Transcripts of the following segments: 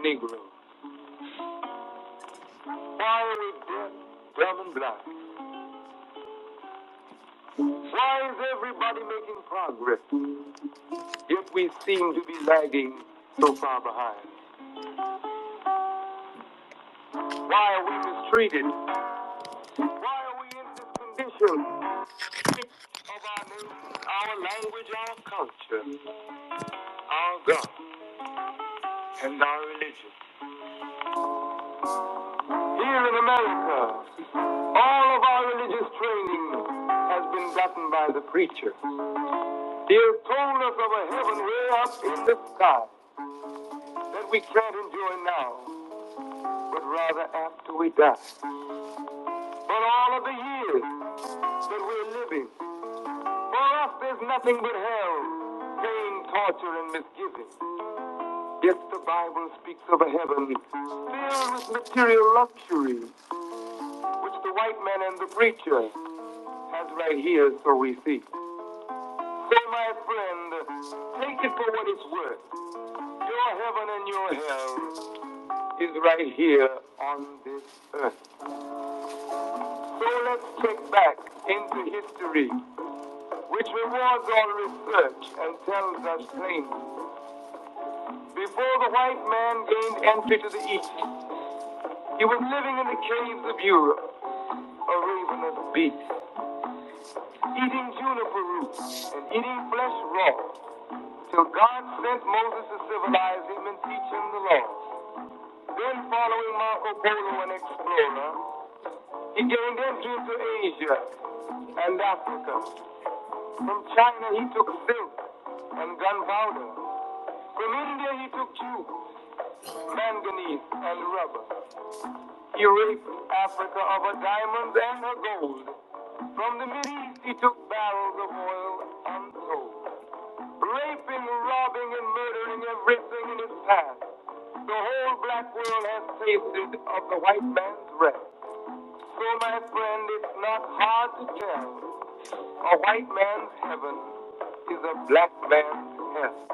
Negreoes. Why are we deaf, dumb, and blind? Why is everybody making progress, yet we seem to be lagging so far behind? Why are we mistreated? Why are we in this condition of our nation, our language, our culture, our God, and our religion? Here in America, all of our religious training has been gotten by the preacher. He has told us of a heaven way up in the sky that we can't enjoy now, but rather after we die. But all of the years that we're living, for us there's nothing but hell, pain, torture, and misgiving. Yet the Bible speaks of a heaven filled with material luxury, which the white man and the preacher has right here, so we see. So, my friend, take it for what it's worth. Your heaven and your hell is right here on this earth. So let's take back into history, which rewards all research and tells us plainly. Before the white man gained entry to the East, he was living in the caves of Europe, a ravenous beast, eating juniper roots and eating flesh raw, till God sent Moses to civilize him and teach him the law. Then, following Marco Polo, an explorer, he gained entry into Asia and Africa. From China, he took silk and gunpowder. From India, he took jute, manganese, and rubber. He raped Africa of her diamonds and her gold. From the Mideast, he took barrels of oil untold. Raping, robbing, and murdering everything in his path. The whole black world has tasted of the white man's wrath. So, my friend, it's not hard to tell. A white man's heaven is a black man's hell.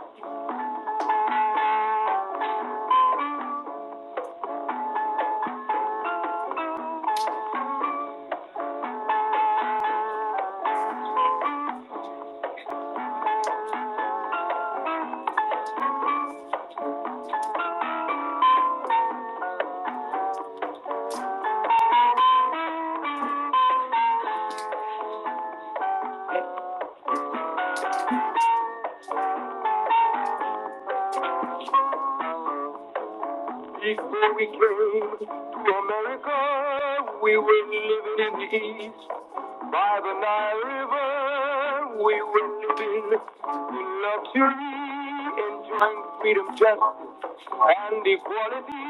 Before we came to America, we were living in the East. By the Nile River, we were living in luxury, enjoying freedom, justice, and equality.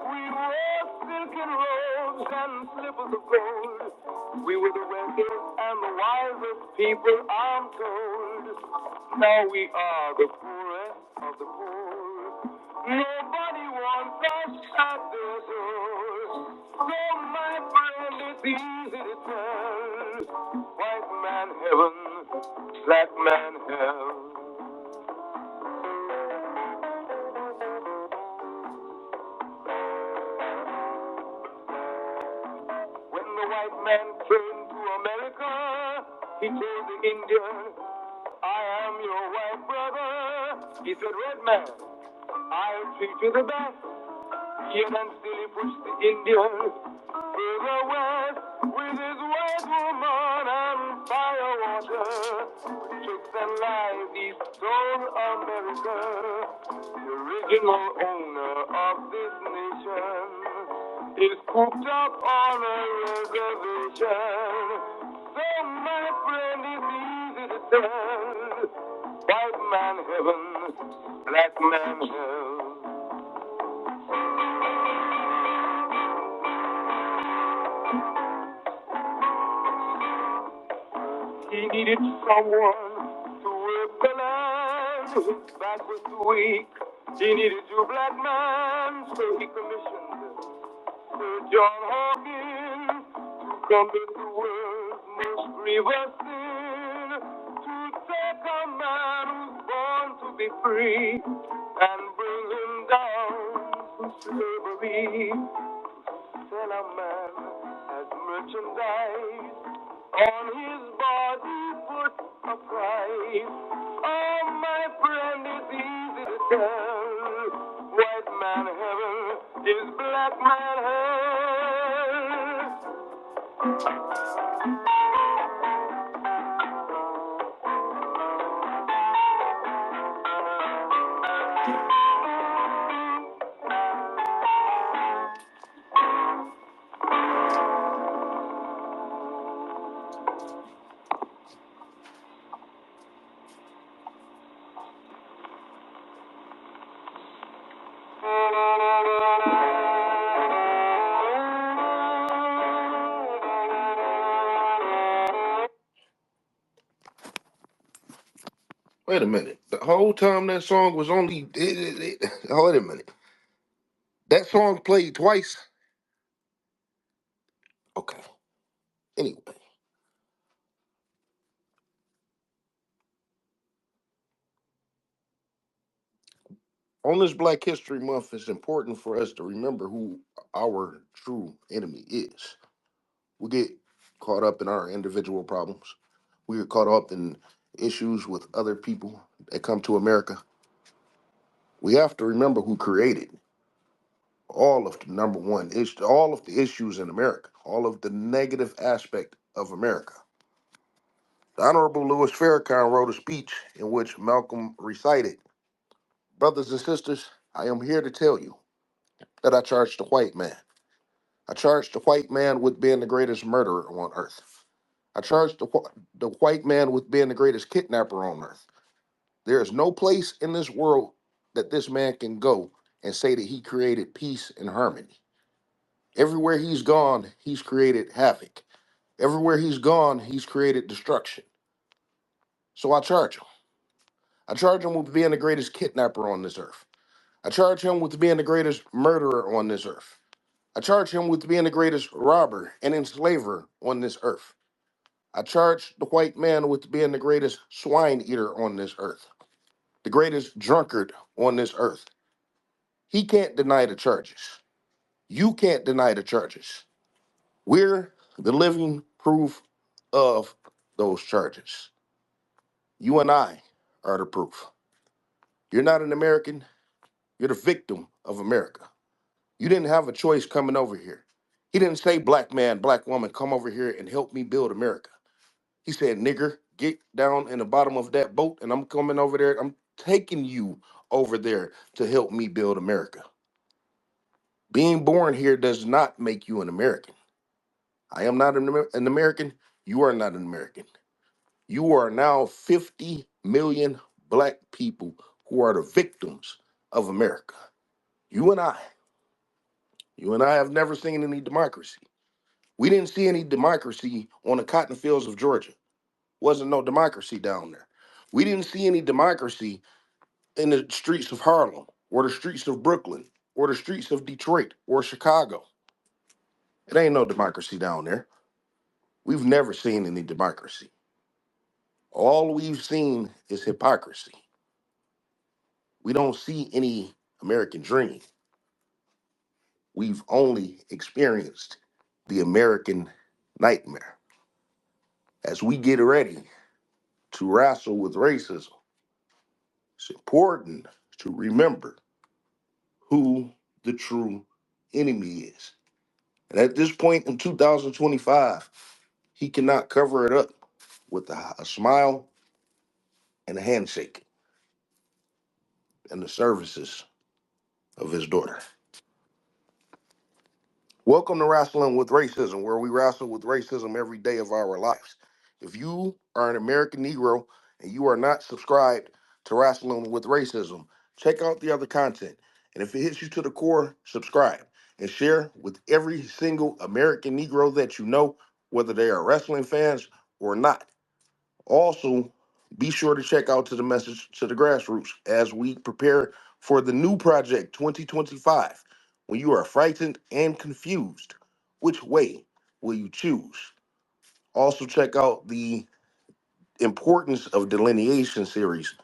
We wore silken robes and slippers of gold. We were the wealthiest and the wisest people, I'm told. Now we are the poorest of the poor. Nobody wants us at their doors. So, my friend, it's easy to tell. White man heaven, black man hell. When the white man came to America, he told the Indian, I am your white brother. He said, red man, I'll treat you the best. Yet and still he pushed the Indian further west with his white woman and firewater. Tricks and lies, he stole America, the original owner of this nation is cooped up on a reservation. So, my friend, it's easy to tell. White man heaven, black man hell. He needed someone to work the land. His back was too weak. He needed two black men, so he commissioned Sir John Hawkins to commit the world's most grievous sin, to take a man who's born to be free and bring him down slavery. Then a man has merchandise. On his body put a price. Oh, my friend, it's easy to tell. White man heaven is black man hell. Wait a minute. The whole time that song was only. Wait a minute. That song played twice? Okay. Anyway, on this Black History Month, it's important for us to remember who our true enemy is. We get caught up in our individual problems. We get caught up in issues with other people that come to America. We have to remember who created all of the number one issue, all of the issues in America, all of the negative aspect of America. The Honorable Louis Farrakhan wrote a speech in which Malcolm recited, "Brothers and sisters, I am here to tell you that I charge the white man. I charge the white man with being the greatest murderer on earth. I charge the white man with being the greatest kidnapper on earth. There is no place in this world that this man can go and say that he created peace and harmony. Everywhere he's gone, he's created havoc. Everywhere he's gone, he's created destruction. So I charge him. I charge him with being the greatest kidnapper on this earth. I charge him with being the greatest murderer on this earth. I charge him with being the greatest robber and enslaver on this earth. I charge the white man with being the greatest swine eater on this earth, the greatest drunkard on this earth. He can't deny the charges. You can't deny the charges. We're the living proof of those charges. You and I are the proof. You're not an American. You're the victim of America. You didn't have a choice coming over here. He didn't say, black man, black woman, come over here and help me build America. He said, nigger, get down in the bottom of that boat and I'm coming over there. I'm taking you over there to help me build America. Being born here does not make you an American. I am not an American. You are not an American. You are now 50 million black people who are the victims of America. You and I. You and I have never seen any democracy. We didn't see any democracy on the cotton fields of Georgia. Wasn't no democracy down there. We didn't see any democracy in the streets of Harlem or the streets of Brooklyn or the streets of Detroit or Chicago. It ain't no democracy down there. We've never seen any democracy. All we've seen is hypocrisy. We don't see any American dream. We've only experienced the American nightmare. As we get ready to wrestle with racism, it's important to remember who the true enemy is. And at this point in 2025, he cannot cover it up with a smile and a handshake and the services of his daughter. Welcome to Rasslin with Racism, where we wrestle with racism every day of our lives. If you are an American Negro and you are not subscribed to Rasslin with Racism, check out the other content. And if it hits you to the core, subscribe and share with every single American Negro that you know, whether they are wrestling fans or not. Also, be sure to check out to the message to the grassroots as we prepare for the new project 2025. When you are frightened and confused, which way will you choose? Also, check out the importance of delineation series,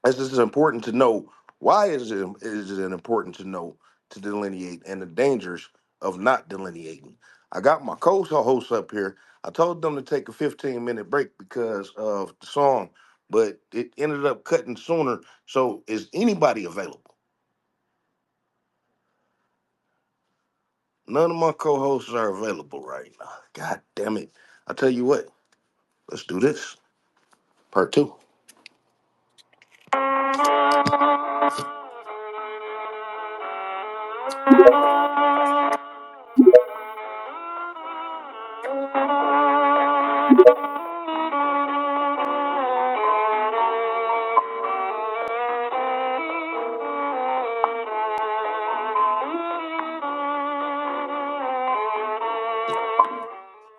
as this is important to know Why is it important to know to delineate and the dangers of not delineating? I got my co-hosts up here. I told them to take a 15-minute break because of the song, but it ended up cutting sooner. So is anybody available? None of my co-hosts are available right now. God damn it. I tell you what, let's do this. Part two.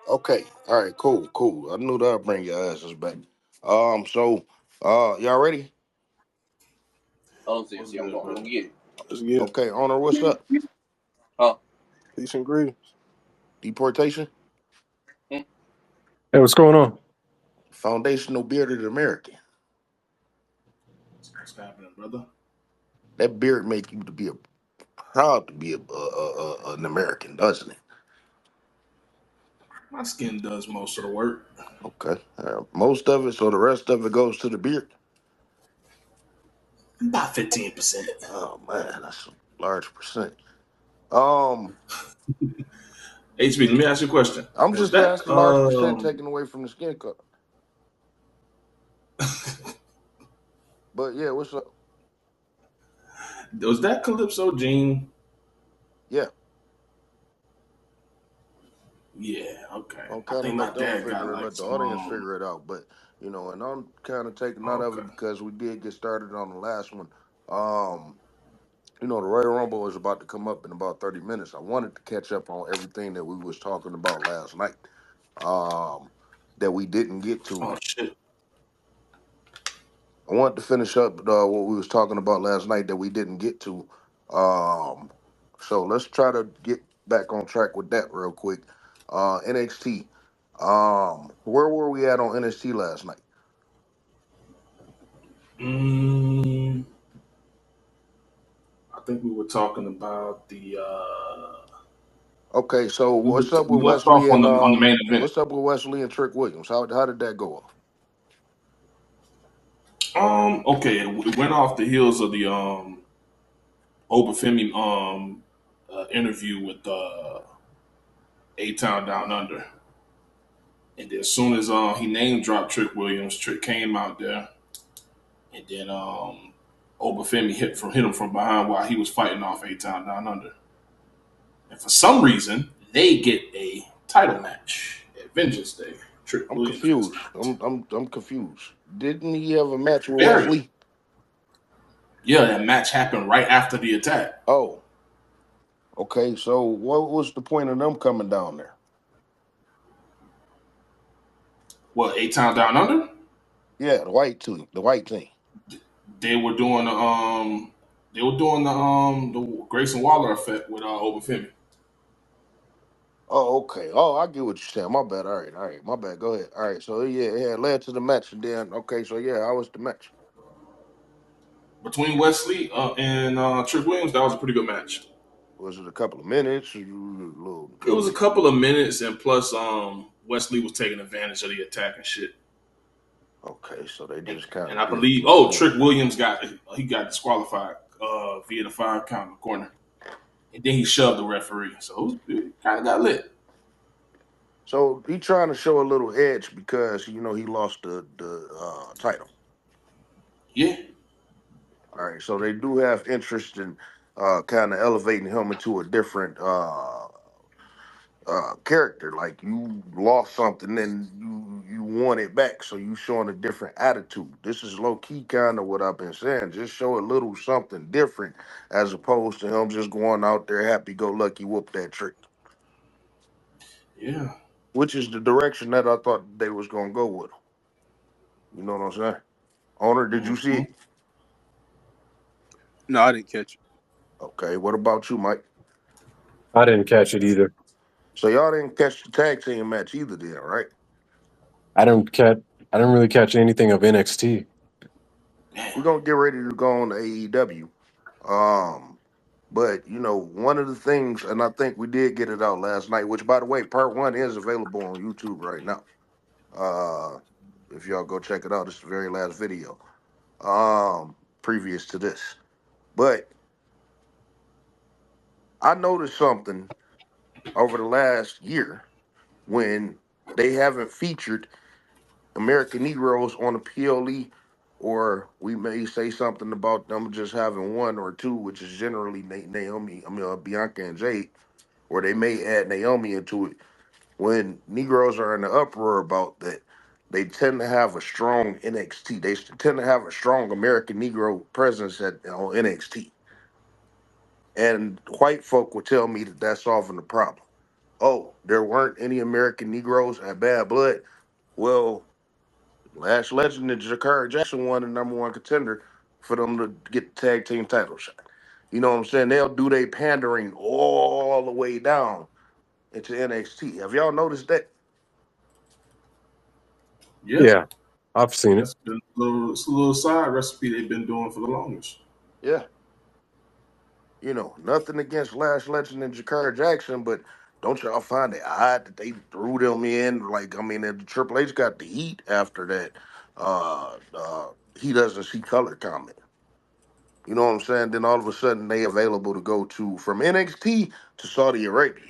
Okay. All right. Cool. Cool. I knew that'd bring your asses back. So, y'all ready? What's good, bro? Let's get it. Okay. Owner, what's up? Peace and greetings. Deportation. Hey, what's going on? Foundational bearded American. What's happening, brother? That beard make you to be proud to be an American, doesn't it? My skin does most of the work. Okay. Most of it, so the rest of it goes to the beard. About 15%. Oh man, that's a large percent. Um, HB, let me ask you a question. I'm Was just saying that that's a large percent taken away from the skin color. But yeah, what's up? was that Calypso Jean? Yeah, Yeah, okay. I'm I kind of think my let them dad got figure it, like let the some audience figure it out. But and I'm kind of taking none of okay. it because we did get started on the last one. Um, the Royal Rumble is about to come up in about 30 minutes. I wanted to catch up on everything that we was talking about last night. Um, that we didn't get to. Oh shit. I wanted to finish up what we was talking about last night that we didn't get to. Um, so let's try to get back on track with that real quick. NXT. Where were we at on NXT last night? Mm, I think we were talking about the Okay, so what's up we with left off Wesley on and the main event. what's up with Wesley and Trick Williams? How did that go off? Okay, it went off the heels of the Obafemi interview with A Town Down Under. And then as soon as he name dropped Trick Williams, Trick came out there, and then Obafemi hit him from behind while he was fighting off A Town Down Under. And for some reason, they get a title match at Vengeance Day. Trick I'm Williams gets confused. knocked. I'm confused. Didn't he have a match with Very. Wesley? Yeah, that match happened right after the attack. Oh, okay. So what was the point of them coming down there? Well, A Town Down Under, Yeah, the white team. they were doing the Grayson Waller effect with Obafemi. Oh, okay. Oh, I get what you're saying. My bad. All right. My bad. Go ahead. All right. So yeah, it led to the match, and then okay. So yeah, how was the match? Between Wesley and Trick Williams, that was a pretty good match. Was it a couple of minutes? Or you a little, It was a little? couple of minutes, and plus, Wesley was taking advantage of the attack and shit. Okay, so they And, just kind and of I did it believe, to avoid. Trick Williams got disqualified via the 5 count in the corner, and then he shoved the referee, so it kind of got lit. So he trying to show a little edge because he lost the title. Yeah, All right, so they do have interest in kind of elevating him into a different character. Like you lost something and you want it back, so you showing a different attitude. This is low key kind of what I've been saying. Just show a little something different as opposed to him just going out there happy go lucky whoop that trick. yeah. Which is the direction that I thought they was gonna go with him. You know what I'm saying? Owner, did you see Mm-hmm. it? No, I didn't catch it. Okay, what about you, Mike? I didn't catch it either. So y'all didn't catch the tag team match either, then, right? I don't catch. I didn't really catch anything of NXT. we're gonna get ready to go on to AEW. Um, but one of the things, and I think we did get it out last night. Which, by the way, part one is available on YouTube right now. Uh, if y'all go check it out, it's the very last video. Previous to this, but I noticed something over the last year when they haven't featured American Negroes on the PLE, or we may say something about them just having one or two, which is generally Naomi, Bianca and Jade, or they may add Naomi into it. When Negroes are in the uproar about that, they tend to have a strong NXT. They tend to have a strong American Negro presence on NXT. And white folk will tell me that that's solving the problem. Oh, there weren't any American Negroes at Bad Blood. Well, Last Legend and Jakar Jackson won the number one contender for them to get the tag team title shot. You know what I'm saying? They'll do their pandering all the way down into NXT. Have y'all noticed that? Yeah, Yeah, I've seen it. that's been it's a little side recipe they've been doing for the longest. Yeah. Nothing against Last Legend and Jakar Jackson, but don't y'all find it odd that they threw them in? Like, I mean, the Triple H got the heat after that. He doesn't see color comment. You know what I'm saying? Then all of a sudden they available to go to from NXT to Saudi Arabia.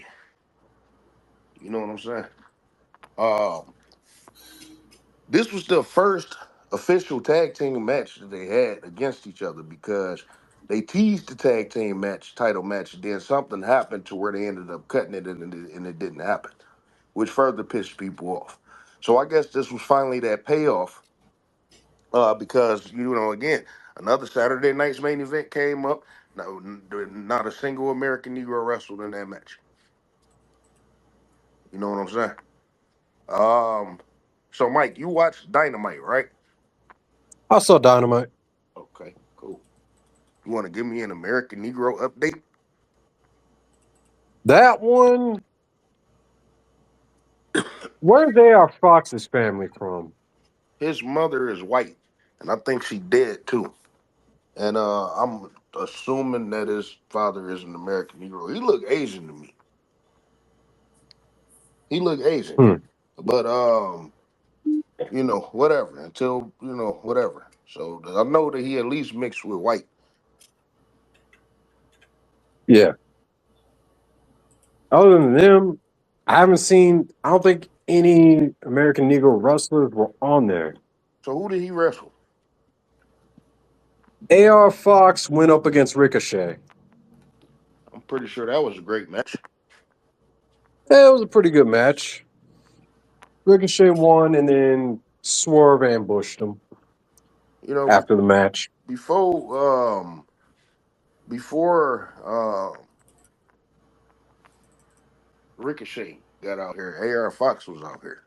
You know what I'm saying? Um, this was the first official tag team match that they had against each other because they teased the tag team match, title match, and then something happened to where they ended up cutting it and it didn't happen, which further pissed people off. So I guess this was finally that payoff because, again, another Saturday night's main event came up. No, not a single American Negro wrestled in that match. You know what I'm saying? Um, so Mike, you watched Dynamite, right? I saw Dynamite. Okay, cool. You want to give me an American Negro update? That one, where they are Fox's family from? His mother is white, and I think she dead too. And I'm assuming that his father is an American Negro. He look Asian to me. He look Asian, Hmm. but whatever. Until whatever. So I know that he at least mixed with white. Yeah. Other than them, I haven't seen. I don't think any American Negro wrestlers were on there. So who did he wrestle? AR Fox went up against Ricochet. I'm pretty sure that was a great match. It was a pretty good match. Ricochet won, and then Swerve ambushed him You know, after the match. before Ricochet got out here, AR Fox was out here.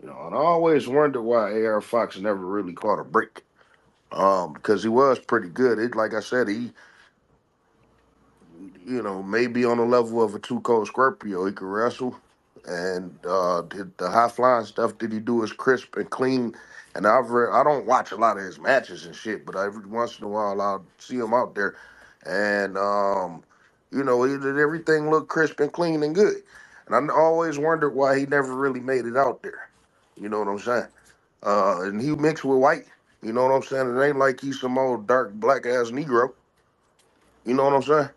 And I always wondered why AR Fox never really caught a break. Because he was pretty good. Like I said, he maybe on the level of a Two Cold Scorpio. He could wrestle, and the high flying stuff that he do is crisp and clean. And I don't watch a lot of his matches and shit, but every once in a while I'll see him out there, and everything looked crisp and clean and good. And I always wondered why he never really made it out there. You know what I'm saying? And he mixed with white. You know what I'm saying? It ain't like he's some old dark black ass Negro. You know what I'm saying?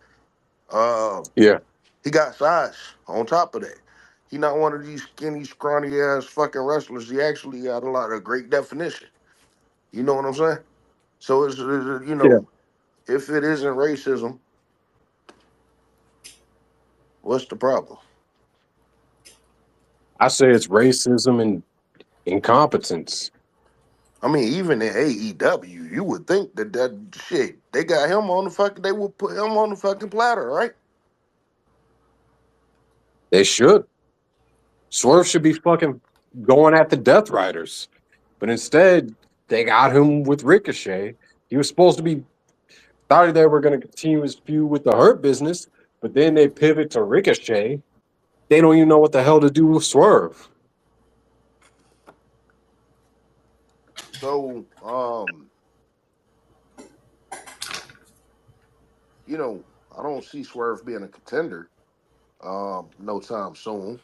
Uh, Yeah, he got size on top of that. He not one of these skinny, scrawny ass fucking wrestlers. He actually got a lot of great definition. You know what I'm saying? So yeah. if it isn't racism, what's the problem? I say it's racism and incompetence. I mean, even in AEW, you would think that shit they got him on the fucking. They would put him on the fucking platter, right? They should. Swerve should be fucking going at the Death Riders. But instead, they got him with Ricochet. He was supposed to be thought they were going to continue his feud with the Hurt Business, but then they pivot to Ricochet. They don't even know what the hell to do with Swerve. So, I don't see Swerve being a contender no time soon.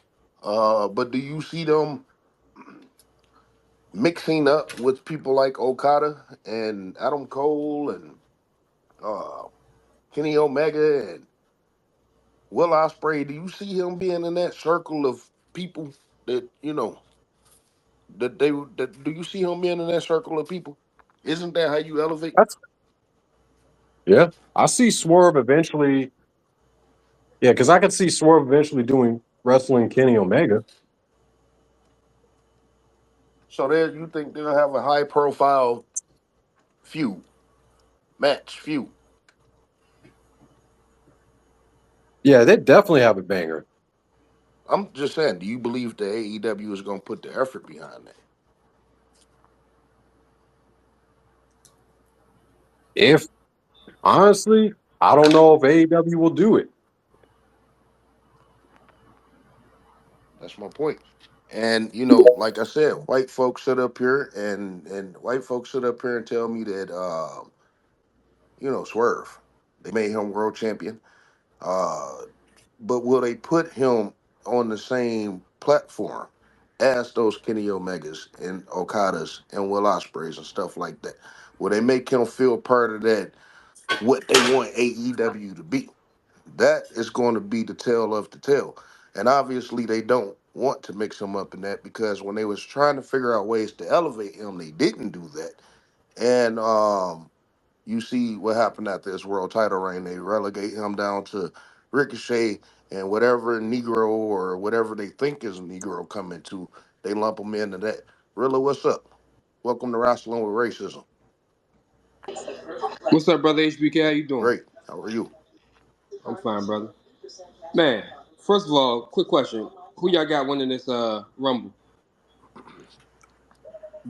But do you see them mixing up with people like Okada and Adam Cole and uh, Kenny Omega and Will Ospreay? Do you see him being in that circle of people that do you see him being in that circle of people? Isn't that how you elevate? That's yeah. I see Swerve eventually. Yeah, because I could see Swerve eventually doing wrestling Kenny Omega. So there, you think they'll have a high profile feud feud? Yeah, they definitely have a banger. I'm just saying, do you believe the AEW is going to put the effort behind that? If honestly, I don't know if AEW will do it. That's my point. And like I said, white folks sit up here and white folks sit up here and tell me that Swerve, they made him world champion. Uh, but will they put him on the same platform as those Kenny Omegas and Okadas and Will Ospreays and stuff like that? Will they make him feel part of that? What they want AEW to be? That is going to be the tale of the tale. And obviously they don't want to mix him up in that because when they was trying to figure out ways to elevate him, they didn't do that. And you see what happened after his world title reign. They relegate him down to Ricochet and whatever Negro or whatever they think is a Negro coming to, they lump him into that. Rilla, what's up? Welcome to Rasslin with Racism. What's up, brother HBK? How you doing? Great. How are you? I'm fine, brother. Man, first of all, quick question: who y'all got winning this Rumble?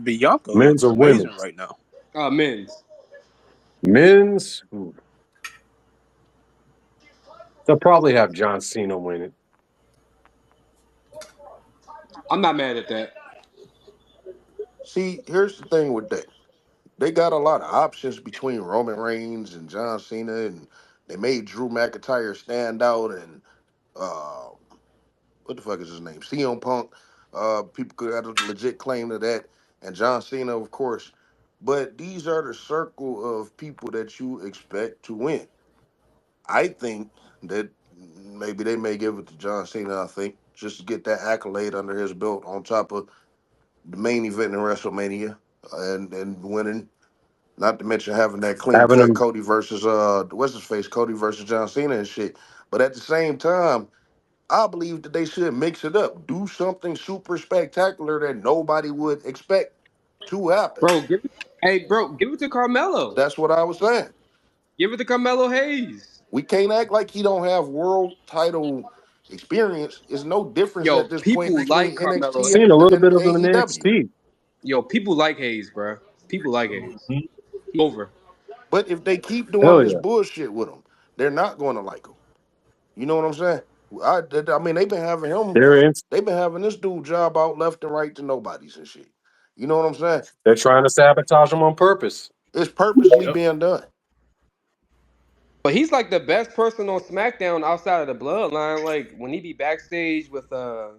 Bianca Men's looks or amazing women's? right now. Men's. Men's, they'll probably have John Cena win it. I'm not mad at that. See, here's the thing with that. They got a lot of options between Roman Reigns and John Cena, and they made Drew McIntyre stand out, and uh, what the fuck is his name? CM Punk. People could have a legit claim to that, and John Cena, of course. But these are the circle of people that you expect to win. I think that maybe they may give it to John Cena. I think just to get that accolade under his belt, on top of the main event in WrestleMania, and winning. Not to mention having that clean Having cut them, Cody versus what's his face, Cody versus John Cena and shit. But at the same time, I believe that they should mix it up. Do something super spectacular that nobody would expect to happen. Bro, give it to Carmelo. That's what I was saying. Give it to Carmelo Hayes. We can't act like he don't have world title experience. It's no difference Yo, at this point people like between Carmelo NXT seen a Hayes. little and bit of them in AEW. NXT. Yo, people like Hayes, bro. People like Hayes. He over. But if they keep doing Hell this yeah. bullshit with him, they're not going to like him. You know what I'm saying? I mean, They're in, they've been having this dude job out left and right to nobodies and shit. You know what I'm saying? they're trying to sabotage them on purpose. It's purposely Yep. being done. But he's like the best person on SmackDown outside of the bloodline. Like when he be backstage with I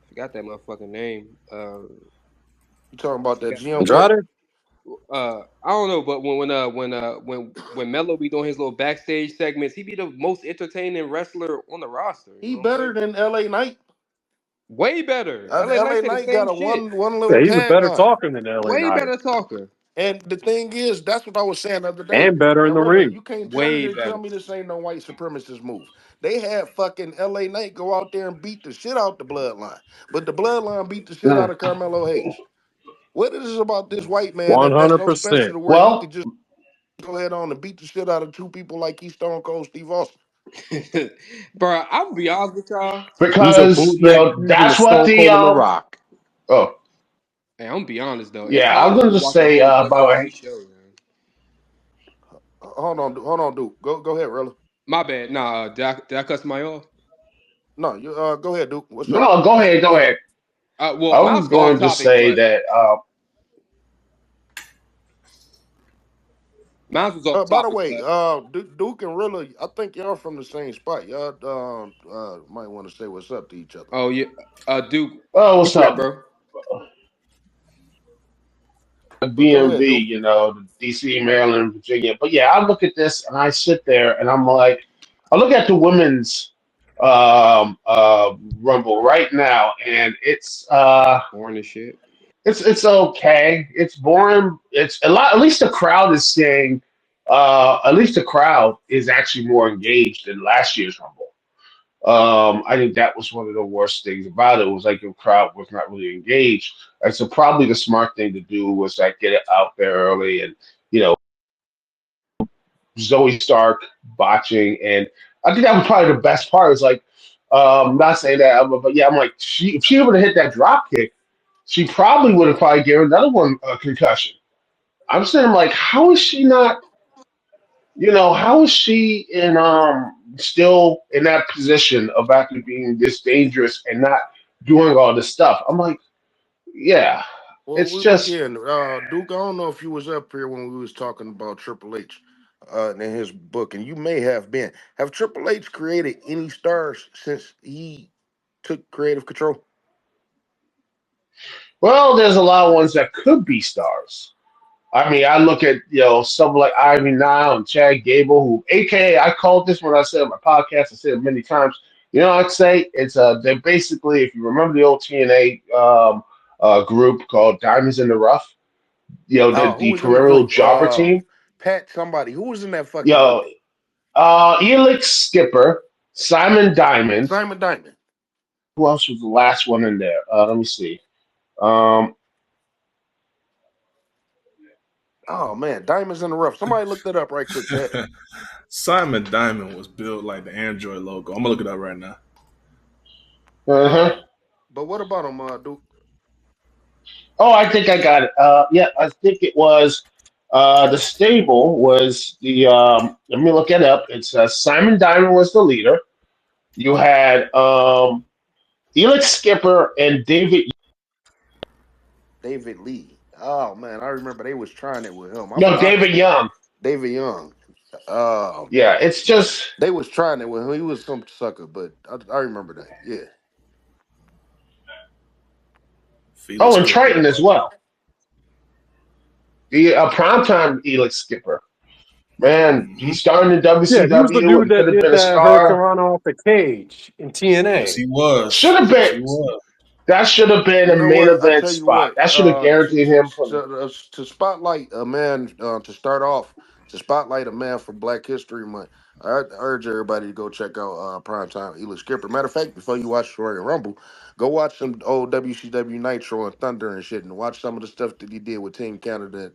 forgot that motherfucking name. You talking about that Forgot. GM boy? Andrade? I don't know, but when Melo be doing his little backstage segments, he be the most entertaining wrestler on the roster. You He know what I'm saying? better than LA Knight. Way better. LA Knight LA say the Knight got same a shit. one Yeah, little he's a better tagline. talker than LA Way Knight. better talker. And the thing is, that's what I was saying the other day. And better in And the really, ring. you can't Way tell better. me this ain't no white supremacist move. They had fucking LA Knight go out there and beat the shit out the bloodline. But the bloodline beat the shit out Mm. of Carmelo Hayes. What is it about this white man that's so 100%. special to where he could Well, just go ahead on and beat the shit out of two people like he's Stone Cold Steve Austin? Bro, I'll be honest with y'all. He's a because bootleg fusion of that's what Stone the Cold and The Rock. oh Hey, I'm gonna be honest though. It's yeah, I hard was for gonna me to just watch a say whole about WWE show, man. Hold on, Duke. Go ahead, Rilla. My bad. Nah, did I cut somebody off? No, you go ahead, Duke. What's up? no, go ahead. Well, I mine's was off going to topic, say but that Mine was off By the topic, way, but Duke and Rilla, I think y'all from the same spot. Y'all might want to say what's up to each other. oh yeah, Duke, Oh, where what's you at, up? bro? But go ahead, DMV, Duke. the DC, Maryland, Virginia. But yeah, I look at this and I sit there and I'm like, I look at the women's rumble right now, and Boring as shit. it's okay. It's boring. It's a lot. At least the crowd is saying. At least the crowd is actually more engaged than last year's rumble. I think that was one of the worst things about it. Was like the crowd was not really engaged, and so probably the smart thing to do was like get it out there early, and you know Zoe Stark botching, and I think that was probably the best part. Is like, not saying that, but yeah, I'm like, if she would have hit that drop kick, she probably would have probably given another one a concussion. I'm saying like, how is she not? How is she in still in that position of actually being this dangerous and not doing all this stuff? I'm like, yeah, Well, it's we just again, Duke. I don't know if you was up here when we was talking about Triple H, in his book, and you may have been. Have Triple H created any stars since he took creative control? well, there's a lot of ones that could be stars. I mean, I look at someone like Ivy Nile and Chad Gable, who, AKA, I called this when I said on my podcast. I said it many times. I'd say they're basically, if you remember the old TNA group called Diamonds in the Rough, Who the was in the Perennial group? Jobber team. Pat somebody. Who was in that You fucking know, group? Elix Skipper, Simon Diamond. Simon Diamond. Who else was the last one in there? Let me see. Um, Oh man, Diamonds in the Rough. Somebody look that up right quick, chat. Simon Diamond was built like the Android logo. I'm gonna look it up right now. uh-huh. But what about him, Duke? Oh, I think I got it. Yeah, I think it was the stable was the. Let me look it up. It's Simon Diamond was the leader. You had Elix Skipper and David. David Lee. Oh man, I remember they was trying it with him. No, David Young. David Young. Um, Yeah, it's just. they was trying it with him. He was some sucker, but I remember that. Yeah. Oh, Felix and Crispin. Triton as well. The primetime Elix Skipper. Man, Mm-hmm. he started in Yeah, he was the WCW dude and could that have did been a that star. Hurricane off the cage in Yes, TNA. he was. Should have Yes, been. he was. That should have been You a know main what? I event tell you spot. what. That should have guaranteed him for the. To spotlight a man, to start off, to spotlight a man for Black History Month. I urge everybody to go check out Primetime Elite Skipper. Matter of fact, before you watch Royal Rumble, go watch some old WCW Nitro and Thunder and shit, and watch some of the stuff that he did with Team Canada,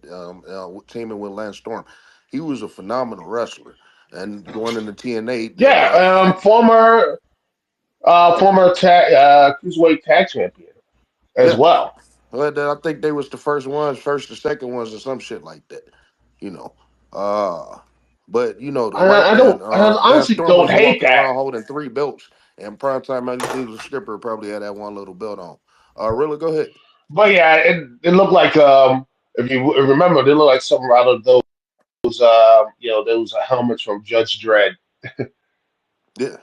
teaming with Lance Storm. He was a phenomenal wrestler, and going into TNA, Yeah, former cruiserweight tag champion as yeah. well. But I think they was the first or second ones, or some shit like that. You know. Uh but like I Lance honestly Storm don't was hate walking that. around holding three belts, and primetime Eagle Skipper probably had that one little belt on. Really, go ahead. But yeah, it looked like if you remember, they looked like something out of those helmets from Judge Dredd. Yeah.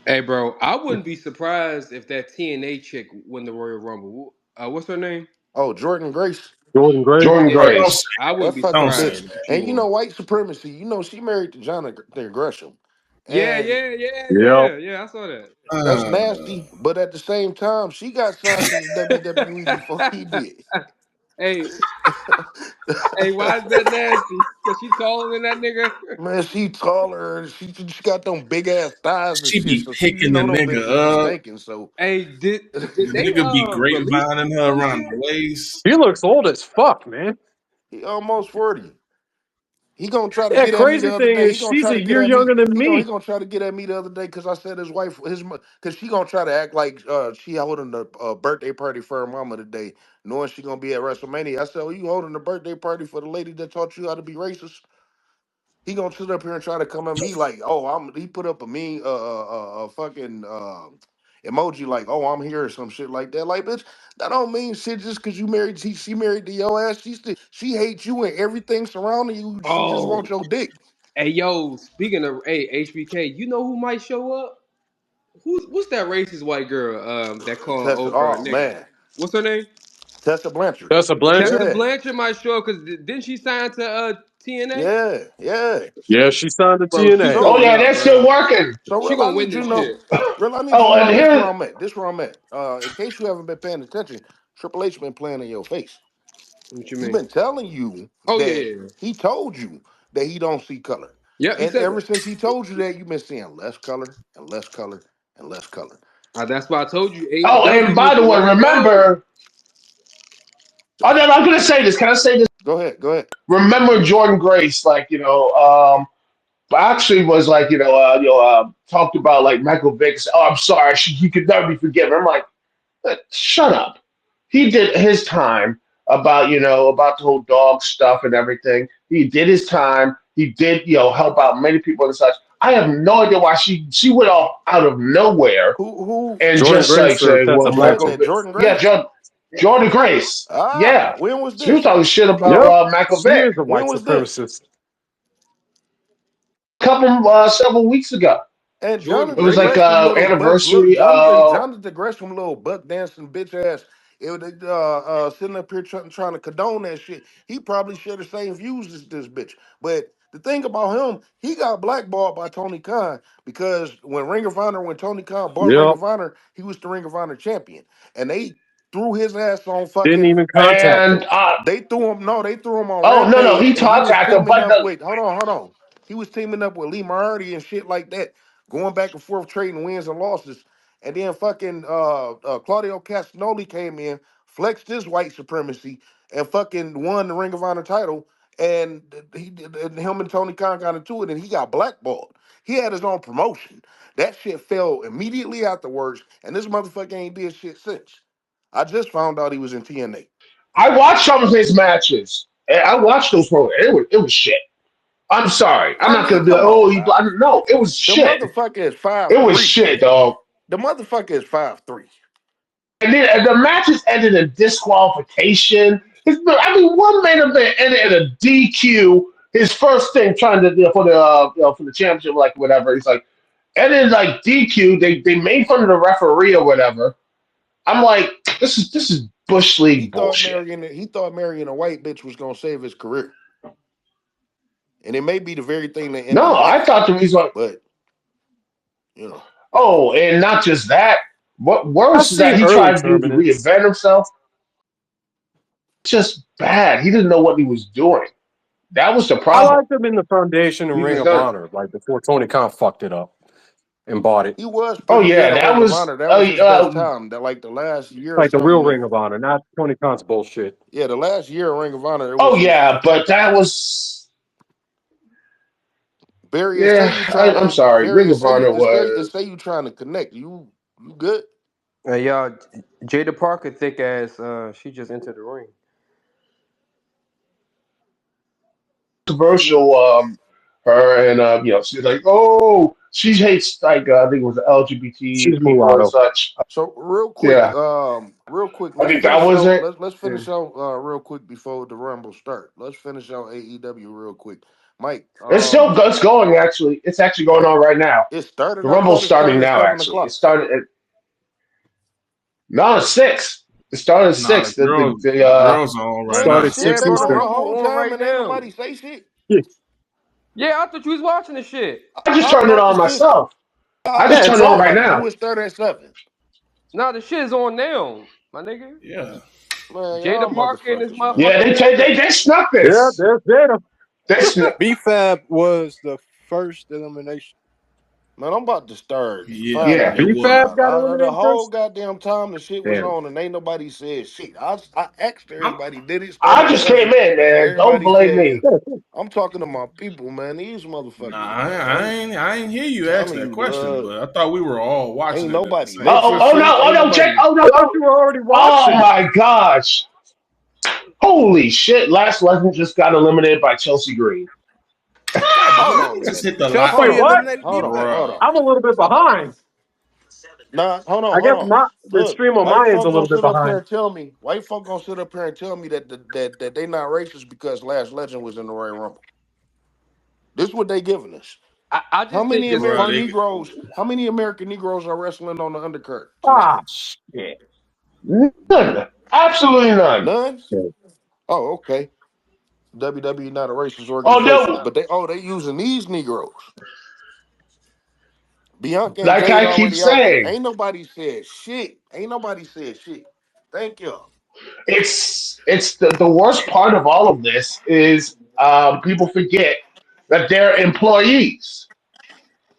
Hey, bro, I wouldn't be surprised if that TNA chick win the Royal Rumble. What's her name? Oh, Jordan Grace. Jordan Grace. Jordan Yeah, Don't Grace. say I That wouldn't be fucking Don't say surprised bitch. if that. she And won. white supremacy, she married to Jonathan Gresham. Yeah, And yeah, yeah, Yep. yeah, yeah. I saw that. that's Uh, nasty. But at the same time, she got signed to the WWE before he did. Hey, hey, why is that nasty? Cause she taller than that nigga. Man, she taller. She got them big ass thighs and she shit. be So picking the them nigga bitches be up. stinking. So Hey, did The they nigga be release grapevining her this around shit? the waist. He looks old as fuck, man. he almost 40. He gonna try to Yeah, get at me the crazy other thing day. is He gonna she's try a to get year at me. younger than He me. gonna try to get at me the other day because I said his wife, because she gonna try to act like she holding the birthday party for her mama today, knowing she gonna be at WrestleMania. I said, "Oh, you holding the birthday party for the lady that taught you how to be racist?" He gonna sit up here and try to come at me like, oh, he put up a mean, fucking. emoji like, "Oh, I'm here" or some shit like that. Like, bitch, that don't mean shit just because you married. She married to your ass. She hates you and everything surrounding you. She just Oh, wants your dick. hey yo, speaking of HBK, you know who might show up? What's that racist white girl that called Tessa, Oprah a oh nigga? man, What's her name? Tessa Blanchard. Tessa Blanchard. Tessa Yeah, Blanchard might show up because didn't she sign to TNA? yeah, yeah. Yeah, she signed the Bro, she So, Oh showing yeah, up, they're bro. still working. so She real, I gonna win need you this to know. shit. Real, I need you Oh, to and know this where here, I'm at. This where I'm at. In case you haven't been paying attention, Triple H been playing in your face. What you He mean? been telling you Oh yeah, that yeah, yeah. he told you that he don't see color. Yep, he And said ever that. since he told you that, you've been seeing less color and less color and less color. That's why I told you oh, and AEW by was the the way, way to go. remember. Oh no, I'm gonna say this. Can I say this? Go ahead, go ahead. Remember Jordan Grace, like actually was like talked about like Michael Vick. Oh, I'm sorry, he could never be forgiven. I'm like, shut up. He did his time about about the whole dog stuff and everything. He did his time. He did help out many people and such. I have no idea why she went off out of nowhere Who and Jordan just Grace like or say, Tessa well, you talking Michael Blanchard? that Vick. Jordan Yeah, Grace? Jordan Grace. Ah, Yeah, when was she was this? talking shit about Yep, Michael she Vick is a white When was this? supremacist. several weeks ago. And Jordan It Jonathan was like Grace. Gresham, little buck, look, anniversary. Jonathan Gresham, little buck dancing bitch ass. It was sitting up here trying to condone that shit. He probably share the same views as this bitch. But the thing about him, he got blackballed by Tony Khan because when Tony Khan bought Ring Yep, of Honor, he was the Ring of Honor champion, and they threw his ass on didn't fucking. even contact And him. They threw him. No, they threw him on oh no, Rampage, he and he was contacted him, teaming but up with. Hold on. He was teaming up with Lee Moriarty and shit like that, going back and forth, trading wins and losses. And then fucking Claudio Castagnoli came in, flexed his white supremacy, and fucking won the Ring of Honor title. And him and Tony Khan got into it, and he got blackballed. He had his own promotion. That shit fell immediately afterwards, and this motherfucker ain't did shit since. I just found out he was in TNA. I watched some of his matches. And I watched those programs. It was shit. I'm sorry. I'm I not mean, gonna be like, come oh, on now. no, it was The shit. motherfucker is It five was three. shit, dog. The motherfucker is 5'3". And then the matches ended in disqualification. One main event ended in a DQ. His first thing trying to for the championship, like whatever. He's like, and then like DQ. They made fun of the referee or whatever. I'm like, this is bush He league thought bullshit. marrying a white bitch was gonna save his career, and it may be the very thing that ended his No, I life. thought the reason. But you know, Oh, and not just that. What I've worse is that seen he early tried to do to tournaments. reinvent himself. Just bad. He didn't know what he was doing. That was the I problem. liked him in the Foundation and He Ring was of done. Honor, like before Tony Khan fucked it up and bought it. he was Oh pretty good yeah, in that Ring of was Honor. That was his best uh, time. That like the last year or Like the real something. Ring of Honor, not Tony Khan's bullshit. Yeah, the last year of Ring of Honor, it oh was his yeah, but that was Barry. And say yeah. you trying I'm to sorry. Barry Ring and of say you Honor and say was. you trying to connect. You good? Hey, y'all, Jada Parker, thick ass. She just entered the ring. Controversial. Her and she's like, oh, she hates like I think it was LGBT She's people and mulatto. such. So Yeah, real quick, I think that was it. let's Yeah. finish out real quick before the Rumble start. Let's finish out AEW real quick. Mike, It's going actually. It's actually going on right now. it started. The I Rumble's thought it starting started at now. 7 o'clock. Actually, it started at no 6. It started at Nah, 6. The the girls are on right Man, that now. Started shit Yeah, six been bro, the on the Eastern. Rumble whole on time right and ain't now. nobody say shit. Yeah, I thought you was watching the shit. I just I turned it thought the on shit. myself. I I just Yeah, turned it's it on felt right on. like you now. would start at 7. Nah, the shit is on now, my nigga. Yeah. Man, y'all Jada Parker and this motherfuckers, man. Yeah, motherfucker entered. they snuck Yeah, this. there's Jada. They snuck. B-Fab was the first elimination. Man, I'm about to start Yeah, finding Yeah, it this was. shit B-Fab out. got The eliminated whole first? goddamn time the shit was Damn. on and ain't nobody said shit. I asked I'm, everybody, did it start I at just came 7? in, man. Don't Everybody blame said, me. Yeah, I'm talking to my people, man. These nah, motherfuckers, I, man. I ain't I ain't hear you ask Telling that you, question, blood. but I thought we were all watching Ain't it at the nobody same mixing time. shit. Oh Ain't no, Jake. nobody. Oh I no, thought you were already oh watching. my gosh. Holy shit. Last Legend just got eliminated by Chelsea Green. God damn, Hold you on a just minute. hit the Chelsea lot. Wait, Hold on. what? eliminated Hold on. B-Fab. Hold Bruh. on. I'm a little bit behind. Nah, hold on, I hold guess on. the Look, stream on white my end's a folk gonna little bit sit up here behind. and tell me. White folk gonna sit up here and tell me that they not racist because Last Legend was in the Royal Rumble. This is what they giving us. I How just think many it's Bro, American funny. Negroes? How many American Negroes are wrestling on the undercard tonight? Ah, shit. None. Absolutely none. None. Oh, okay. WWE not a racist Oh organization, no! but they using these Negroes. Bianca and Like Jade I keep already out there. saying, Ain't nobody said shit. Ain't nobody said shit. Thank you. it's the worst part of all of this is people forget that they're employees.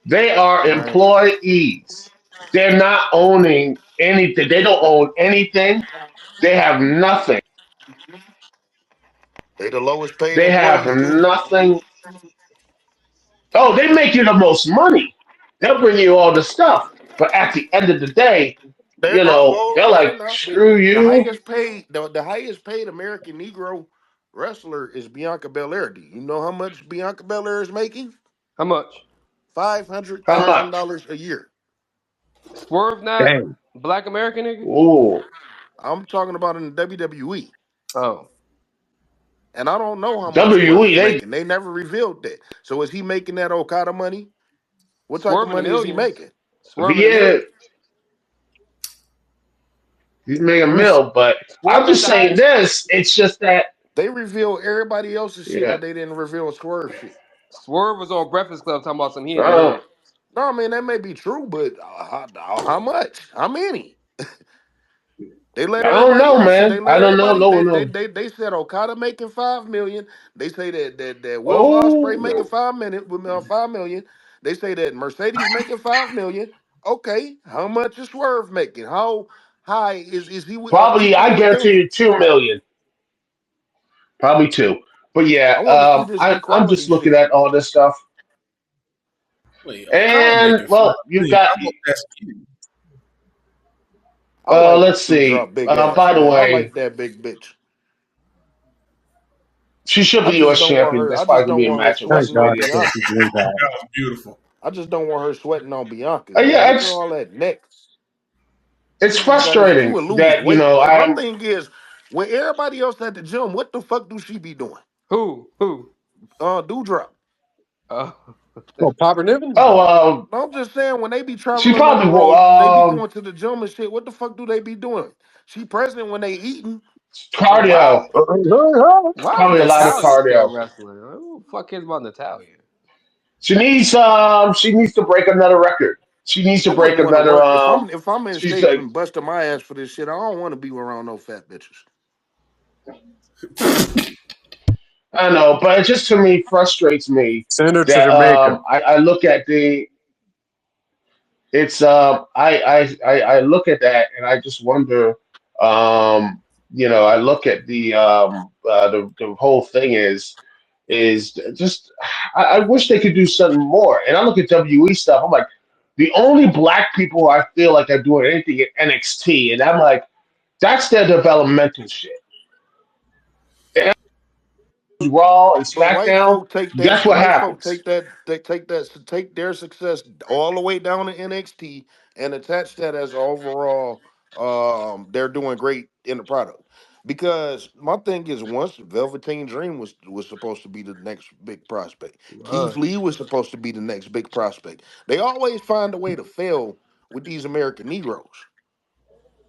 They are Right. employees. They're not owning anything. They don't own anything. They have nothing. They the lowest paid They have employees too. nothing. Oh, they make you the most money. They'll bring you all the stuff. But at the end of the day, They're you know, well, they're they're like, not screw the you. highest paid the highest paid American Negro wrestler is Bianca Belair. Do you know how much Bianca Belair is making? How much? Five hundred How thousand much? dollars a year. Swerve not Dang. black American nigga? Ooh. I'm talking about in the WWE. Oh. And I don't know how much Swerve WWE, is they making. They never revealed that. So is he making that Okada money? What type of Swerve in the money is he millions. making? Swerve in the yeah, millions. he's making a Who's mill, but I'm Swerve has just the saying highest. this. It's just that, They reveal everybody else's shit, yeah. but they didn't reveal Swerve shit. Swerve was on Breakfast Club talking about some he ain't Uh, married. No, I mean that may be true, but how much? How many? They let I don't everybody know, else. They man. I let don't know. everybody. No one knows. They said Okada making 5 million. They say that Will Ospreay making Oh, 5 million. They say that Mercedes making 5 million. Okay, how much is Swerve making? How high is he probably, equal I with guarantee them? you 2 million. Probably two. But yeah, I want to see this I'm equality just looking shit. at all this stuff. wait, Okada And, making well, five you've million. got, I hope that's you. I like let's see. Drop big ass By the man. I way, like that big bitch. she should I be just U.S. don't want champion. her. That's I probably just going to don't be a want her match at thank sweating on God WrestleMania. she Bianca. doesn't believe that. That was beautiful. I just don't want her sweating on Bianca, man. Yeah, Look at all that neck. it's She just got it. She frustrating would lose that, weight. And my I'm, thing is, when everybody else at the gym, what the fuck do she be doing? Who? Who? Dewdrop. Oh. Oh, Papa Niven? oh, No, I'm just saying when they be she traveling on the probably, road, they be going to the gym and shit. What the fuck do they be doing? She present when they eating. So cardio. why? Why is Probably a lot of Natalia still cardio. wrestling? Who the fuck cares about Natalia? She needs to break another record. She needs I to break wouldn't want to another, work if I'm in she's shape like, and busting my ass for this shit. I don't want to be around no fat bitches. I don't know, but it just to me frustrates me Send her to that Jamaica. I look at I look at that and I just wonder, I look at the whole thing is just I wish they could do something more. And I look at WE stuff, I'm like, the only black people I feel like are doing anything at NXT, and I'm like, that's their developmental shit. Raw and But white SmackDown, folk take guess that. what White folk happens? take that. They take their success all the way down to NXT and attach that as overall. They're doing great in the product. Because my thing is, once Velveteen Dream was supposed to be the next big prospect, Keith What? Lee was supposed to be the next big prospect. They always find a way to fail with these American Negroes.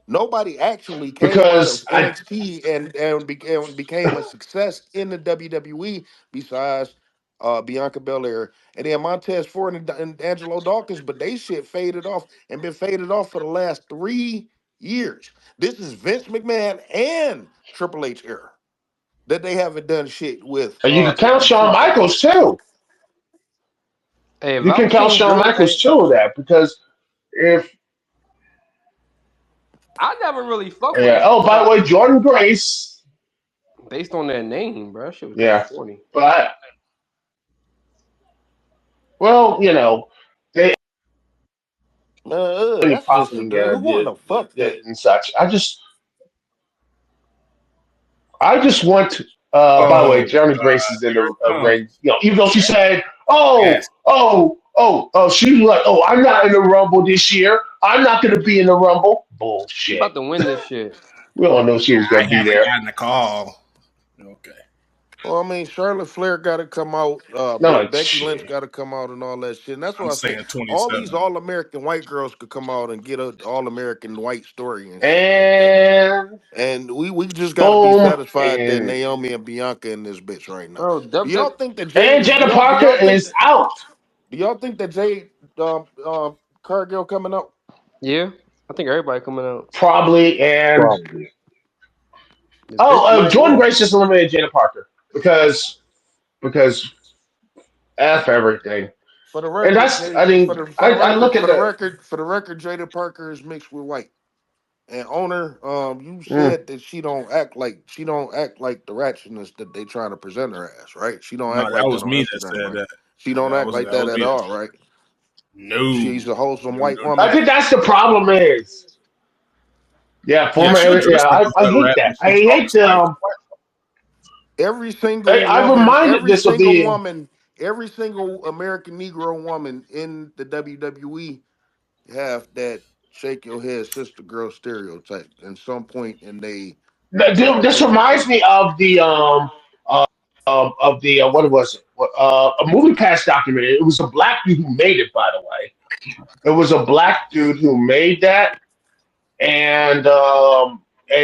Nobody actually came out of Because I NXT and became a success in the WWE besides Bianca Belair and then Montez Ford and Angelo Dawkins, but they shit faded off and been faded off for the last 3 years. This is Vince McMahon and Triple H era that they haven't done shit with you can count these Shawn superstars. Michaels too. Hey, You can count Velveteen Shawn Dream. Michaels too of that because if I never really fuck with yeah. him Oh, by the way, Jordan Grace. based on that name, bro. That shit was kind of Yeah, corny. but well, they really That's just popping who wanna fuck that? and such. I just want. By the way, Oh Jeremy God, Grace is in here the it comes. ring. Even though she said, "Oh, Yes. oh, oh, oh," she was like, "Oh, I'm not in the Rumble this year." I'm not going to be in the Rumble. She Bullshit. about to win this shit. We all know she was I going to be haven't there. gotten the call. Okay. Well, I mean, Charlotte Flair got to come out. No, like Becky Lynch shit. got to come out and all that shit. And that's I'm why I say saying all these 27. all-American white girls could come out and get a all-American white story and shit like that. And And we just got to be boom. satisfied that And, Naomi and Bianca in this bitch right now. Bro, Do y'all WWE. think that and Jade? Jenna Parker is out. Do y'all think that Jade Cargill coming out? Yeah, I think everybody coming out. Probably. And, Probably. This bitch might Jordan win. Grace just eliminated Jenna Parker because F everything. For the And record, that's, Jade. I mean, I look at the. For the record, Jada Parker is mixed with white. And owner, you Mm, said that she don't act like the ratchetness that they trying to present her as, right? She don't No, act that like that was on me that Instagram, said right? that. She don't act like That that was at me that all, said right? that. No. She's a wholesome No, white no, I woman. no. think that's the problem is. Yeah, Yeah, former. she'll dress Yeah, like a I hood hate rat, that. but I she's hate always white. them. I reminded this of the. Every single American Negro woman in the WWE have that shake your head sister girl stereotype at some point in Dude, this their reminds me of the what was it? A movie past documentary. It was a black dude who made it, by the way. It was a black dude who made that, and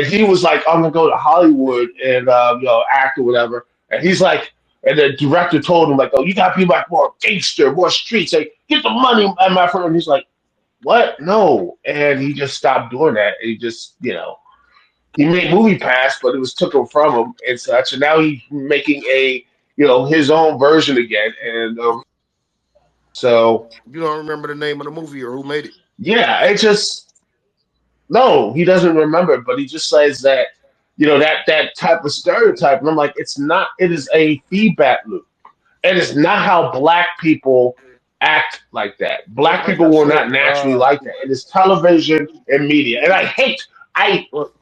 he was like, "I'm gonna go to Hollywood and act or whatever." And he's like, and the director told him like, "Oh, you gotta be like more gangster, more streets. Like, get the money, my friend." And he's like, "What? No." And he just stopped doing that. And he just, he made Movie Pass, but it was taken from him and such. And now he's making his own version again. And so, You don't remember the name of the movie or who made it? yeah, it just no, he doesn't remember, but he just says that that type of stereotype. And I'm like, it's not. It is a feedback loop, and it's not how black people act like that. Well, Black like I people were not said, naturally like that. It is television and media, and I well,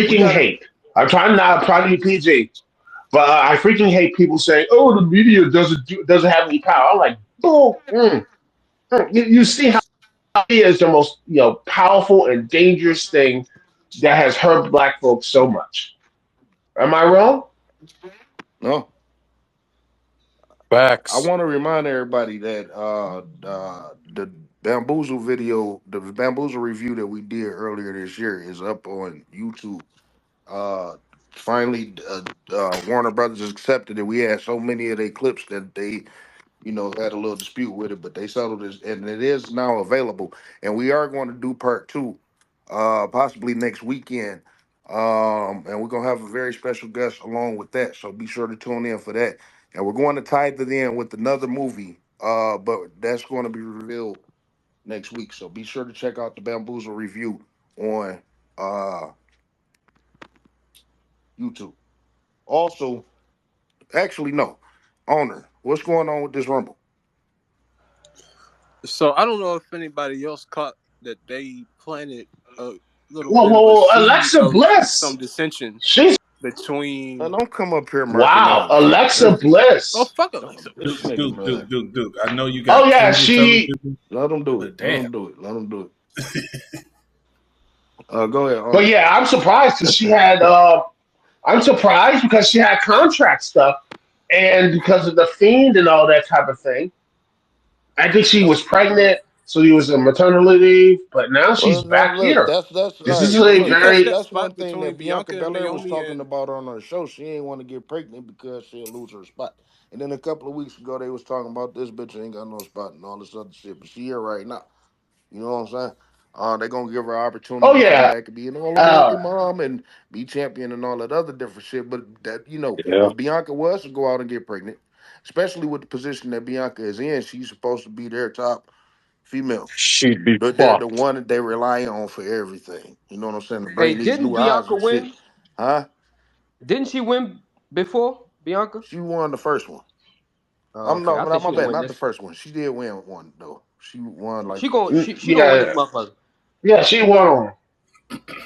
we freaking got to. hate. I'm trying to be PG, but I freaking hate people saying, "Oh, the media doesn't have any power." I'm like, "Bull." You see how media is the most powerful and dangerous thing that has hurt black folks so much. Am I wrong? No, I Facts. want to remind everybody that the bamboozle video, the bamboozle review that we did earlier this year, is up on YouTube. Uh, Finally, Warner Brothers accepted it. We had so many of their clips that they had a little dispute with it, but they settled it, and it is now available. And we are going to do part two, possibly next weekend. And we're gonna have a very special guest along with that. So be sure to tune in for that. And we're going to tie it in with another movie. But that's going to be revealed next week. So be sure to check out the Bamboozle review on uh YouTube. Also, actually, no. Owner, what's going on with this Rumble? So I don't know if anybody else caught that they planted a little Whoa, bit whoa, of a whoa! seed Alexa of Bliss. some dissension She's And between. don't come up here marking wow, out shit. Alexa Oh, Bliss. fuck Don't, Alexa this Bliss. nigga, man. Duke. I know you Oh got yeah, plenty of she. television, Let him do it. but Let damn. him do it. Let him do it. Go ahead, But Owner. yeah, I'm surprised because she had. I'm surprised because she had contract stuff, and because of the fiend and all that type of thing. I think she was pregnant, so he was on maternity leave, but now she's Well, no, back look, here. that's all This right. is Did a you Look, catch very that that's one spot thing between that Bianca Bianca and Belair was Naomi talking and? about on her show. She ain't want to get pregnant because she'll lose her spot. And then a couple of weeks ago, they was talking about this bitch ain't got no spot and all this other shit. But she here right now. You know what I'm saying? They're gonna give her an oh opportunity to come yeah, back and be an All uh, American mom and be champion and all that other different shit. But that Yeah. if Bianca was to go out and get pregnant, especially with the position that Bianca is in, she's supposed to be their top female. She'd be They're the fucked. one that they rely on for everything. You know what I'm saying? To Hey, bring these didn't new eyes Bianca and shit. win? Huh? Didn't she win before Bianca? She won the first one. Oh, I'm okay, no, I think my she gonna bad, win not the this. first one. She did win one though. She won like She gonna win yeah, this motherfucker. yeah. She won.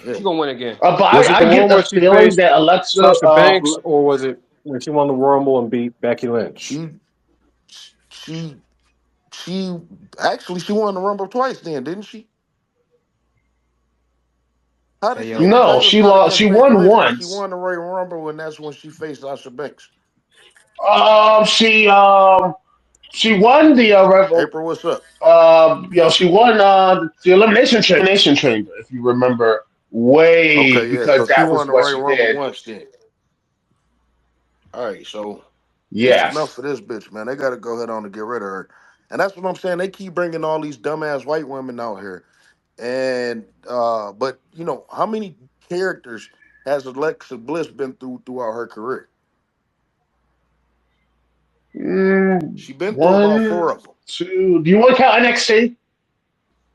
yeah. She gonna win again. But Was it I the get one the where she feeling faced that Alexa. Sasha Banks, or was it when she won the Rumble and beat Becky Lynch? She she she actually she won the Rumble twice then, didn't she? How did Hey she get yo, the No, title she shot lost. against She Ray won Ripley? She once. won the Royal Rumble, and that's when she faced Sasha Banks. Um, she um, she won the April, what's up? she won the elimination chamber, if you remember, way Okay, yeah. because So she that was won the what Royal she Rumble did. once then. All right, so it's enough Yes. for this bitch, man. They got to go ahead on and get rid of her. And that's what I'm saying. They keep bringing all these dumbass white women out here. And but you know, how many characters has Alexa Bliss been throughout her career? She been through about four One, of them. two. Do you want to count NXT?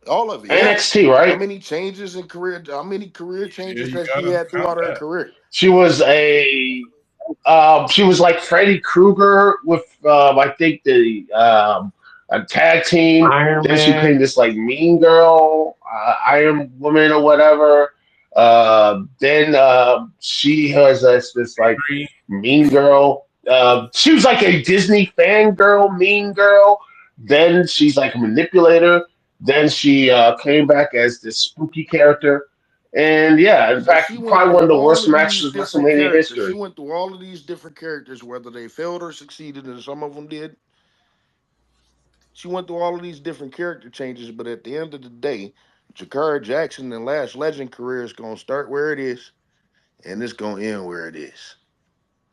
All of it, yes. NXT, How right? many changes in career? How many career Yeah, changes you has she gotta had count throughout her that. career? She was she was like Freddy Krueger with I think the a tag team. Iron Then she became Man. this like mean girl, Iron Woman or whatever. Then she has this like Three. mean girl. She was like a Disney fangirl, mean girl. Then she's like a manipulator. Then she came back as this spooky character. And yeah, in So fact, she went probably through one of the all worst of these matches in different WrestleMania characters. She history. went through all of these different characters, whether they failed or succeeded, and some of them did. She went through all of these different character changes, but at the end of the day, Jakara Jackson and Last Legend career is gonna start where it is, and it's gonna end where it is.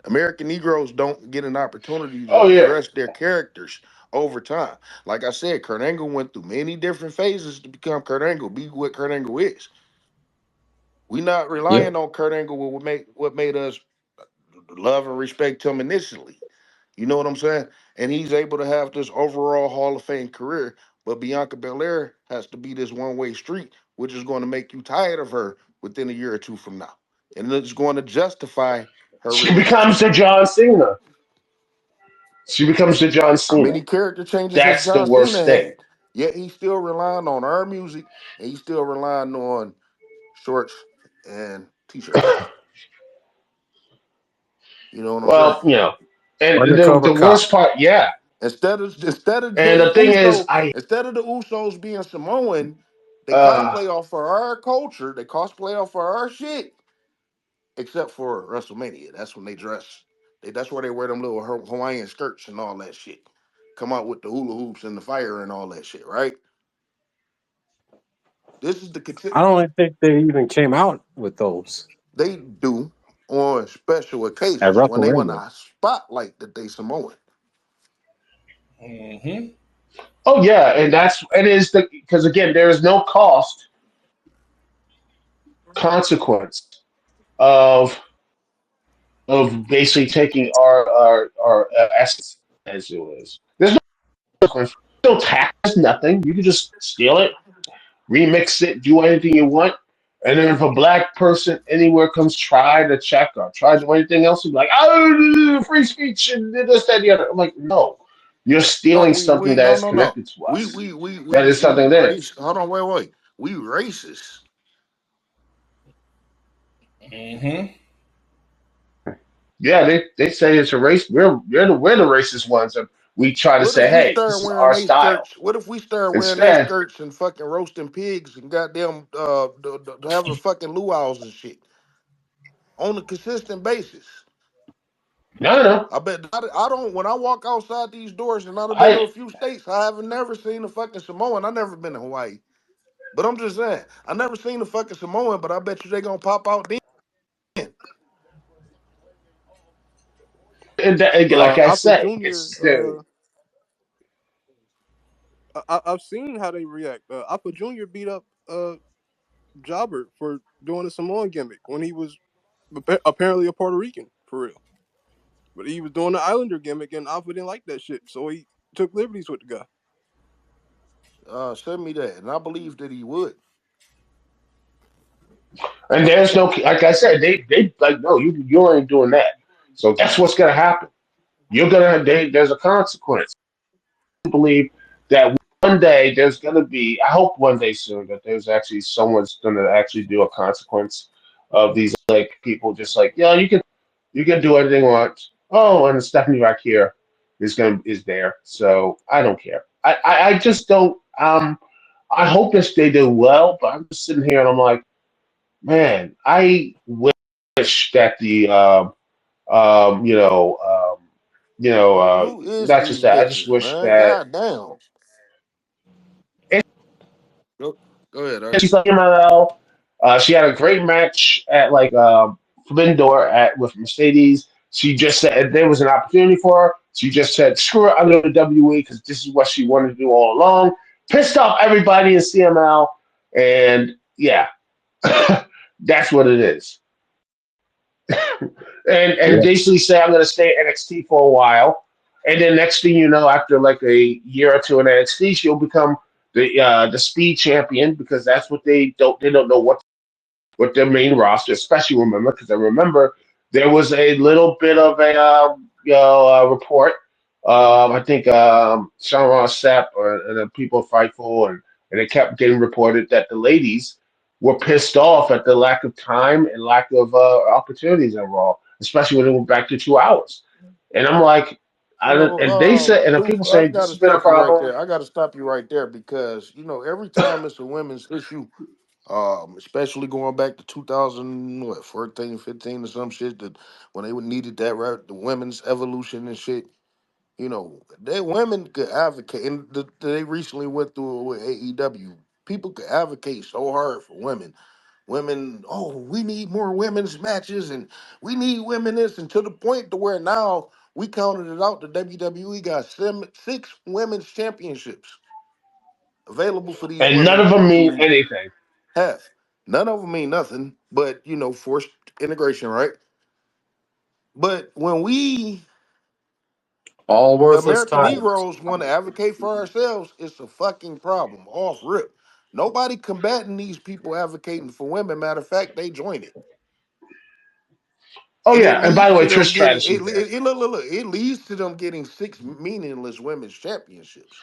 American Negroes don't get an opportunity to Oh yeah. progress their characters over time. Like I said, Kurt Angle went through many different phases to become Kurt Angle, be what Kurt Angle is. We not Yep. relying on Kurt Angle what made us love and respect him initially. You know what I'm saying? And he's able to have this overall Hall of Fame career. But Bianca Belair has to be this one-way street, which is going to make you tired of her within a year or two from now. And it's going to justify her She becomes relationship. the John Cena. She becomes the John How Cena. many character changes has That's the John Cena worst thing. had? Yet he's still relying on our music and he's still relying on shorts and t-shirts. You know what I'm saying? Well, and the Undercover worst cop. part, yeah. Instead of And the thing is, Instead of the Usos being Samoan, they uh, cosplay off for our culture. They cosplay off for our shit. Except for WrestleMania, that's when they dress. That's where they wear them little Hawaiian skirts and all that shit. Come out with the hula hoops and the fire and all that shit, right? This is the I don't even think they even came out with those they do on special at occasions when they want WrestleMania. to spotlight that they Samoan. Mm-hmm. oh yeah, and that's it is the because again, there is no cost consequence of basically taking our essence as it is. There's no consequence. No tax, nothing. You can just steal it, remix it, do anything you want. And then if a black person anywhere comes try to check or try to do anything else, you'll be like, oh, free speech and this, that, and the other. I'm like, no, you're No, stealing something that is no. connected to We us. we we That we is we something there. race. Hold on, wait. We racist. Mm-hmm. Yeah, they say it's a race. We're the racist ones. And we try to What say, if we hey, start this is wearing our they style. skirts? What if we start wearing they Instead, skirts and fucking roasting pigs and goddamn having fucking luau's and shit on a consistent basis? no, no, I bet I don't. When I walk outside these doors, and I've been to I a few states, I haven't never seen a fucking Samoan. I never been to Hawaii, but I'm just saying, I never seen a fucking Samoan. But I bet you they gonna pop out then. like I Alpha said, Junior. it's the I've seen how they react. Alpha Junior beat up Jobber for doing a Samoan gimmick when he was apparently a Puerto Rican for real. But he was doing the Islander gimmick, and Alpha didn't like that shit, so he took liberties with the guy. Send me that, and I believe that he would. and there's no like I said, they like no, you ain't doing that. So that's what's gonna happen. You're gonna there's a consequence. I believe that one day there's gonna be. I hope one day soon that there's actually someone's gonna actually do a consequence of these like people just like yeah you can do anything you want. Oh, and Stephanie right here is there. So I don't care. I just don't. I hope that they do well, but I'm just sitting here and I'm like. man, I wish that the you know Who is not just these that. I just bitches, wish man? that God damn. Go, go ahead, she's Ernest. like MLL. She had a great match at like Forbidden Door at with Mercedes. She just said there was an opportunity for her. She just said, "Screw it, I'm going to WWE because this is what she wanted to do all along." Pissed off everybody in CML, and yeah, that's what it is. And Yeah. basically say, "I'm going to stay at NXT for a while," and then next thing you know, after like a year or two in NXT, she'll become the Speed Champion because that's what they don't know what with their main roster, especially remember because I remember there was a little bit of a report. I think Sean Ross Sapp and the people of Fightful and it kept getting reported that the ladies were pissed off at the lack of time and lack of opportunities in Raw, especially when it went back to 2 hours. And I'm like, and they said, and the Dude, people I saying this gotta has been a stop you right problem. there. I gotta stop you right there because every time it's a women's issue, especially going back to 2000, what, 14, 15 or some shit that when they would needed that right, the women's evolution and shit. They women could advocate, and they recently went through it with AEW. People could advocate so hard for women. Women, oh, we need more women's matches, and we need women this, and to the point to where now we counted it out. The WWE got six women's championships available for these And none women of them mean to anything. have. None of them mean nothing, but forced integration, right? But when we All worthless American titles. Negroes want to advocate for ourselves, it's a fucking problem. Off rip. Nobody combating these people advocating for women. Matter of fact, they join it. Oh And it yeah, and by the leads way, to Trish them getting Stratus was there. look, it leads to them getting six meaningless women's championships.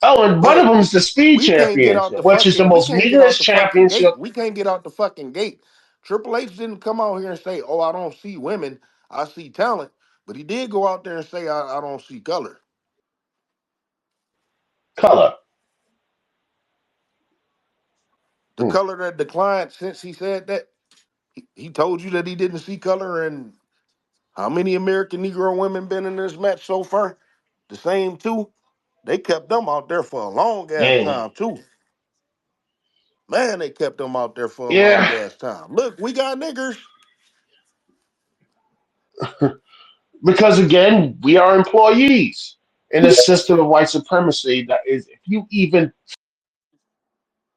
Oh, and one of But them is the Speed Championship, which is the we most can't get out meaningless the fucking championship. gate. We can't get out the fucking gate. Triple H didn't come out here and say, "Oh, I don't see women, I see talent." But he did go out there and say, I don't see color. Color. The color that declined since he said that. He told you that he didn't see color, and how many American Negro women been in this match so far? The same two. They kept them out there for a long ass Mm. time too. Man, they kept them out there for a long Yeah, ass time. Look, we got niggers. because again, we are employees in a system of white supremacy that is, if you even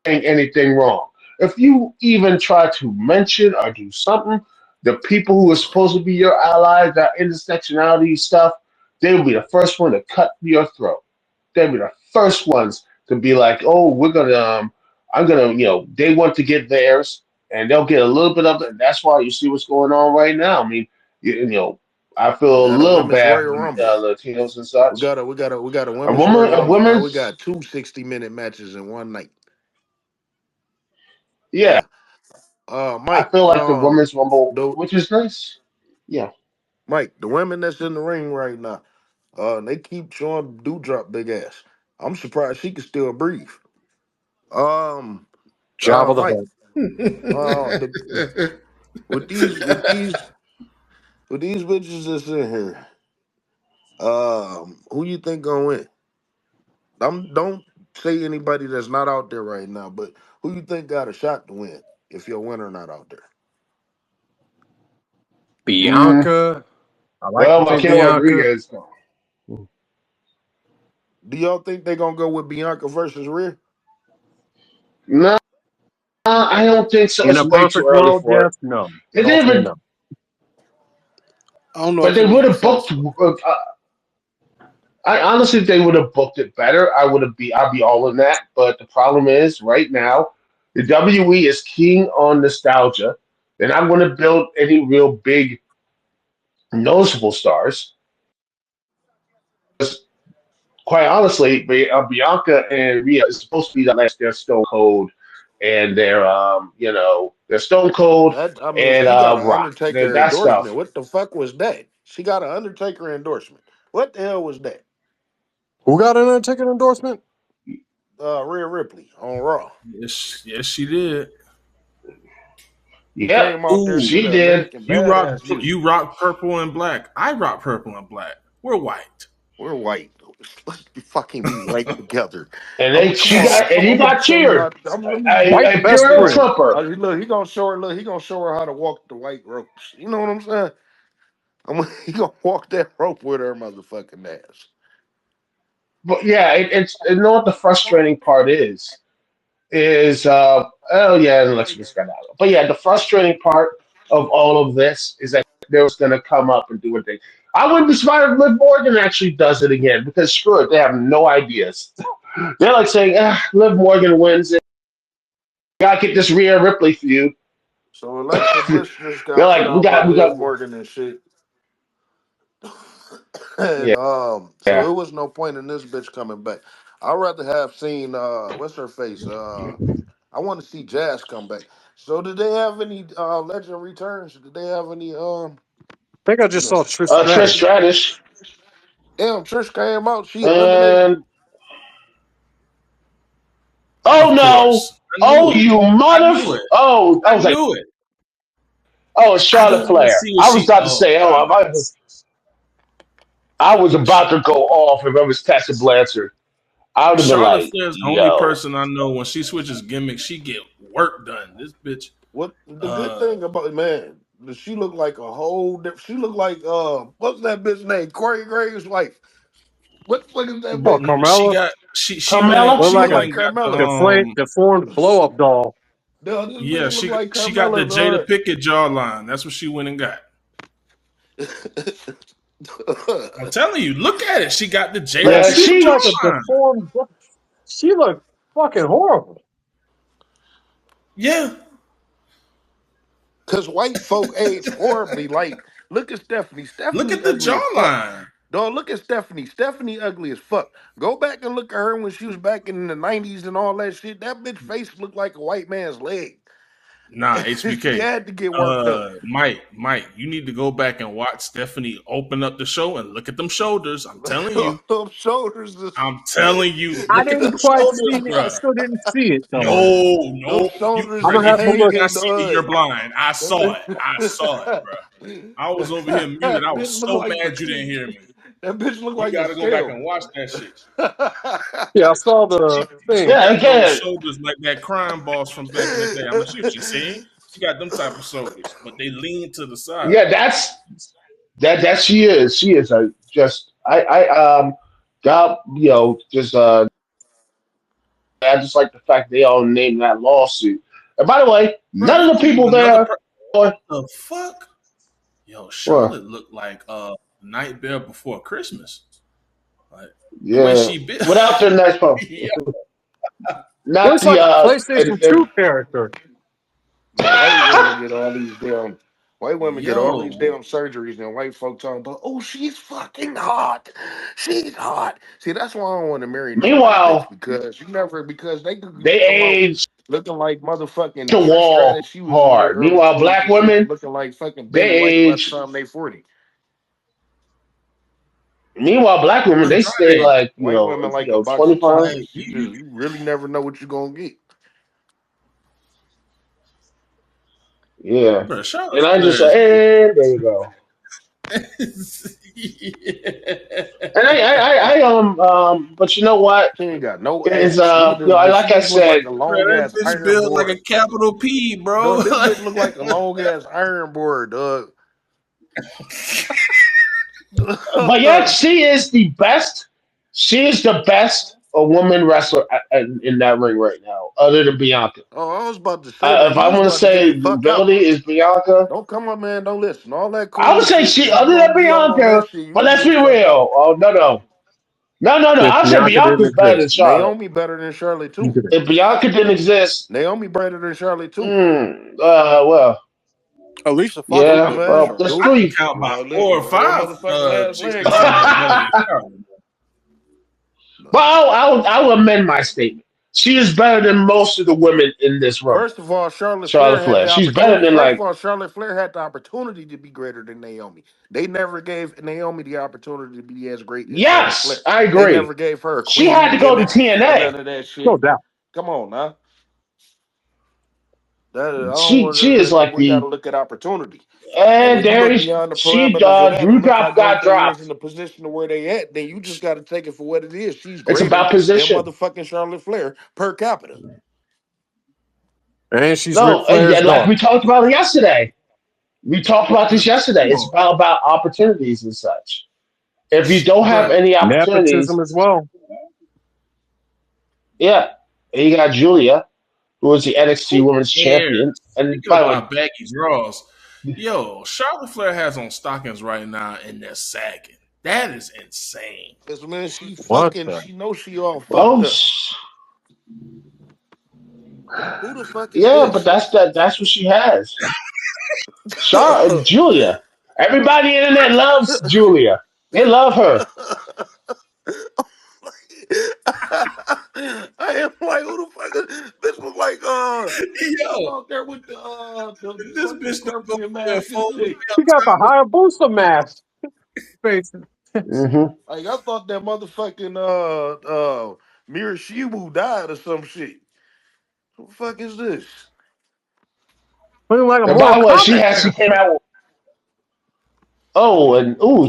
think anything wrong, if you even try to mention or do something, the people who are supposed to be your allies, that intersectionality stuff, they will be the first one to cut your throat. They'll be the first ones to be like, "Oh, we're gonna, I'm gonna," they want to get theirs, and they'll get a little bit of it. And that's why you see what's going on right now. I mean, I We feel a got a little women's bad Royal for the Rumble. Latinos and We such. got a A women's woman, Royal a Rumble. Now we women's, got two 60-minute matches in one night. yeah, Yeah. I Mike, feel like the women's rumble, the which is nice. Yeah. Mike, the women that's in the ring right now, they keep showing Dewdrop big ass. I'm surprised she can still breathe. Um, Jabba the Mike, Hutt. the with these bitches that's in here, who you think gonna win? Don't say anybody that's not out there right now, but who you think got a shot to win if your winner not out there? Mm, Bianca. I like to well, think Raquel Bianca. Rodriguez. Do y'all think they gonna go with Bianca versus Rhea? No, I don't think so. In It's a way too perfect early world, for it. yes, no. They But also didn't even, no. I don't know but if they it would would be have booked. possible. I honestly, if they would have booked it better, I'd be all in that. But the problem is, right now, the WE is keen on nostalgia. They're not going to build any real big, noticeable stars. Quite honestly, Bianca and Rhea is supposed to be the last. They're Stone Cold, and they're Stone Cold I mean, and she got an Rock. Undertaker That stuff. endorsement. What the fuck was that? She got an Undertaker endorsement. What the hell was that? Who got an ticket endorsement? Rhea Ripley on Raw. Yes, yes, she did. He Yep, came out there Ooh, to she the did. American you rock Badass music. you rock purple and black. I rock purple and black. We're white. We're white. Let's be fucking be white together. And then Come she on. got, and he I'm gonna got show you cheered. how. Let me. White the best Imperial friend. Trumper. Look, he gonna show her. Look, he gonna show her how to walk the white ropes. You know what I'm saying? He gonna walk that rope with her motherfucking ass. But yeah, it's you know what the frustrating part is oh yeah, and let's just get out. But yeah, the frustrating part of all of this is that they're gonna come up and do what they. I wouldn't be surprised if Liv Morgan actually does it again because screw it, they have no ideas. They're like saying, Liv Morgan wins it. Gotta get this Rhea Ripley feud. So Alexa Bliss just They're got put like, out by we got Liv Morgan and shit. And yeah, so yeah. it was no point in this bitch coming back. I'd rather have seen what's her face? I want to see Jazz come back. So did they have any legend returns? Did they have any I think I you just know saw Trish Trish Stratus. Stratus damn Trish came out, she eliminated. and Of oh no, course. I oh knew it. you I mother, knew it. oh I I was like, knew it. oh it's I Charlotte just want to Flair. see what I was she. about to Oh say, God. I was about to go off if I was Tessa Blanchard. I would have been Charlotte like, Flair's the only yo. person I know when she switches gimmicks, she get work done. This bitch. What the good Uh, thing about man, she looked like a whole she looked like what's that bitch name? Corey Graves' wife. What the fuck is that Oh, bitch? she Carmella. got she went and Carmella? Looked She she like looked went a like and got the Carmella. deformed blow up doll. No, this yeah, bitch look like she got the Carmella, Jada Pickett jawline. That's what she went and got. I'm dog. telling you, look at it. She got the Jada Man, Yeah, she Pickett looked she like a jawline. deformed. She looked fucking horrible. Yeah. Cause white folk age horribly. Like, look at Stephanie. Look Stephanie at the ugly as fuck. jawline. Dog, look at Stephanie. Stephanie ugly as fuck. Go back and look at her when she was back in the '90s and all that shit. That bitch face looked like a white man's leg. Nah, She HBK. had to get worked up. Mike, you need to go back and watch Stephanie open up the show and look at them shoulders. I'm telling you. Those shoulders is I'm telling you. I Look at didn't them quite see shoulders, it. I bruh. still didn't see it though. those No. You, shoulders I'm bruh, is gonna if have to you did look. not hanging, see me, dog. you're blind. I That saw bitch, it. I saw it, bruh. I was over here muted. I that bitch was look so like mad you didn't hear me. that bitch look You like a got to go back scale. and watch that shit. Yeah, I saw She the she thing. yeah, got those again, shoulders like that crime boss from back in the day. I'm like, see what you saying? She got them type of shoulders, but they lean to the side. yeah, that she is. She is a just God, just I just like the fact they all named that lawsuit. And by the way, Bruh, none you of the know people what another there what the fuck? Yo, were Charlotte looked like Night Bear before Christmas. Like the way yeah, she bit. without their nice phone. Yeah, Not Looks the like a PlayStation and 2 character. Man, white women get all these yo, damn surgeries, and white folk talking about, oh, she's fucking hot. She's hot. See, that's why I don't want to marry no white bitch meanwhile, because they could they come out aged looking like motherfucking the Trish Stratus. wall She was in her hard. early Meanwhile, 20s black and shit, women, looking like fucking they Betty White by the age. time they 40. Meanwhile, black women, they stay Andrade, like White women like a box of 25. like chocolates. You really never know what you're gonna get. Yeah, bro, Charlotte and I Flair just like, is and there you go. yeah. And but you know what? She ain't got no Is ass. like She I just look like said, a Bro, long that ass bitch iron built like a board. capital P, bro. Dog, this bitch look like a long ass iron board, dog. but yet she is the best. She is the best a woman wrestler in that ring right now, other than Bianca. Oh, I was about to say, man, If you I was want to about to get say the fuck out. ability is Bianca, Don't come up, man. Don't listen. All that I would cool say shit she, that you other than gonna be on that Bianca. shit, you But can let's get be the fuck out. real. Oh no. If I said Bianca didn't Bianca's better than exist. Charlotte. Naomi better than Charlotte too. You could- If Bianca didn't exist, Naomi better than Charlotte too. well, Alicia Fox is yeah, Dude, better than man. well, Charlotte. there's I Dude. can three. count about Well, four or listen, her five motherfucking last chicks leg that I was know better trash. than Charlotte. But I'll amend my statement. She is better than most of the women in this room. First of all, Charlotte Flair. She's better than like Charlotte Flair had the opportunity to be greater than Naomi. They never gave Naomi the opportunity to be as great as Charlotte yes, Flair. I They agree. never gave her a She had queen to go to gimmick or none TNA. of that No shit. doubt. Come on, now. That is, I don't She want she is to. like We got to the look at opportunity. And and when you there look is beyond the she parameters of that, Drew and look how got Gunther is dropped. in the position of where they at, then you just got to take it for what it is. She's It's greater about than position. motherfucking Charlotte Flair per capita. And she's Ric No, Flair's and like we daughter. talked about yesterday. We talked about this yesterday. It's Sure. about opportunities and such. If you don't have Right. any opportunities, Nepotism as well. yeah. And you got Julia, who was the NXT Who Women's Champion. cares? And Speaking by the about baggy draws, yo, Charlotte Flair has on stockings right now and they're sagging. That is insane. Cause man, What the? she knows she all fucked well, up. Who the fuck is yeah, but this? that's what she has. Julia. Everybody in the internet loves Julia. They love her. I am like, who the fuck is this? Was like, come Yo, out there with the this fucking bitch don't go scorpion there mask and full with shit. She got the Hayabusa mask. Face. Hmm Like, I thought that motherfucking Mirashibu died or some shit. Who the fuck is this? Looking like a And by Mortal the way, she Kombat has she came character. out.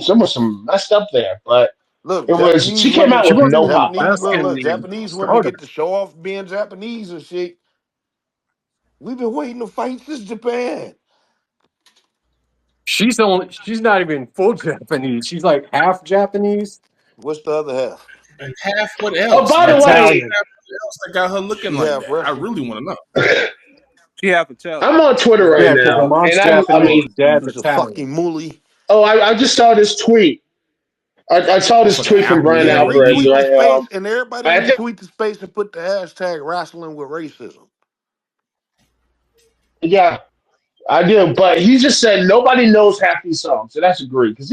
Some messed up there, but Look, it was Japanese she came women, out She with wasn't no even pop. the best Look, in look, the Japanese women stardom. get to show off being Japanese and shit. We've been waiting to fight since Japan. She's not even full Japanese. She's like half Japanese. What's the other half? and half what Oh, else? by Like, the what is way, Italian. half what else that got her looking She like half that? I Russian. really want to know. She half Italian. I'm on Twitter right Yeah, Right. because her now, mom's and I Japanese, mean, dad's She's a Italian. fucking mooly. I just saw this tweet. I saw this Fucking tweet from Brian And African Alvarez, and retweet the I space, and everybody I think retweet the space and put the hashtag wrestling with racism. yeah, I do. But he just said nobody knows half these songs, and that's agreed because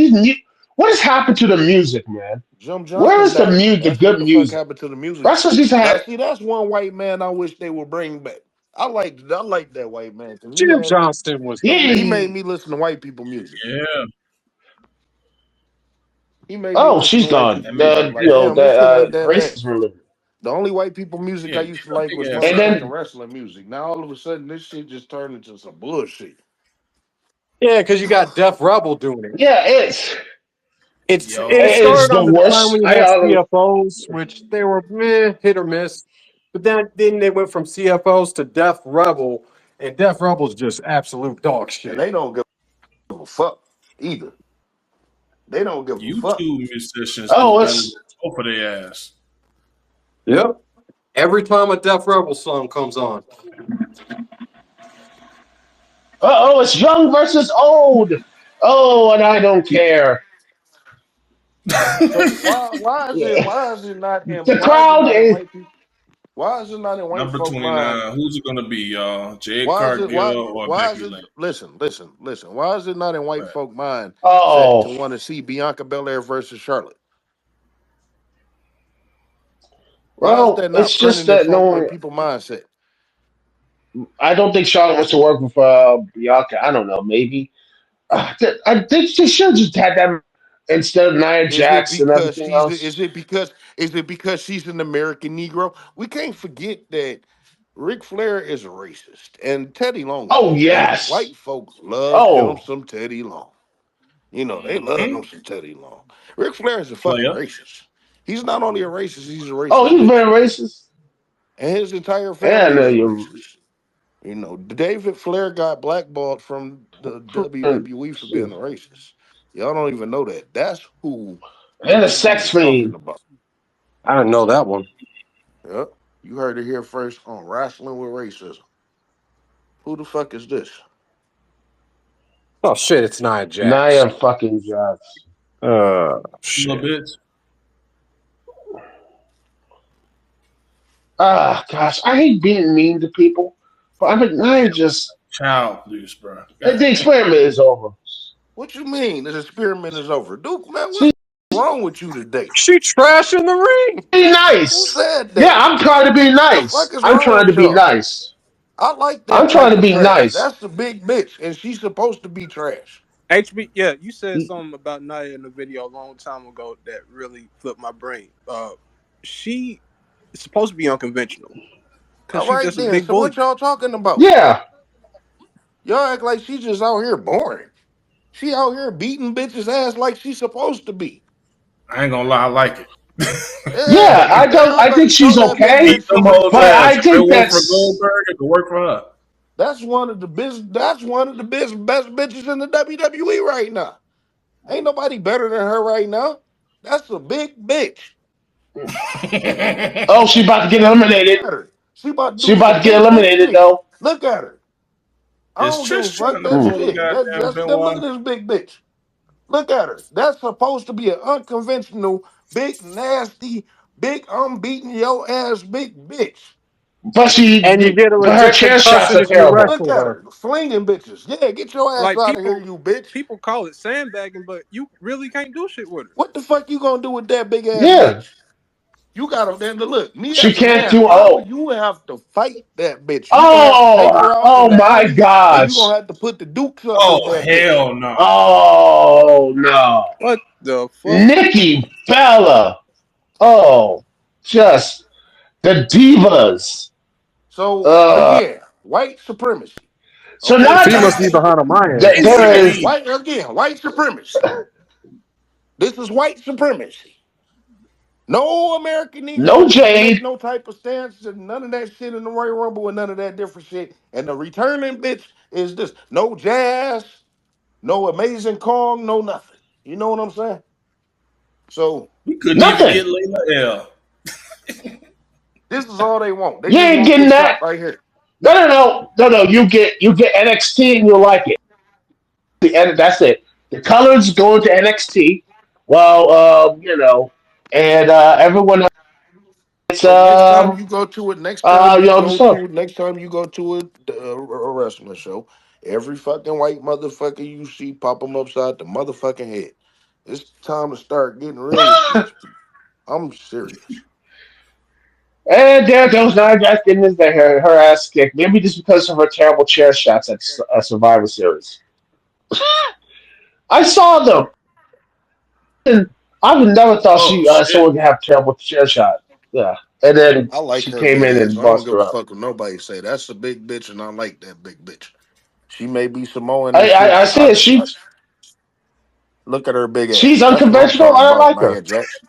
what has happened to the music, man? Jim Where Johnson is the died. music, the That's what good the fuck music? happened to the music. Wrestlers used to Now, have. see, that's one white man I wish they would bring back. I like that white man because Jim Johnston was the he man. made He, me listen to white people music. Yeah, He made me oh, listen to she's white gone. people that man, music. The Like, damn, this shit ain't the that bad. races removed. The only white people music yeah, I get used to her like big was ass And out. motherfucking then wrestling music. Now all of a sudden this shit just turned into some bullshit. Yeah, because you got Def Rebel doing it. yeah, It Yo, it's started the on the time worst. when you had CFOs, which they were hit or miss. But then they went from CFOs to Def Rebel, and Def Rebel's just absolute dog And shit. they don't give a fuck either. They don't give a fuck. YouTube musicians do Oh, better than it's both of their ass. Yep. Every time a Def Rebel song comes on. it's young versus old. Oh, and I don't care. So Yeah. why is it not in The crowd is. white people? Why is it not in white Number folk mind? 29. Who's it gonna be, y'all? Jade Why is it Cargill or why is Becky it Lynch? listen, why is it not in white Right. folk mind set to Oh, want to see Bianca Belair versus Charlotte? Why is well, that it's not just printing in that folk no. people mindset? I don't think Charlotte wants to work with Bianca. I don't know. Maybe. I think she should just had that instead of Nia Jax and everything else. Is it because she's an American Negro? We can't forget that Ric Flair is a racist and Teddy Long is a Oh racist. yes. White folks love him Oh, some Teddy Long. You know, they love Hmm? him some Teddy Long. Ric Flair is a fucking Player. racist. He's not only a racist, he's a oh, racist he's bitch. very racist. And his entire And family is a you. racist. You know, David Flair got blackballed from the WWE for being a racist. Y'all don't even know that. That's who And a Rick Rude sex is talking fiend. about. I didn't know that one. Yep. You heard it here first on Wrestling with Racism. Who the fuck is this? Oh shit, it's Nia Jax. Nia fucking Jax. Little Shit. bit. Ah, gosh, I hate being mean to people, but I mean, Nia just Child, please, bro. the God damn. experiment is over. What you mean? This experiment is over. Duke, man, what's See, wrong with you today? She trash in the ring. be Who nice. said Yeah, that? I'm trying to be The fuck nice. is I'm wrong trying to with be y'all? nice. I like I'm that trying type to of be trash. nice. That's the big bitch, and she's supposed to be trash. HB, yeah, you said something about Nia in the video a long time ago that really flipped my brain. She is supposed to be unconventional because All she's right just a then. big So what bully. y'all talking about? Yeah. Y'all act like she just out here boring. She out here beating bitches ass like she's supposed to be. I ain't gonna lie, I like it. Yeah, Yeah, I don't. y'all I better think show she's that big okay, Beat bitch them some hoes but respect. ass. I If it think work for that's Goldberg, it can work for her. That's one of the That's one of the best bitches in the WWE right now. Ain't nobody better than her right now. That's a big bitch. oh, she about to get Look eliminated. at her. She about to She do about some to get big bitch eliminated shit. though. Look at her. I Is don't give a Trish fuck trying to that Mm. pull a shit. goddamn That's them. Look at Benoit? this big bitch. Look at her. That's supposed to be an unconventional, big, nasty, big, unbeaten your ass big bitch. But And you get a but her legit chair shots concussion are if you terrible. Look wrestle at her. her. Flinging bitches. Yeah, get your ass Like out of here, people you bitch. people call it sandbagging, but you really can't do shit with her. What the fuck you gonna do with that big ass Yeah, bitch? You gotta then look. Me she as a can't man, do. Lawler, Oh, you have to fight that bitch. You gonna have to take oh, her out in oh the my alley, and you gosh. gonna have to put the dukes up with Oh that bitch. hell no! Oh no, What the fuck? Nikki Bella. Oh, just the divas. So Uh, again, white supremacy. so Okay, not She must this be is behind on my ass. that It's sick of there is. these. white supremacy. This is white supremacy. No American No Negro can make Jade. no type of stance and none of that shit in the Royal Rumble and none of that different shit. And the returning bitch is this. No jazz, no amazing Kong, no nothing. You know what I'm saying? So We couldn't even Nothing. get Layla L. this is all they want. They You just ain't want getting this that. shot right here. No. You get NXT and you'll like it. That's it. The colors going to NXT. Well, and everyone else. It's So next time you go to it, just so. next time you go to a wrestling show, every fucking white motherfucker you see pop them upside the motherfucking head. It's time to start getting real with these people. I'm serious. And there goes Nia Jax getting her ass kicked. Maybe just because of her terrible chair shots at Survivor Series. I saw them, and I would never thought Oh shit! someone could have terrible chair shot. Yeah, and then I like she her came big in ass. and I don't bust give her a up. fuck what nobody say. That's a big bitch, and I like that big bitch. She may be Samoan and I shit. I, I see it. Look at her big She's ass. That's what I'm unconventional. talking I about, like her. Nia Jax.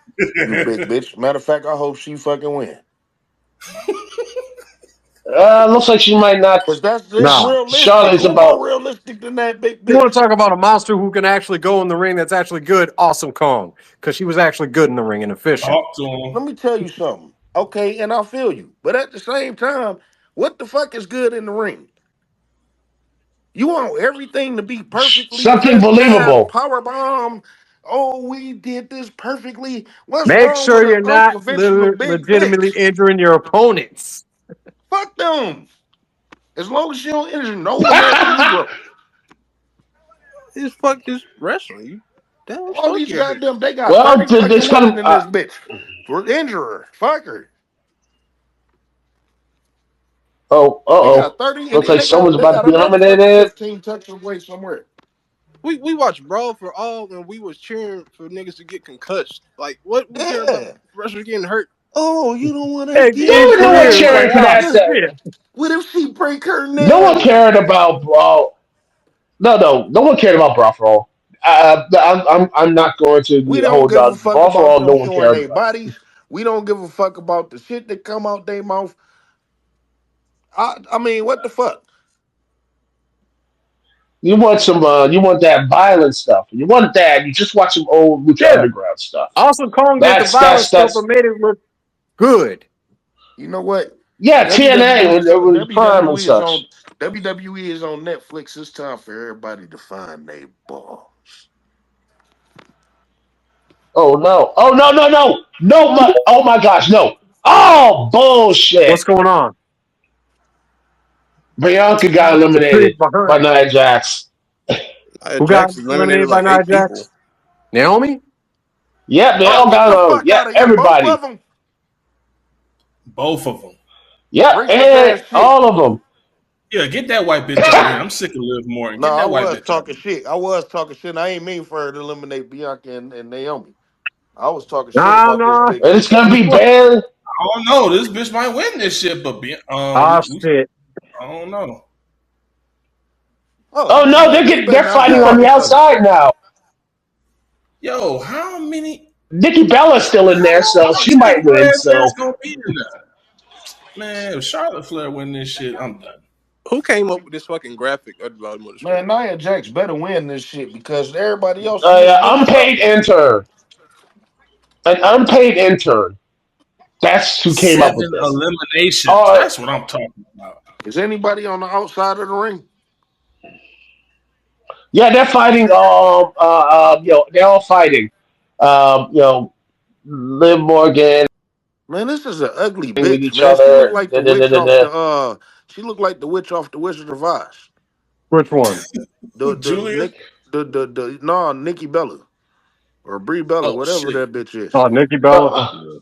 You big bitch. Matter of fact, I hope she fucking win. Looks like she might not. Cause it's Nah. realistic. Charlotte's Who more about. realistic than that big You want bitch? to talk about a monster who can actually go in the ring that's actually good? Awesome Kong. Because she was actually good in the ring and efficient. Talk to him. Let me tell you something. Okay, and I feel you. But at the same time, what the fuck is good in the ring? You want everything to be perfectly Something just jab, believable. power bomb. Oh, we did this perfectly. What's Make wrong with sure an you're not unconventional big bitch? legitimately injuring your opponents. Fuck them. As long as you don't injure no American Negro. It's fuck this wrestling. You damn All fuck these your bitch. goddamn, they got Well, 30 fucking it's women gonna. in this bitch. For injurer. Fuck her. They Oh. got 30 and Looks then like someone's they about to got be another fucking eliminated. 15 tucked away somewhere. We watched Brawl for All and we was cheering for niggas to get concussed. Like what we care about Yeah. wrestlers getting hurt? Oh, you don't want to Hey, get No one, no one engineers concussed. like, cheering for oh, that. shit. What if she break her No one nail? cared about Brawl. No one cared about Brawl for All. I'm not going We to don't hold give a on. fuck Brawl for about All, no them one showing cared their about. bodies. We don't give a fuck about the shit that come out their mouth. I mean, what the fuck? You want that violent stuff. You want that. You just watch some old Lucha Yeah. Underground stuff. Awesome Kong did the That's violent that's stuff that's but made it look good. You know what? yeah. TNA WWE when is it was Prime and such. WWE is on Netflix. It's time for everybody to find their balls. Oh no! Oh no! Oh my gosh! No! Oh What's bullshit! going on? Bianca got Huh? The eliminated pig by behind. Nia Jax. Nia Who got Jax eliminated eliminated by like Nia 8 Jax? people. Naomi? Yep, they Oh, all get the got fuck Yep, out of here, both of everybody. them. Both of them. Yep, Racist and ass shit. all of them. Yeah, get that white bitch out of here. I'm sick of Liv Morgan. No, Get I that white was bitch out of talking here. shit. I was talking shit. I ain't mean for her to eliminate Bianca and Naomi. I was talking shit No, about this no. big And it's bitch. gonna be Bailey. I don't know. This bitch might win this shit, but Ah, shit. I don't know. Oh No, no, they they're better not be fighting on the fucking touching her. outside now. Yo, how many? Nikki Bella's still in there, How so she much is might win. Flair So gonna be in there? Man, if Charlotte Flair win this shit, I'm done. Who came up with this fucking graphic at the bottom of the Man, screen? Nia Jax better win this shit because everybody else in this bitch unpaid sucks. intern, an unpaid intern. That's who came up with 7 this. eliminations. Uh, That's what I'm talking about. Is anybody on the outside of the ring? yeah, they're fighting. They're all fighting. You know, Liv Morgan Man, this is an ugly with bitch, each man. She looked other. like the witch off the she looked like the witch off the Wizard of Oz. Which one? The Julia? Nick the no Nikki Bella or Brie Bella, Oh whatever shit. that bitch is. Oh, Nikki Bella. Uh, Yeah.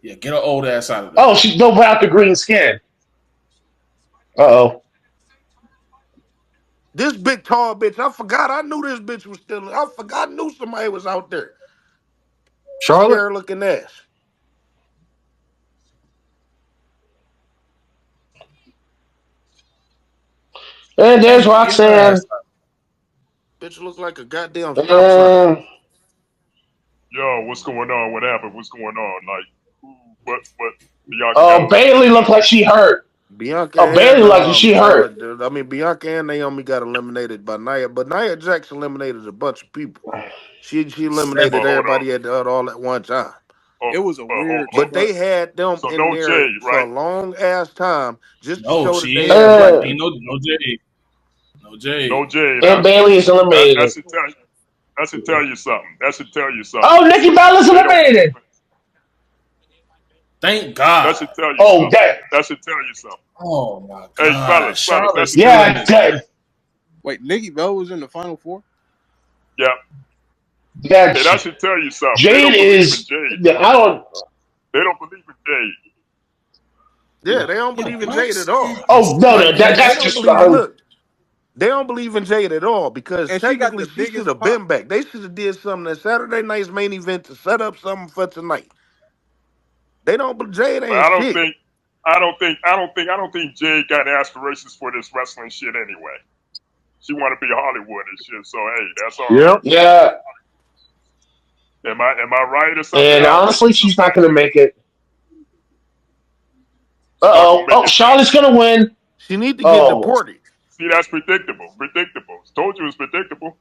Yeah, get her old ass out of there. oh, she go without the green skin. Oh. This big tall bitch, I forgot I knew this bitch was still I forgot I knew somebody was out there. Charlotte. Scary looking ass. And there's Thank you. Get her ass Roxanne. out. Bitch look like a goddamn stop sign. And Yo, what's going on? What happened? What's going on? Like, who, what Bianca got Bailey eliminated looked like she hurt. Bianca Oh, and Bailey looked like she hurt. Bianca and Naomi got eliminated by Nia, but Nia Jax eliminated a bunch of people. She eliminated Well, 7. hold on. everybody all at one time. Oh, It was a weird But spot. they had them so in no there Jade, for a right? long ass time just to No, show that she they is. had black Uh, Ain't people. no Jade. No No Jade. Jade, and huh? Bailey is That eliminated. should tell you. That should tell you something. That should tell you Oh, something. Nikki Bella's They don't believe eliminated. it. Thank That God. should tell you Oh, something. that. That should tell you something. Oh my Hey, God. fellas, that Charlotte's should tell killing you Yeah, it. something. that. Wait, Nikki Bella was in the final four? Yeah. That Hey, that should tell you something. They Jade don't believe in is. Jade. I don't. They don't believe in Jade. Yeah, they don't Yo, believe in Jade at Roxanne all. is Oh no, no, Like killing they that's don't just. believe in look. They don't believe in Jade at all because And she got technically the she should biggest have pop. been back. They should have did something at Saturday night's main event to set up something for tonight. They don't. But Jade But ain't shit. I don't think Jade got aspirations for this wrestling shit anyway. She want to be Hollywood and shit. So hey, that's all right. Yep. Yeah, Am I right or something? and I don't know. honestly, she's not going to make it. She's not gonna make Oh, it. Charlotte's going to win. She need to get Oh, deported. See, that's predictable. Predictable. Told you it's predictable.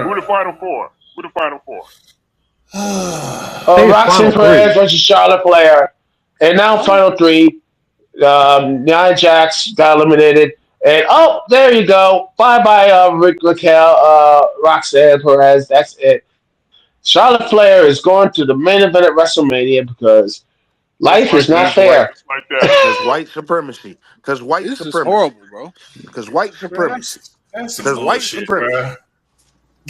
Who the her. final four? Who the final four? I think it's Roxanne final three. Perez versus Charlotte Flair, and now final three. Nia Jax got eliminated. And oh, there you go. Bye bye, Raquel, Roxanne Perez. That's it. Charlotte Flair is going to the main event at WrestleMania because Just life like is not that. Cause white, fair. Just like that. cause white supremacy. Cause white This is supremacy. horrible, bro. Cause white Bro, supremacy. that's some Cause white bullshit, supremacy. bro.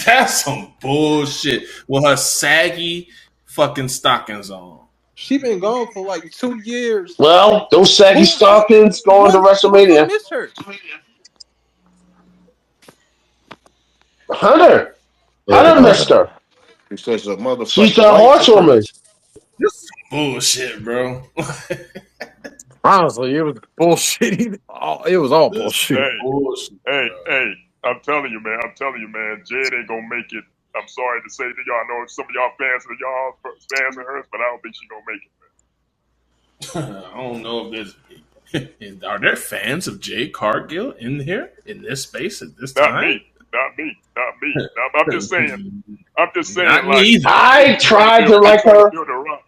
That's some bullshit. With her saggy fucking stockings on. She been gone for like 2 years. Well, those saggy stockings going to Who's gonna WrestleMania. miss her? Hunter, Hunter missed her. He says a She's motherfucking the white horsewoman. supremacist. This is some bullshit, bro. Honestly, it was bullshit. It was all This is bullshit. Hey, bullshit, hey, bro. hey. I'm telling you, man. I'm telling you, man. Jade ain't gonna make it. I'm sorry to say to y'all. I know some of y'all fans of hers, but I don't think she gonna make it. I don't know if there's. Are there fans of Jade Cargill in here, in this space at this Not me. time? Not me. Not me. I'm just saying. I'm just saying. Not me Like either. I tried to they like trying to her. build her up.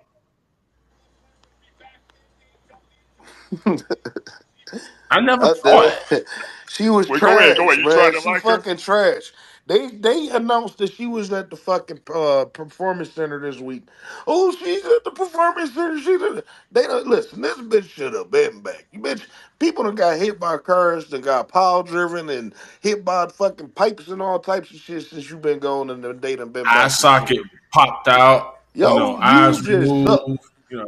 I never Uh, fought. she was Well, go ahead. Go trash, ahead. You trying man. to She like her? fucking trash. They announced that she was at the fucking performance center this week. Oh, she's at the performance center. They don't listen. This bitch should have been back. You bitch, people that got hit by cars, that got pile driven and hit by fucking pipes and all types of shit since you been gone and they done been Eye back and shit. socket popped out. Yo, Eyes you just suck. removed.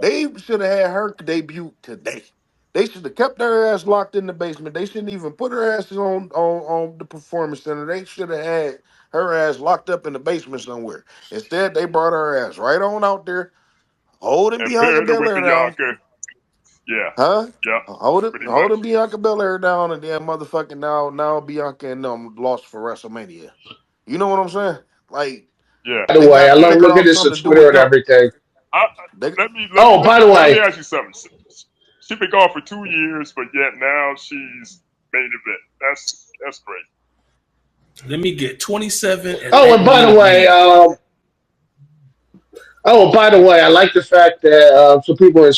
They should have had her debut today. They should have kept her ass locked in the basement. They shouldn't even put her ass on the performance center. They should have had her ass locked up in the basement somewhere. Instead, they brought her ass right on out there, holding And Bianca paired her with Belair down. Bianca. Yeah, Huh? yep, pretty Holding much. Bianca Belair down, and then motherfucking now Bianca and them lost for WrestleMania. You know what I'm saying? Like Yeah. By the they way, I got to love figure look at out this on something to do Twitter with and them. everything. I, They Oh, by the let me way, ask you something. She been gone for 2 years, but yet now she's main event. That's great. Let me get 27 and oh, let and by the me way, win. I like the fact that some people in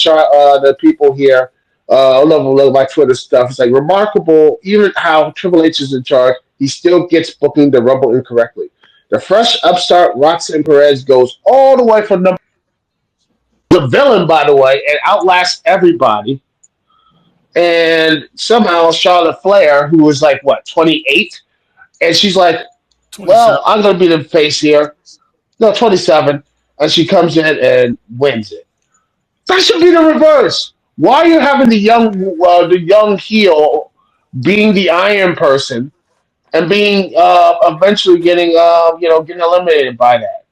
the people here, I love my Twitter stuff. It's like remarkable, even how Triple H is in charge, he still gets booking the Rumble incorrectly. The fresh upstart Roxanne Perez goes all the way from the villain, by the way, and outlasts everybody. And somehow Charlotte Flair, who was like what 28, and she's like, 27. "Well, I'm gonna be the face here." No, 27, and she comes in and wins it. That should be the reverse. Why are you having the young heel being the Iron Person and being eventually getting eliminated by that?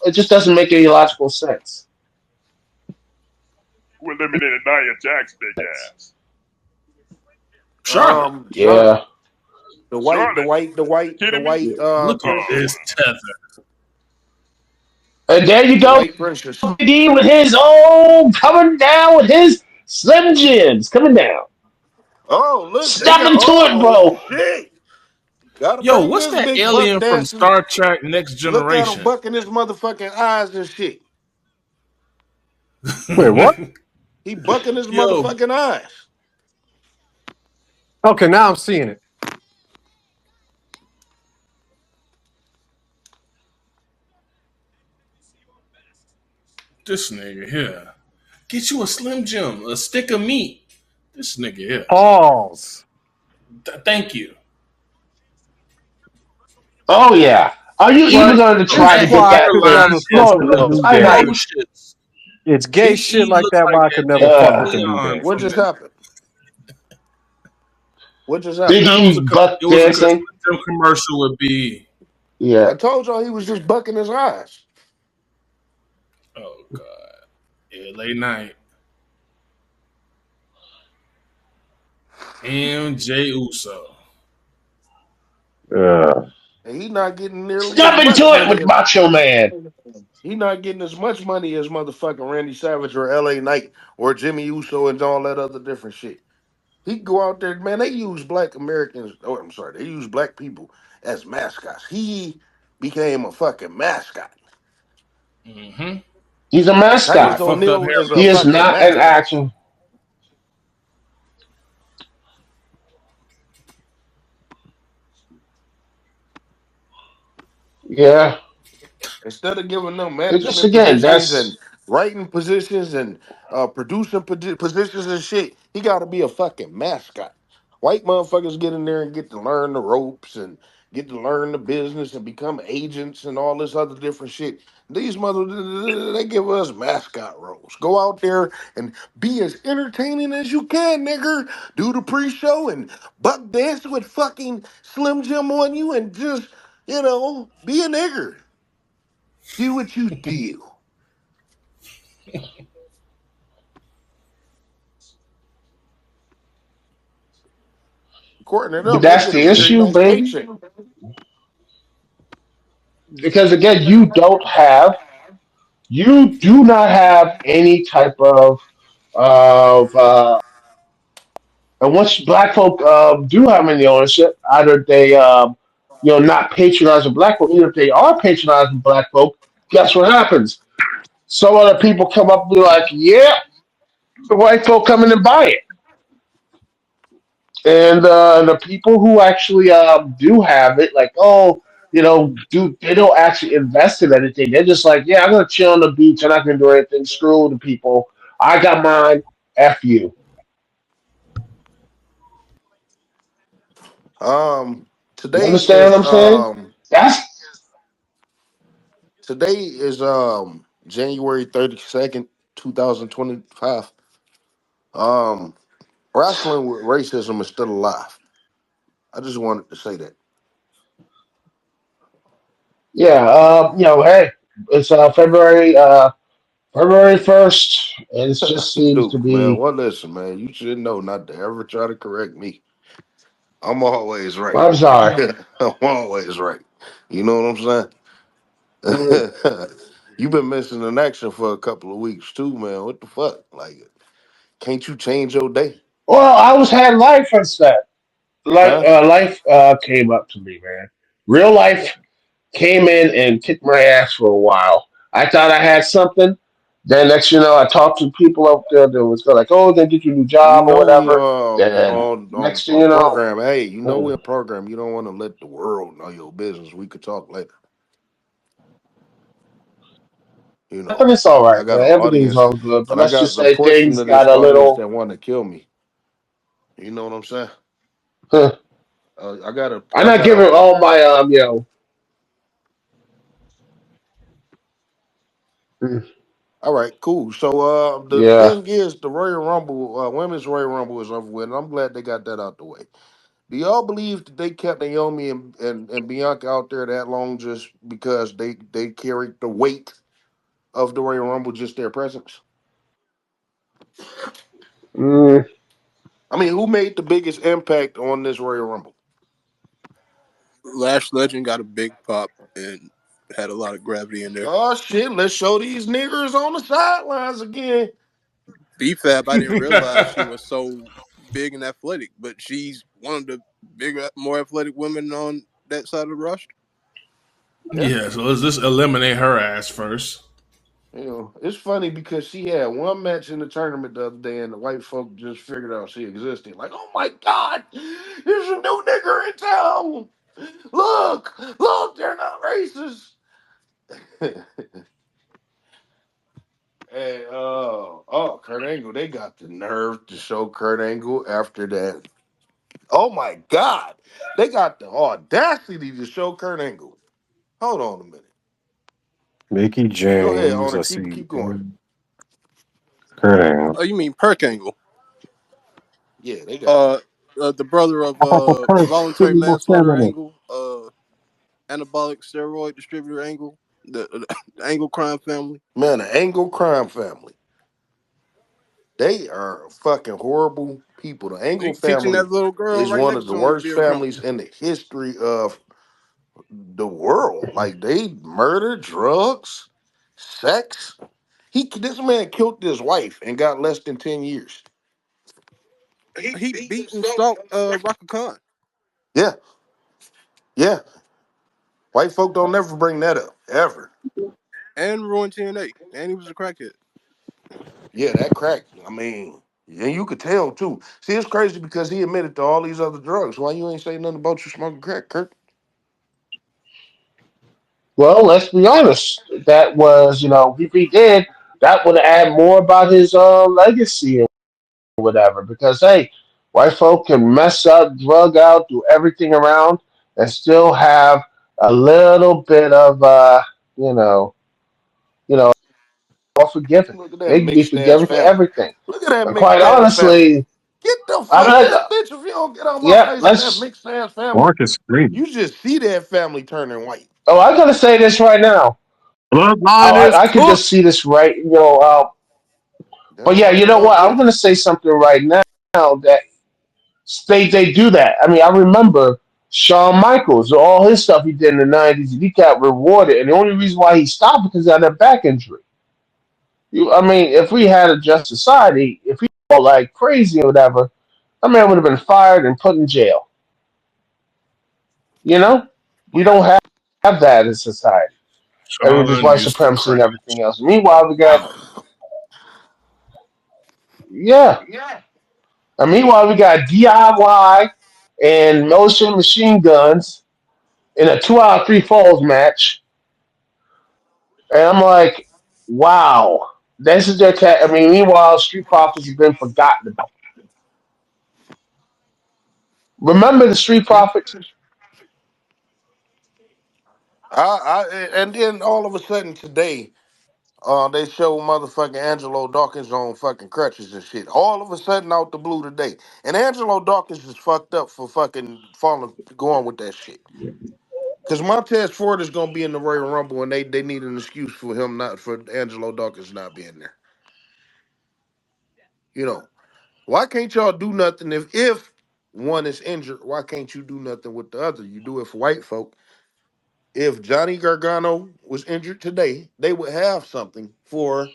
It just doesn't make any logical sense. Who eliminated Nia Jax big ass? Charlotte. Charlotte, Yeah, Charlotte. You kidding me? white Look at Oh, this princess, tether. and there you the go, white princess. D with his coming down with his Slim Jims coming down. Oh, look, they Step got. into it, Oh bro. shit! Gotta Yo, bring what's this that big buck alien from dancing. Star Trek Next Look at him Generation? bucking his motherfucking eyes and shit. Wait, what? He bucking his Yo, motherfucking eyes. Okay, now I'm seeing it. this nigga here. Get you a Slim Jim, a stick of meat. This nigga here. Pause. Thank you. Oh yeah. Are you even But going to Some try this to is get why I that could hairline thing? never fuck is with the No, New I Day. like. atrocious. It's gay Big shit E like looks that like why I that could never damn fuck with the New Leon Day. What from just that. happened? What just Big happened? That was E buck it was a dancing. Slim commercial with B. Yeah. I told y'all he was just bucking his eyes. Oh God. Yeah, late night. MJ Uso. Uh, And he not getting nearly as Step into much it money with as Macho Man. he not getting as much money as motherfucking Randy Savage or LA Knight or Jimmy Uso and all that other different shit. He go out there, man. They use black Americans. Oh, I'm sorry. They use black people as mascots. He became a fucking mascot. Mm-hmm. He's a With a Titus mascot. fucked up O'Neil is a He hairline. is fucking not an mascot. action. Yeah. Instead of giving them It just management again, positions and that's writing positions and producing positions and shit, he got to be a fucking mascot. White motherfuckers get in there and get to learn the ropes and get to learn the business and become agents and all this other different shit. These they give us mascot roles. Go out there and be as entertaining as you can, nigger. Do the pre-show and buck dance with fucking Slim Jim on you and just, be a nigger. Do what you do. According to but them, they that's get a the very issue, nice baby. paycheck. Because again, you do not have any type of and once black folk do have any ownership, either they not patronizing black folk, even if they are patronizing black folk, guess what happens? Some other people come up and be like, yeah, the white folk come in and buy it. And the people who actually do have it, like, oh, do they don't actually invest in anything. They're just like, yeah, I'm gonna chill on the beach. I'm not gonna do anything. Screw the people. I got mine. F you. Um, You today understand is what I'm saying? That's January 32nd, 2025. Um, Wrestling with racism is still alive. I just wanted to say that. yeah. Hey, it's February February 1st, and it just seems to Duke, man. be. Well, listen, man. You should know not to ever try to correct me. I'm always right. I'm sorry. I'm always right. You know what I'm Mm. saying? You've been missing in action for a couple of weeks too, man. What the fuck? Like, can't you change your day? Well, I was had life instead. Huh? Life came up to me, man. Real life came in and kicked my ass for a while. I thought I had something. Then next, I talked to people out there that was like, "Oh, they get you a new You job or know we whatever." Then next thing on you know, program. Hey, you know mm, we a program. You don't want to let the world know your business. We could talk later. You but know, it's all I right, got man. an Everything's audience. all good. But I let's got just a say portion things of got this a audience little. that want to kill me. You know what I'm saying? I'm I got a, I not got a. giving all my mm, All right, cool. So the yeah. thing is, the Royal Rumble, women's Royal Rumble is over with, and I'm glad they got that out the way. Do y'all believe that they kept Naomi and Bianca out there that long just because they carried the weight of the Royal Rumble, just their presence? Mm, I mean, who made the biggest impact on this Royal Rumble? Lash Legend got a big pop and had a lot of gravity in there. Oh shit! Let's show these niggers on the sidelines again. BFAB, I didn't realize she was so big and athletic, but she's one of the bigger, more athletic women on that side of the roster. Yeah, Yeah, so let's just eliminate her ass first. you know, it's funny because she had one match in the tournament the other day, and the white folk just figured out she existed. Like, oh my god, there's a new nigger in town. Look, they're not racist. Hey, Kurt Angle, they got the nerve to show Kurt Angle after that. Oh my God, they got the audacity to show Kurt Angle. Hold on a minute. Mickey Go ahead, James. owner. Let's see. Keep going. Kurt Angle. Oh, you mean Perk Angle? Yeah, they got. Uh, the brother of Oh, Kurt, involuntary Super manslaughter feminine. Angle, anabolic steroid distributor Angle, the Angle crime family. Man, the Angle crime family. They are fucking horrible people. The Angle They teaching that family little girl is right one of next the to him to worst be a criminal. families in the history of the world. Like they murder, drugs, sex. This man killed his wife and got less than 10 years. He beat and stalked Raka Khan Yeah, yeah. White folk don't never bring that up ever. and ruined TNA, and he was a crackhead. Yeah, that crack. I mean, and you could tell too. See, it's crazy because he admitted to all these other drugs. Why you ain't say nothing about you smoking crack, Kurt? Well, let's be honest. That was, if he did, that would add more about his legacy or whatever. Because hey, white folk can mess up, drug out, do everything around, and still have a little bit of, you know, all forgiven. Look at that They can be mixed ass forgiven for family. everything. Look at that And mixed quite ass family. honestly, Get the I'm fuck not. that bitch if you don't get out my Yeah, face with that let's. mixed ass family. Marcus screaming. You just see that family turning white. Oh, I'm gonna say this right now. Bloodline is I could just cooked. see this right. But Damn yeah, right you the know fuck what? I'm do. gonna say something right now that they do that. I mean, I remember Shawn Michaels, all his stuff he did in the '90s, he got rewarded, and the only reason why he stopped because he had that back injury. I mean, if we had a just society, if he were like crazy or whatever, that man would have been fired and put in jail. You know, we don't have that in society. Everything just Sean white used to supremacy and crack. everything else. Meanwhile, we got yeah, and meanwhile we got DIY and motion machine guns in a 2 out of 3 falls match, and I'm like, wow, this is their I mean, meanwhile, Street Profits have been forgotten about. Remember the Street Profits? And then all of a sudden today, they show motherfucking Angelo Dawkins on fucking crutches and shit. All of a sudden out the blue today. And Angelo Dawkins is fucked up for fucking falling going with that shit. Because Montez Ford is gonna be in the Royal Rumble, and they need an excuse for him not for Angelo Dawkins not being there. You know, why can't y'all do nothing if one is injured? Why can't you do nothing with the other? You do it for white folk. If Johnny Gargano was injured today, they would have something for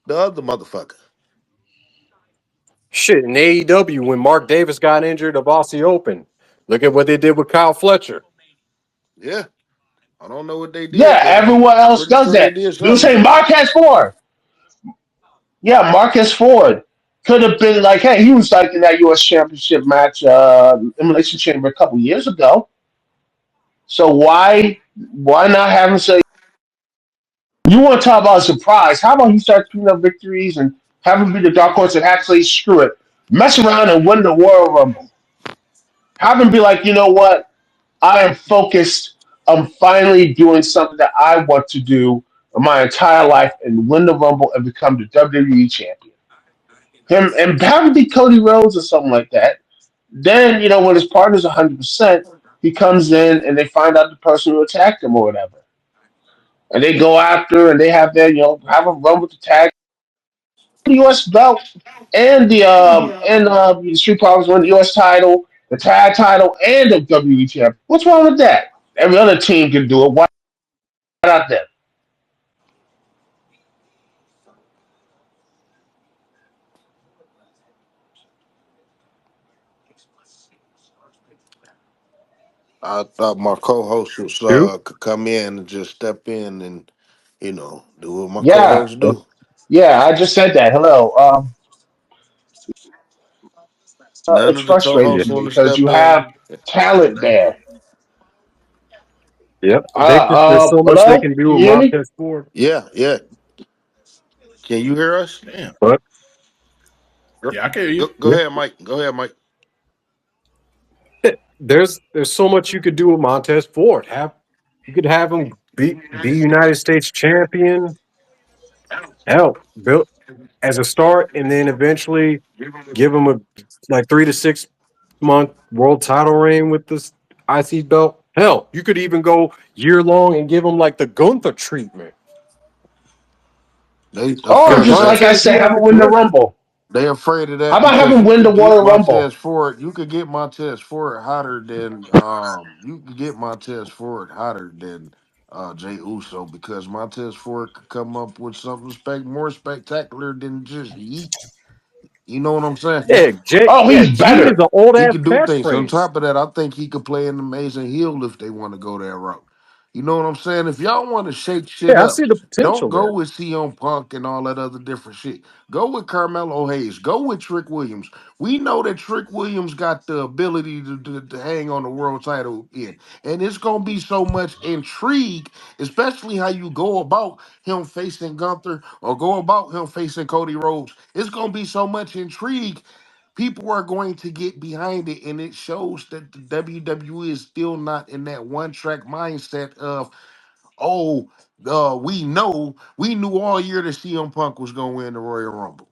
the other motherfucker. Shit, in AEW, when Mark Davis got injured of Aussie Open, look at what they did with Kyle Fletcher. Yeah, I don't know what they Yeah, did, but everyone I'm else pretty does sure they that. did You something. say Marquez Ford. Yeah, Marcus Ford could have been like, hey, he was like in that U.S. Championship match, Elimination Chamber a couple years ago. So why not have him say, you want to talk about a surprise? How about he start picking up victories and have him be the dark horse and actually screw it, mess around and win the Royal Rumble? Have him be like, you know what? I am focused. I'm finally doing something that I want to do my entire life and win the Rumble and become the WWE champion. Him and have him be Cody Rhodes or something like that. Then, when his partner's 100%, he comes in and they find out the person who attacked him or whatever. And they go after and they have their, have a run with the tag, the U.S. belt, and the Street Profits win the U.S. title, the tag title, and the WWE champ. What's wrong with that? Every other team can do it. Why not them? I thought my co-host was Who? could come in and just step in and do what my Yeah, co-hosts do. yeah. I just said that. Hello. None It's of the co-hosts frustrating want to because you step have in. talent there. Yep. There's so much they Hello. can Can do you with hear me? Montez Ford. Yeah, yeah. Can you hear us? Damn. But Go, Yeah, I can hear you. go yeah, ahead, Mike. Go ahead, Mike. there's so much you could do with Montez Ford. You could have him be United States champion. Hell, build as a start, and then eventually give him a like 3 to 6 month world title reign with this IC belt. Hell, you could even go year long and give him like the Gunther treatment They Or afraid because of just like that. I Montez, he said, has have the him win the charisma. Rumble. They afraid of How that about have because him you win the could get Royal Rumble? Montez Ford. You could get Montez Ford hotter than Jay Uso because Montez Ford could come up with something more spectacular than just yeet. You know what I'm saying? Oh, he's Jeet is better. an old He ass could do things. On catchphrase. top of that, I think he could play an amazing heel if they want to go that route. You know what I'm saying? If y'all want to shake shit Yeah, I up, see the don't potential go there. with CM Punk and all that other different shit. Go with Carmelo Hayes. Go with Trick Williams. We know that Trick Williams got the ability to hang on the world title in. And it's going to be so much intrigue, especially how you go about him facing Gunther or go about him facing Cody Rhodes. It's going to be so much intrigue people are going to get behind it, and it shows that the WWE is still not in that one track mindset of, oh, we knew all year that CM Punk was going to win the Royal Rumble.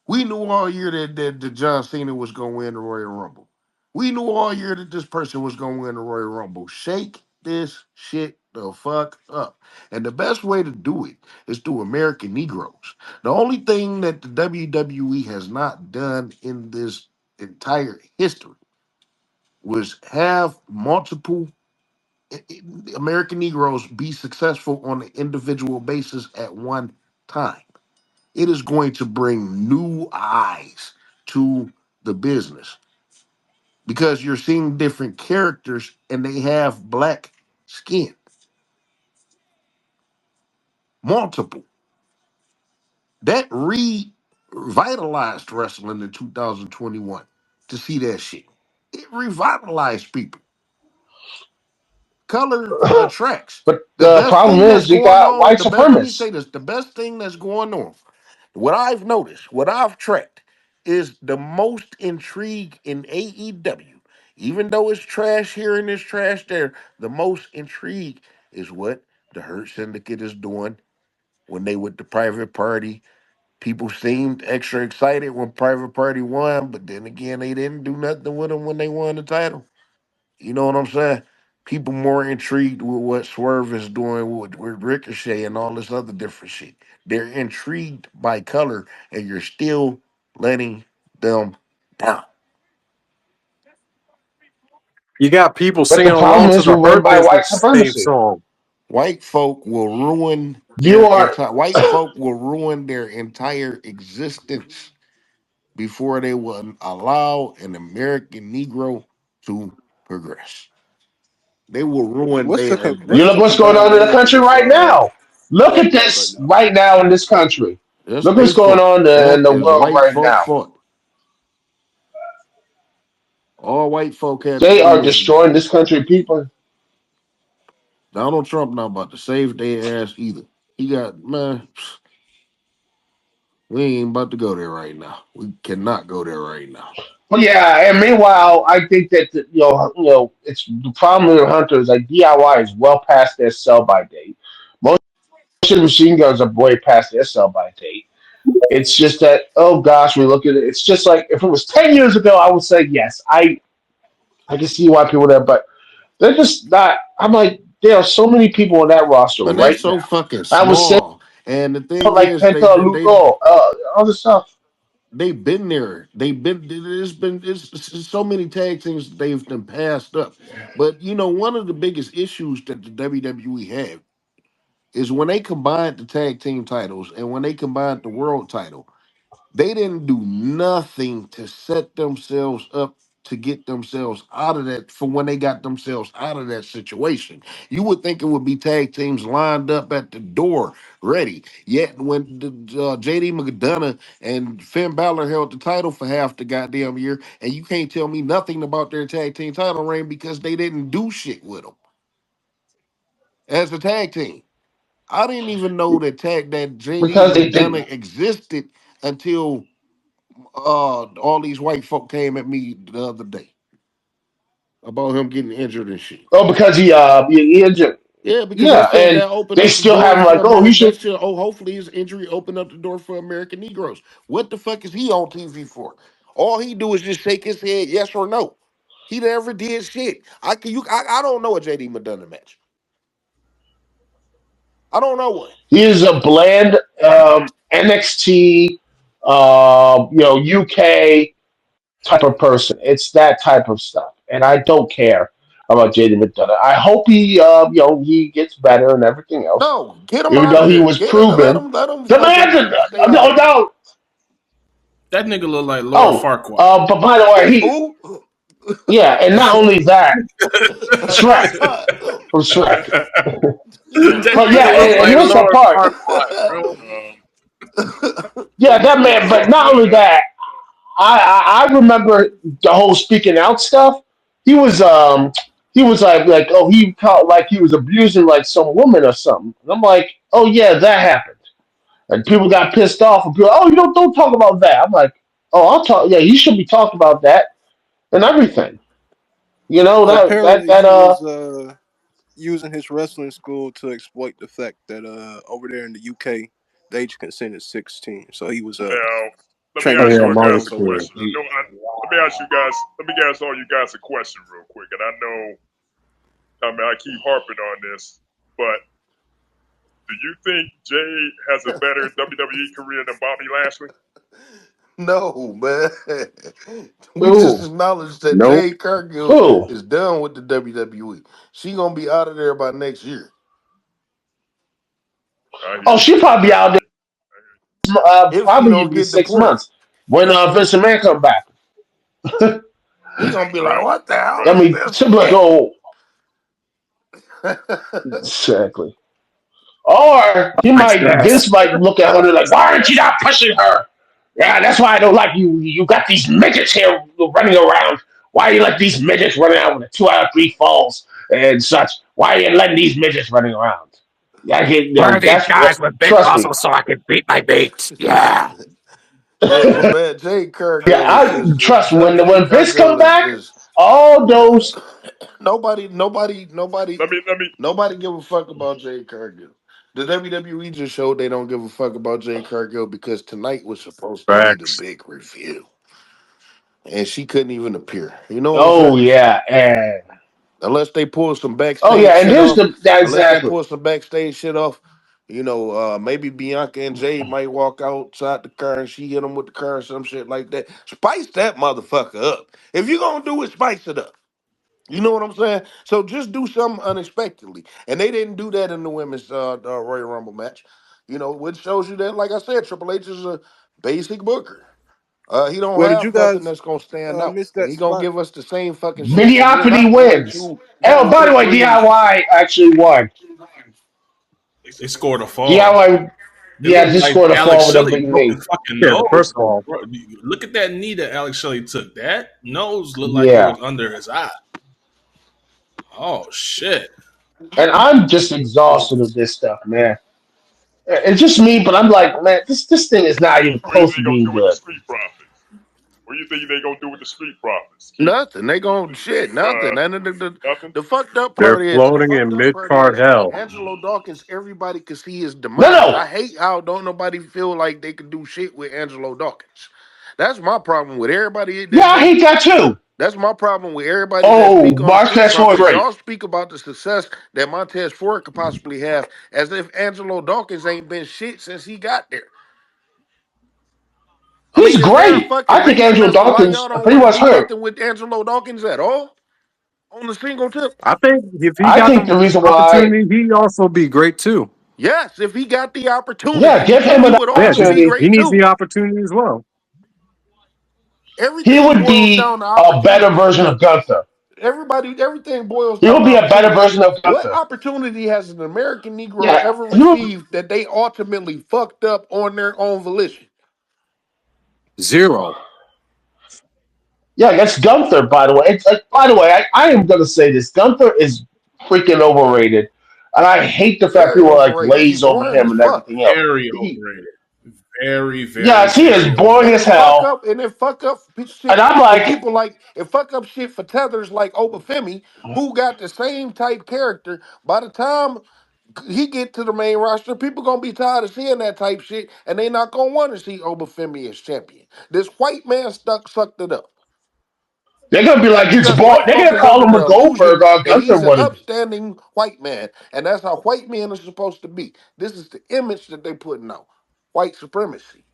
We knew all year that John Cena was going to win the Royal Rumble. We knew all year that this person was going to win the Royal Rumble. Shake this shit the fuck up. And the best way to do it is through American Negroes. The only thing that the WWE has not done in this entire history was have multiple American Negroes be successful on an individual basis at one time. It is going to bring new eyes to the business because you're seeing different characters and they have black skin, multiple. That revitalized wrestling in 2021 to see that shit. It revitalized people. Color attracts. But The the best problem thing that's is you going got on, white the best, let me say supremacists. this, the best thing that's going on, what I've noticed, what I've tracked, is the most intrigue in AEW. Even though it's trash here and it's trash there, the most intrigue is what the Hurt Syndicate is doing when they with the private party. People seemed extra excited when Private Party won, but then again, they didn't do nothing with them when they won the title. You know what I'm saying? People more intrigued with what Swerve is doing with Ricochet and all this other different shit. They're intrigued by color, and you're still letting them down. You got people But the singing problem along to is the we're run Hurt by white Business theme supremacy. song. White folk will ruin You their are entire white folk will ruin their entire existence before they will allow an American Negro to progress. They will ruin you What's look the what's going combative on in the name for country this right now. Look black at folk right this now? right now in this country. That's Look they what's going fault. on in That the is world white right folk now. fault. All white folk had to They do are was destroying this country, people. Donald Trump not about to save their ass either. He got man, we ain't about to go there right now. We cannot go there right now. But yeah, and meanwhile, I think that it's the problem with hunters. Like DIY is well past their sell by date. Most of the machine guns are way past their sell by date. It's just that oh gosh, we look at it. It's just like if it was 10 years ago, I would say yes. I can see why people are there, but they're just not. I'm like there are so many people on that roster But they right so now. fucking I was saying small. And the thing like is, Penta, Lugo, all this stuff. they've been there. It's so many tag teams they've been passed up. But you know, one of the biggest issues that the WWE have is when they combined the tag team titles and when they combined the world title, they didn't do nothing to set themselves up to get themselves out of that for when they got themselves out of that situation. You would think it would be tag teams lined up at the door ready. Yet when JD McDonough and Finn Balor held the title for half the goddamn year, and you can't tell me nothing about their tag team title reign because they didn't do shit with them as a tag team. I didn't even know that JD Because they didn't. McDonough existed until all these white folk came at me the other day about him getting injured and shit. Oh, because he injured. Yeah, because they Yeah, said and that opened they up the still have door him for like, oh, he America. That should. should hopefully his injury opened up the door for American Negroes. What the fuck is he on TV for? All he do is just shake his head, yes or no. He never did shit. I don't know a JD McDonough match. I don't know one. He is a bland NXT, UK type of person. It's that type of stuff, and I don't care about Jaden McDonough. I hope he gets better and everything else. No, get him Even out though of he there. was Get it. proven, Let him the man, fucking stay out no, of there. no. That nigga look like Lord Oh, Farquaad. but by the way, Who? yeah, and not only that, Shrek from Shrek. That But yeah, nigga look and like here's the Lord part. Farquaad, bro. Yeah, that man. But not only that, I remember the whole speaking out stuff. He was he was like oh he felt like he was abusing like some woman or something. And I'm like oh yeah that happened. And people got pissed off and people oh you don't talk about that. I'm like oh I'll talk yeah you should be talking about that and everything. You know Apparently, he was using his wrestling school to exploit the fact that over there in the UK, the age consent is 16. So he was Now, let me training Oh his ask yeah, you daughter guys Margaret's a young over there. cool. question. Let me ask you guys. Let me ask all you guys a question real quick. And I know, I mean, I keep harping on this, but do you think Jay has a better WWE career than Bobby Lashley? No, man. We just who acknowledged that Nope. Jade Cargill who is done with the WWE. She gonna be out of there by next year. I oh hear you. she'll probably I be out hear you. there If she probably don't even get 6 months deported. when Vince McMahon come back. He gonna be like, Right, what the hell I right. is mean this she'll be like shit? oh exactly. Or he Watch might this. Vince might look at her like, why aren't you not pushing her? Yeah, that's why I don't like you. You got these midgets here running around. Why are you like these midgets running out with a 2 out of 3 falls and such? Why are you letting these midgets running around? Yeah, Where are these that's guys with big trust me. muscles so I can beat my beat? Yeah. Yeah, but man, Jade Yeah, Cargill I trust me, Jade when Vince come Cargill back, is all those nobody give a fuck about Jade Cargill. The WWE just showed they don't give a fuck about Jade Cargill because tonight was supposed to be the Facts. big reveal. And she couldn't even appear. You know what I'm oh saying? yeah, and Unless they pull some Oh backstage yeah, and shit here's off. the yeah, Unless they exactly. pull some backstage shit off. Maybe Bianca and Jay might walk outside the car and she hit him with the car or some shit like that. Spice that motherfucker up. If you gonna do it, spice it up. You know what I'm saying? So just do something unexpectedly. And they didn't do that in the women's Royal Rumble match. Which shows you that, like I said, Triple H is a basic booker. He don't Well, did you have nothing guys that's gonna stand out. miss And that he gonna spot? give us the same fucking shit. And we're Mediocrity not going wins. to Oh, have by the Trick way, Williams. DIY actually won. They scored a fall. DIY, It yeah, looked just like scored a Alex fall with a Shelley big broke his knee. fucking Yeah, nose, first of though, all, bro. Look at that knee that Alex Shelley took. That nose looked like it Yeah, was under his eye. Oh shit! and I'm just exhausted of this stuff, man. It's just me, but I'm like, man, this thing is not even What do you close think to they gonna being do with the good. Street Profits? What do you think they gonna do with the Street Profits? Nothing. They gon' shit. Uh, Nothing. And nothing. the fucked up they're part is floating in mid card hell. Angelo Dawkins. Everybody could see his No, demise. I no, hate how don't nobody feel like they can do shit with Angelo Dawkins. That's my problem with everybody yeah, I that hate that too. That's my problem with everybody that Oh, speak on the Mark Street Fast Forward Profits. great. Y'all speak about the success that Montez Ford could possibly have, as if Angelo Dawkins ain't been shit since he got there. I He's mean, is there a great. fucking I think reason Angelo as to why Dawkins, y'all don't pretty want to much do hurt. nothing with Angelo Dawkins at all on the single tip? I think if he I got think the the reason why, opportunity, he'd also be great too. Yes, if he got the yeah, opportunity, give him he an would Yeah, also just be opportunity. he great needs the too. opportunity as well. He Everything would boils be down to a better opportunity. version of Gunther. Everything boils He down would to be a better opportunity. version of What Gunther. opportunity has an American Negro Yeah, ever he would, received that they ultimately fucked up on their own volition? Zero. yeah, that's Gunther, by the way. It's like, by the way, I am going to say this. Gunther is freaking overrated. And I hate the fact Very people are like overrated. He glaze over boring him as and fuck. everything else. Very overrated. Very, very, Yes, he is very boring And as overrated. then fuck hell. up, and then fuck up And shit I'm for like, people like and fuck up shit for tethers like Obafemi, who got the same type character. By the time he get to the main roster, people gonna be tired of seeing that type shit, and they not gonna want to see Obafemi as champion. This white man sucked it up. they're going to be like, it's Because boring. white They're folk going to is call under him the a Goldberg illusion or that Gunther he's an would have. upstanding white man, and that's how white men are supposed to be. This is the image that they putting out: white supremacy.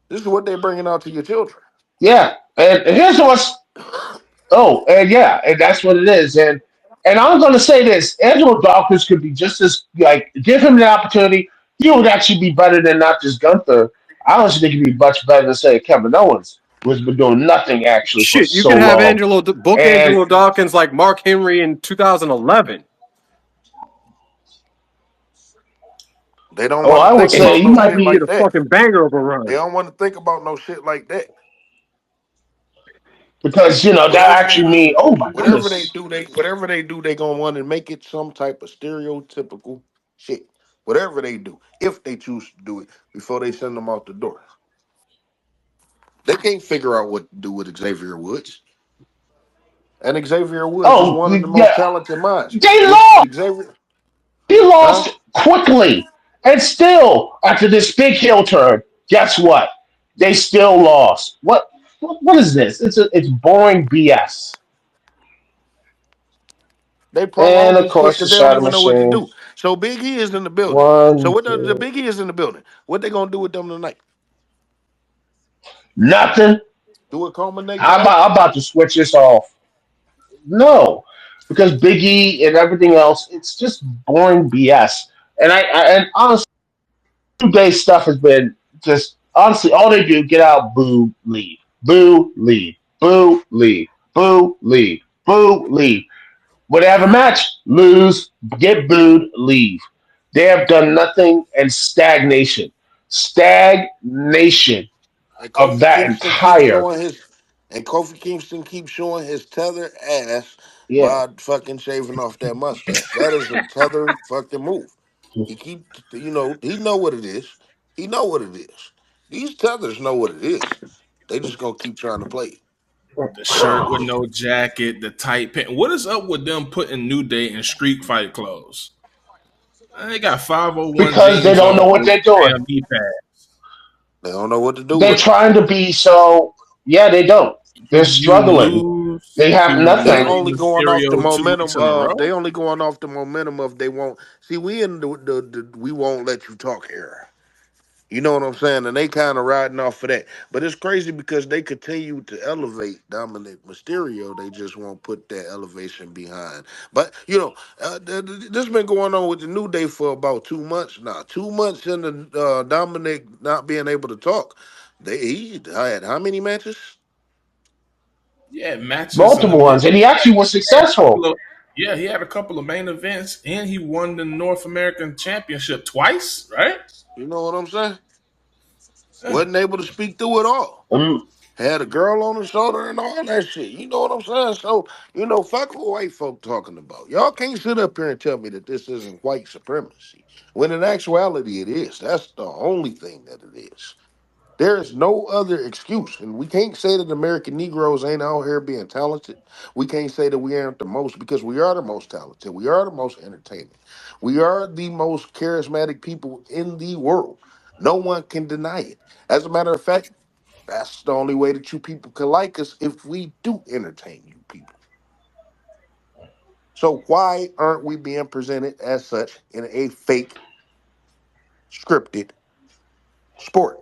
This is what they're bringing out to your children. Yeah. And here's what's, oh, and yeah, and that's what it is. And I'm going to say this Angelo Dawkins could be just as, like, give him the opportunity. He would actually be better than not just Gunther. I honestly think he'd be much better than, say, Kevin Owens, who's been doing nothing actually for Shit, you so could have long. book And, Angelo Dawkins like Mark Henry in 2011. They don't well, want to I would think And say about he no might shit be, get like a that. fucking banger of a They run. don't want to think about no shit like that. because, that Whatever they actually mean, do, oh my goodness. whatever they do, they gonna want to make it some type of stereotypical shit. Whatever they do, if they choose to do it before they send them out the door, they can't figure out what to do with Xavier Woods. And Xavier Woods is Oh, one of the most yeah, talented minds. they With lost. Xavier, He huh? lost quickly. And still, after this big heel turn, guess what? They still lost. What is this? It's boring BS. They And prolonging of shit course, the because they don't Shadow even know what to Machine. do. So Big E is in the building. So One, what the two, Big E is in the building? What they gonna do with them tonight? nothing. Do a culminate match? I'm about to switch this off. No, because Big E and everything else, it's just boring BS. And honestly, 2 day stuff has been just honestly all they do get out, boo, leave, boo, leave, boo, leave, boo, leave, boo, leave. When they have a match, lose, get booed, leave. They have done nothing and stagnation And of Kofi that Kingston keeps entire, showing his and Kofi Kingston keeps showing his tether ass yeah. by fucking shaving off that mustache. That is a tether fucking move. He keep he know what it is. He know what it is. These tethers know what it is. They just gonna keep trying to play it. The shirt with no jacket, the tight pant. What is up with them putting New Day in street fight clothes? They got 501 Because they jeans don't on know what with they're doing. damn knee pad. They don't know what to do They're with them. trying to be so, yeah, they don't. They're You struggling. They have to They nothing. only going off the Mysterio 2 weeks momentum in a of. row. They only going off the momentum of. They won't see. We in the we won't let you talk era. You know what I'm saying? And they kind of riding off of that. But it's crazy because they continue to elevate Dominic Mysterio. They just won't put that elevation behind. But, this been going on with the New Day for about 2 months now. 2 months into Dominic not being able to talk. He had how many matches? Yeah, matches in the Multiple mid. ones, and he actually was successful. Yeah, he had a couple of main events, and he won the North American Championship twice, right? You know what I'm saying? Yeah. Wasn't able to speak through it all. Um, Had a girl on the shoulder and all that shit. You know what I'm saying? So, fuck what white folk talking about. Y'all can't sit up here and tell me that this isn't white supremacy. When in actuality it is. That's the only thing that it is. There is no other excuse. And we can't say that American Negroes ain't out here being talented. We can't say that we aren't the most because we are the most talented. We are the most entertaining. We are the most charismatic people in the world. No one can deny it. As a matter of fact, that's the only way that you people can like us if we do entertain you people. So why aren't we being presented as such in a fake scripted sport?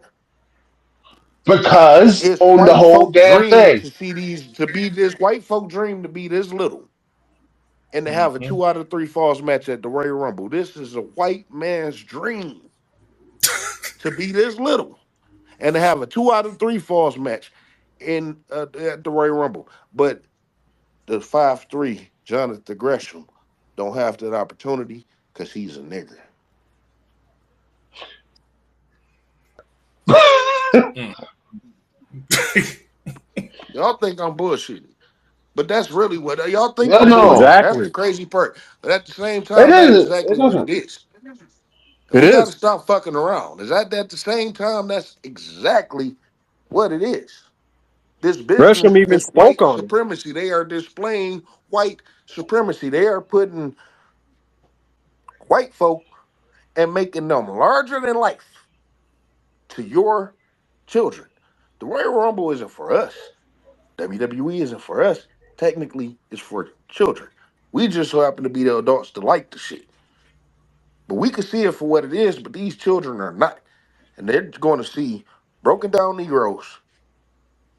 because It's on the white whole folk damn dream thing. to see these to be this white folk dream to be this little and to have a Hmm. 2 out of 3 falls match at the Royal Rumble. This is a white man's dream to be this little and to have a 2 out of 3 falls match in at the Royal Rumble. But the 5'3" Jonathan Gresham don't have that opportunity because he's a nigger. Mm. Y'all think I'm bullshitting, but that's really what y'all think No, I'm no, bullshitting. That's the Exactly. crazy part. But at the same it time, that is isn't. It exactly what it doesn't. is. And It we got to is. stop fucking around. Is that at the same time? That's exactly what it is. This business Gresham even is spoke white on it. supremacy. They are displaying white supremacy. They are putting white folk and making them larger than life to your children. The Royal Rumble isn't for us. WWE isn't for us. Technically, it's for children. We just so happen to be the adults to like the shit. But we can see it for what it is, but these children are not. And they're going to see broken down Negroes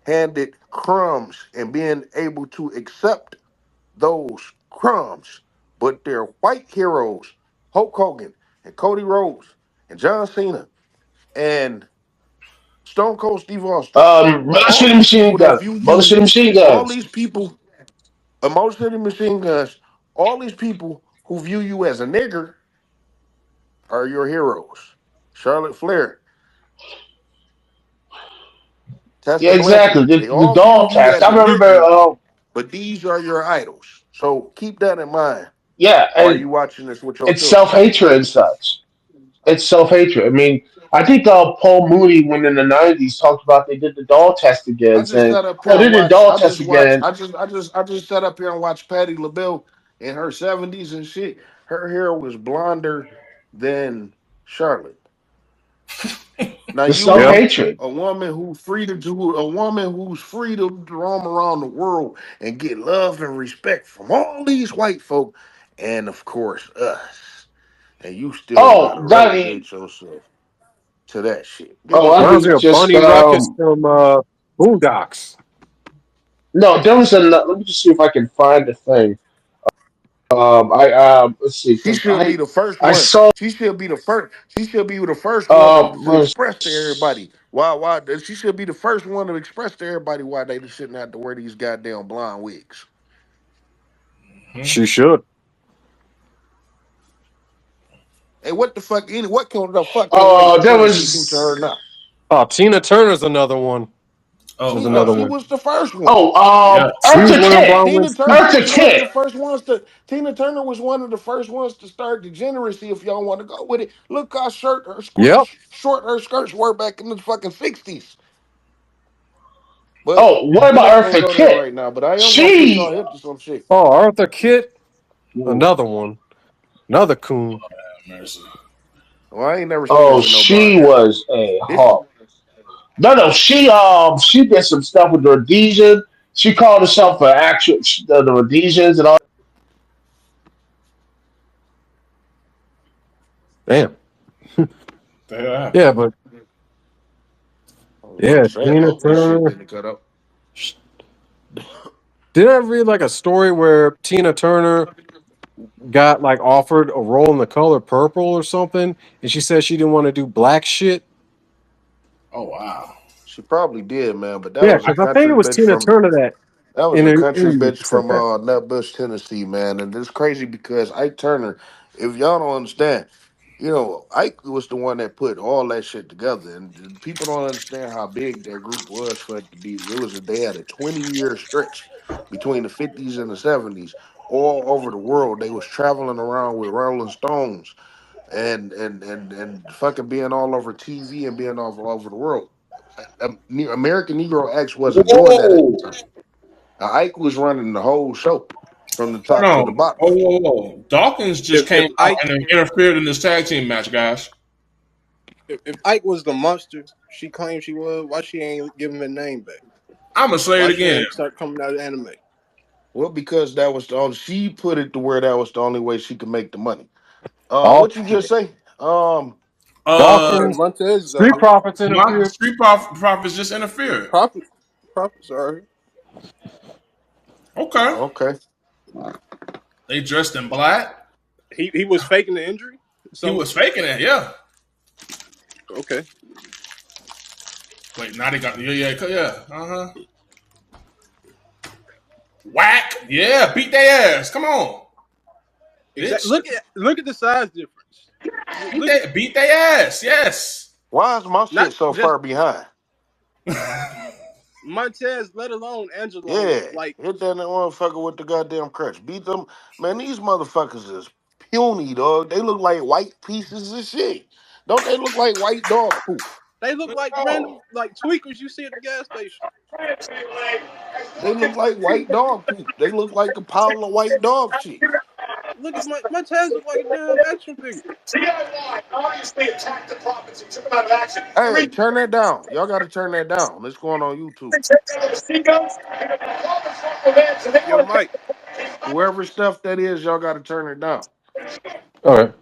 handed crumbs and being able to accept those crumbs. But they're white heroes, Hulk Hogan and Cody Rhodes and John Cena and Stone Cold Steve Austin. Mother All City these Machine people that Gun. view Mother you, City Machine all Guns. these people, Emotion City Machine Guns, all these people who view you as a nigger are your heroes. Charlotte Flair, Yeah, Tessa exactly. Blanchard, The, they the all view dog you test. I as a remember. nigger, but these are your idols. So keep that in mind Yeah, while and you watching this with your it's children. self hatred and such. It's self hatred. I mean, I think Paul Mooney, when in the '90s, talked about they did the doll test I again, just saying, sat up "Oh, here they and did the watched. doll I test just watched. again." I just sat up here and watched Patty LaBelle in her 70s and shit. Her hair was blonder than Charlotte. Now The self Yep. you, hatred. a woman who's free to roam around the world and get love and respect from all these white folk, and of course us. And you still gotta Oh, that. relegate yourself to that shit. Get the Oh, I fuck Reminds me think out of of here. just Bunny Ruckus from Boondocks. no. There was a. Let me just see if I can find the thing. I let's see, She because should be the first I one. saw She should be the first. She should be the first one to was express to everybody why. She should be the first one to express to everybody why they shouldn't have to wear these goddamn blonde wigs. Hmm. She should. Hey, what the fuck? What can the fuck can white there supremacy do to her was now? Oh, Tina Turner's another one. Oh, Was another She one. was the first one. oh She yes. was Eartha wearing Kitt. blonde Tina wigs Turner too. Eartha was one of Kitt. the first ones to. Tina Turner was one of the first ones to start degeneracy. If y'all want to go with it, look how Yep. short her skirts were back in the fucking 60s. But Oh, what we're not about gonna Eartha go there Kitt? right now. But I am gonna put She y'all hip to some shit. Oh, Arthur Kitt, mm, another one. Another coon. Mercy. Well, I ain't never seen her oh, with no blonde she hair. was a This hawk. No, no, she did some stuff with Rhodesia. She called herself an actual the Rhodesians and all. Damn. The hell happened? Yeah, but I was about yeah, to say, I Tina hope this shit Turner. didn't cut up. Did I read like a story where Tina Turner got like offered a role in The Color Purple or something, and she said she didn't want to do black shit? Oh wow. She probably did, man, but that Yeah, was a because I think it country was bitch Tina from Turner that that was in a an country interview bitch said from that. Nutbush, Tennessee, man. And it's crazy because Ike Turner, if y'all don't understand, Ike was the one that put all that shit together. And people don't understand how big that group was for it to be. They had a 20-year stretch between the 50s and the 70s all over the world. They was traveling around with Rolling Stones and fucking being all over TV and being all over the world. American Negro X wasn't doing that at the Whoa. time. Now, Ike was running the whole show from the top Hold to on. the bottom. Oh, whoa, whoa. Dawkins just If came out Ike and interfered in this tag team match, guys. if Ike was the monster she claimed she was, why she ain't give him a name back? I'm gonna say Why it she again. ain't start coming out of anime? Well, because that was the only she put it to where that was the only way she could make the money. Daw- What you just say? Uh, Said Dawkins, Montez is Street out. Profits my interfered. Street Profits just interfered. Prophet, prophets are. Okay. Okay. They dressed in black. He was faking the injury. He So was faking it, yeah. okay, Wait, now they got yeah. Uh-huh. Whack. Yeah, beat their ass. Come on, exactly. bitch. Look at the size difference. Look at Beat their ass. Yes. Why is my not shit so just far behind? Montez, let alone Angelo. Yeah, Like hit that motherfucker with the goddamn crutch. Beat them, man. These motherfuckers is puny, dog. They look like white pieces of shit. Don't they look like white dog poop? they look like Oh. random like tweakers you see at the gas station. They look like white dog poop. They look like a pile of white dog shit. Look at Montez look like a damn action figure. Hey, turn that down. Y'all got to turn that down. It's going on YouTube. Yo, Mike, Whoever stuff that is, y'all got to turn it down. All right.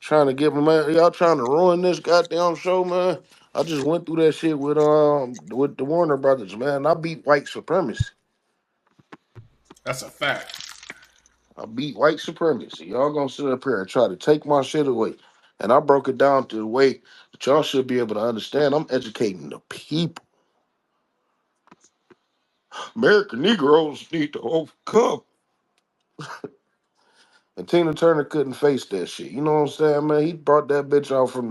Trying to get man, y'all trying to ruin this goddamn show, man. I just went through that shit with the Warner Brothers, man. I beat white supremacy. That's a fact. I beat white supremacy. Y'all gonna sit up here and try to take my shit away. And I broke it down to the way that y'all should be able to understand. I'm educating the people. American Negroes need to overcome. And Tina Turner couldn't face that shit. You know what I'm saying, man? He brought that bitch out from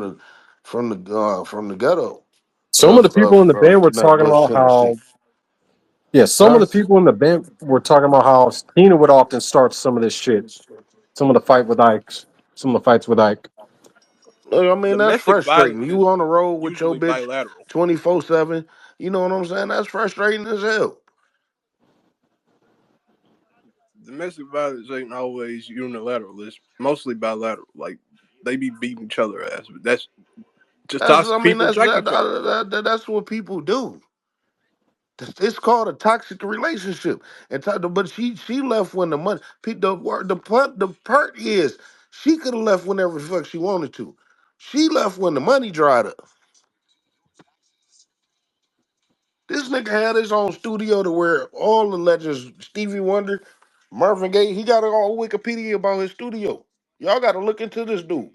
the ghetto Some of the people in the band of were talking Nutbush, about Tennessee. how, yeah, some of Huh? the people in the band were talking about how Tina would often start some of this shit. Some of the fight with Ike, some of the fights with Ike. Look, I mean, that's domestic frustrating. violence You is on the road with your usually bitch bilateral. 24/7. You know what I'm saying? That's frustrating as hell. Domestic violence ain't always unilateral. It's mostly bilateral. Like they be beating each other ass, but that's just That's I toxic mean people that's attract that, each other. that's what people do. It's called a toxic relationship. But she left when the money. The part is she could have left whenever the fuck she wanted to. She left when the money dried up. This nigga had his own studio to where all the legends, Stevie Wonder, Marvin Gaye, he got it all Wikipedia about his studio. Y'all got to look into this dude.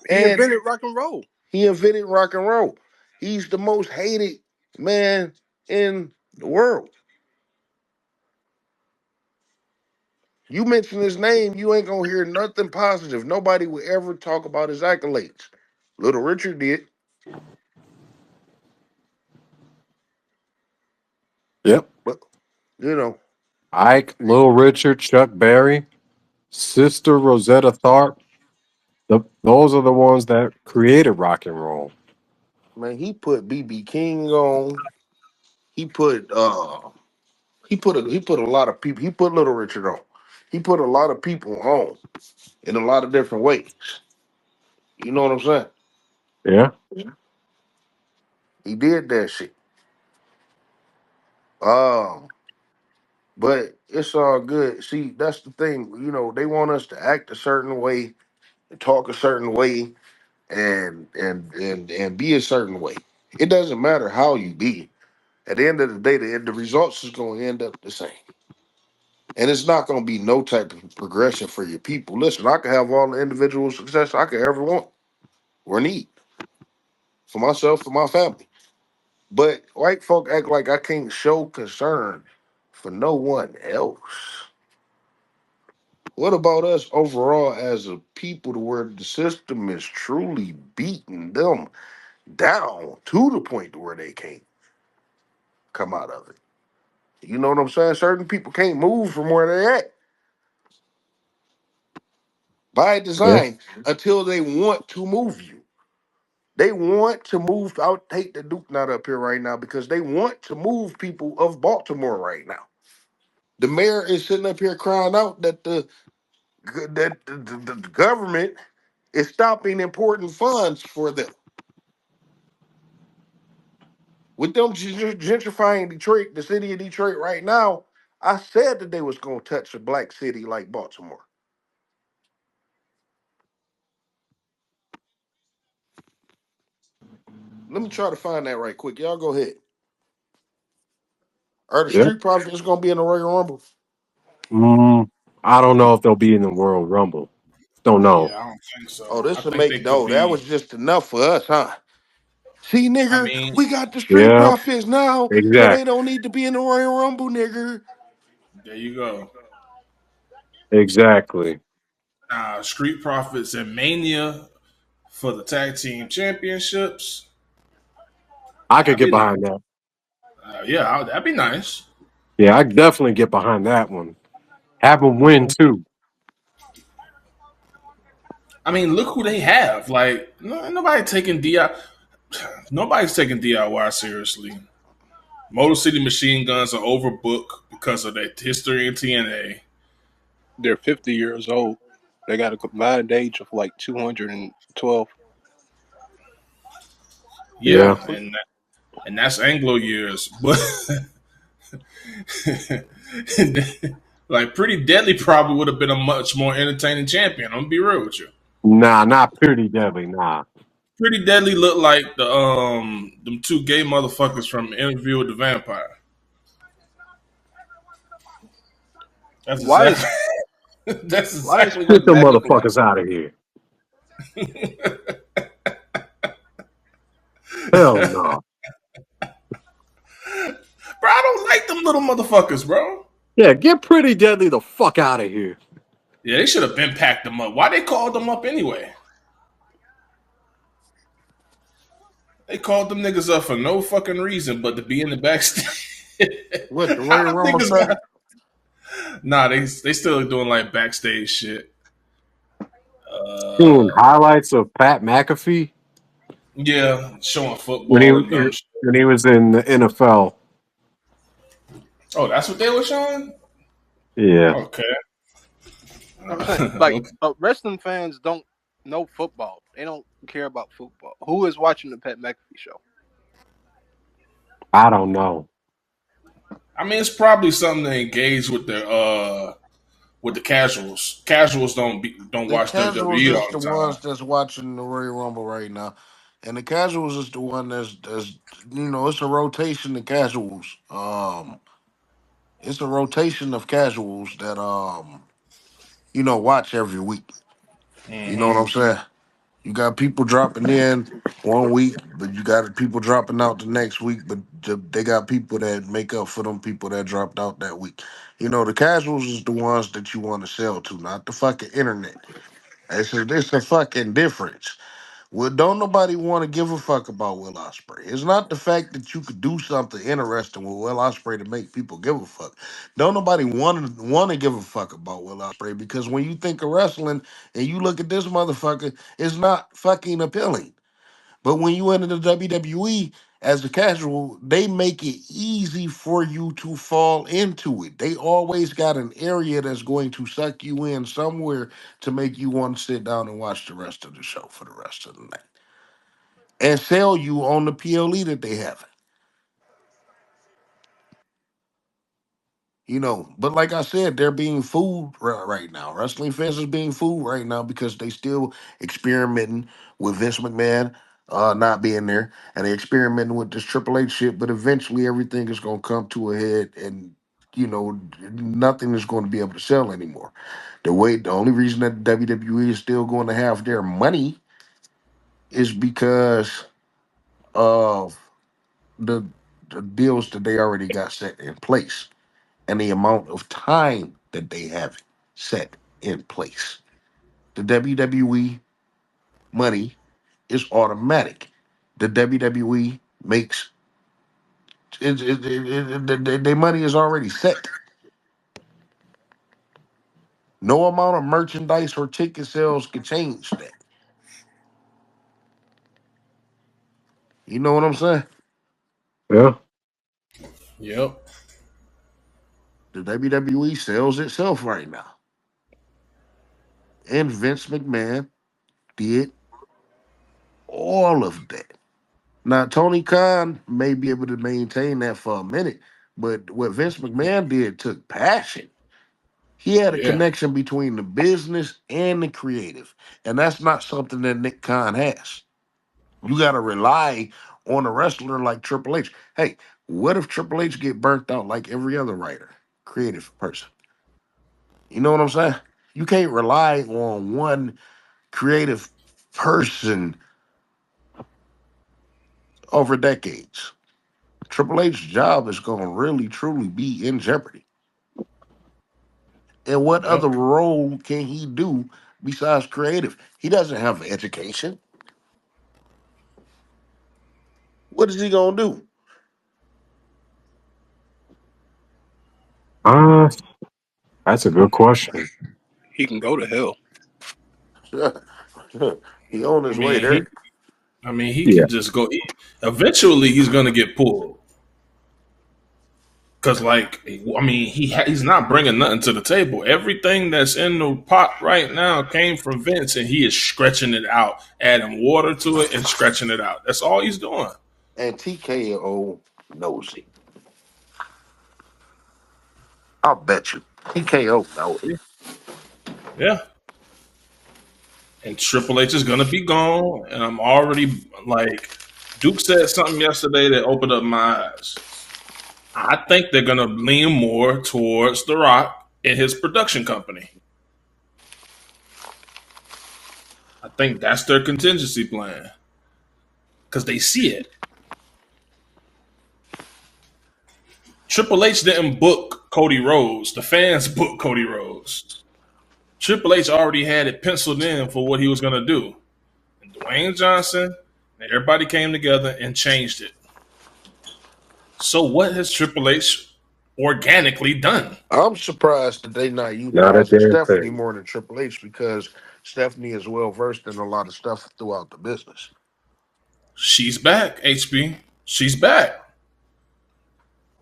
He And invented rock and roll. he invented rock and roll. He's the most hated man in the world. You mention his name, you ain't gonna hear nothing positive. Nobody will ever talk about his accolades. Little Richard did, Yep. but you know, Ike, Little Richard, Chuck Berry, Sister Rosetta Tharpe. Those are the ones that created rock and roll. man, he put BB King on. He put he put a lot of people. He put Little Richard on. He put a lot of people on in a lot of different ways. You know what I'm saying? Yeah. He did that shit. Um, but it's all good. See, that's the thing. You know, they want us to act a certain way, talk a certain way, and be a certain way. It doesn't matter how you be. At the end of the day, the results is going to end up the same, and it's not going to be no type of progression for your people. Listen, I can have all the individual success I could ever want or need for myself, for my family. But white folk act like I can't show concern for no one else. What about us overall as a people to where the system is truly beating them down to the point to where they can't come out of it? You know what I'm saying? Certain people can't move from where they're at by Yeah. design until they want to move you. They want to move. I'll take the Duke not up here right now because they want to move people of Baltimore right now. The mayor is sitting up here crying out that the government is stopping important funds for them. With them gentrifying Detroit, the city of Detroit right now, I said that they was gonna touch a black city like Baltimore. Let me try to find that right quick. Y'all go ahead. Are the Yeah. Street Profits gonna be in the Royal Rumble? Mm, I don't know if they'll be in the World Rumble. Don't know. Yeah, I don't think Oh, so. I this will think they make could no. That be. was just enough for us, huh? See, I nigger, mean, we got the Street Yeah. Profits now, so they Exactly. don't need to be in the Royal Rumble, nigger. there you go. Exactly. Street Profits and Mania for the tag team championships. I could That'd get be nice. behind that. Yeah, that'd be nice. Yeah, I could definitely get behind that one. Have them win Mhm. too. I mean, look who they have. Like, nobody taking DI. Nobody's taking DIY seriously. Motor City Machine Guns are overbooked because of their history in TNA. They're 50 years old. They got a combined age of like 212. Yeah. Yeah, and that's Anglo years, but like Pretty Deadly probably would have been a much more entertaining champion. I'm gonna be real with you. Nah, not pretty deadly. Nah. Pretty Deadly looked like the them two gay motherfuckers from Interview with the Vampire. That's Why exactly is that's why is exactly Get what them that looked like. motherfuckers out of here. Hell no. Bro, I don't like them little motherfuckers, bro. Yeah, get pretty deadly the fuck out of here. Yeah, they should have been packed them up. Why they called them up anyway? They called them niggas up for no fucking reason but to be in the backstage. What the How Royal them Rumble niggas got? started? Nah, they still doing like backstage shit. Doing Uh, highlights of Pat McAfee yeah, showing when he football and dumb shit. when he was in the NFL. Oh, that's what they were showing. Yeah. Okay. I'm saying like Okay. wrestling fans don't know football. They don't care about football. Who is watching the Pat McAfee show? I don't know. I mean, it's probably something to engage with the casuals. Casuals don't The watch casuals WWE is all the the time. ones that's watching the Royal Rumble right now, and the casuals is the one that's it's a rotation of casuals. It's a rotation of casuals that watch every week. You know what Hmm. I'm saying? You got people dropping in one week, but you got people dropping out the next week. But they got people that make up for them people that dropped out that week. The casuals is the ones that you want to sell to, not the fucking internet. It's a fucking difference. Well, don't nobody want to give a fuck about Will Ospreay. It's not the fact that you could do something interesting with Will Ospreay to make people give a fuck. Don't nobody want to give a fuck about Will Ospreay because when you think of wrestling and you look at this motherfucker, it's not fucking appealing. But when you enter the WWE as a casual, they make it easy for you to fall into it. They always got an area that's going to suck you in somewhere to make you want to sit down and watch the rest of the show for the rest of the night and sell you on the PLE that they have. But like I said, they're being fooled right now. Wrestling fans is being fooled right now because they still experimenting with Vince McMahon not being there, and they experimenting with this Triple H shit. But eventually, everything is going to come to a head, and nothing is going to be able to sell anymore. The only reason that WWE is still going to have their money is because of the the deals that they already got set in place and the amount of time that they have set in place. The WWE money is automatic. The WWE makes their money is already set. No amount of merchandise or ticket sales can change that. You know what I'm saying? Yeah. Yep. The WWE sells itself right now. And Vince McMahon did all of that. Now, Tony Khan may be able to maintain that for a minute, but what Vince McMahon did took passion. He had a Yeah. connection between the business and the creative, and that's not something that Nick Khan has. You got to rely on a wrestler like Triple H. Hey, what if Triple H get burnt out like every other writer, creative person? You know what I'm saying? You can't rely on one creative person over decades. Triple H's job is going to really, truly be in jeopardy. And what other Yep. role can he do besides creative? He doesn't have education. What is he going to Uh, that's a good question. He can go to hell. do? He on I his way mean, he. there. I mean, he Yeah. could just go. Eventually, he's gonna get pulled. Cause like, I mean, he's not bringing nothing to the table. Everything that's in the pot right now came from Vince, and he is stretching it out, adding water to it, and stretching it out. That's all he's doing. And TKO knows it. I'll bet you. TKO knows it. Yeah. And Triple H is gonna be gone, and I'm already like, Duke said something yesterday that opened up my eyes. I think they're gonna lean more towards The Rock and his production company. I think that's their contingency plan because they see it. Triple H didn't book Cody Rhodes. The fans booked Cody Rhodes. Triple H already had it penciled in for what he was going to do. And Dwayne Johnson and everybody came together and changed it. So what has Triple H organically done? I'm surprised that they not Not a utilizing damn Stephanie thing. more than Triple H because Stephanie is well versed in a lot of stuff throughout the business. She's back, HB. She's back.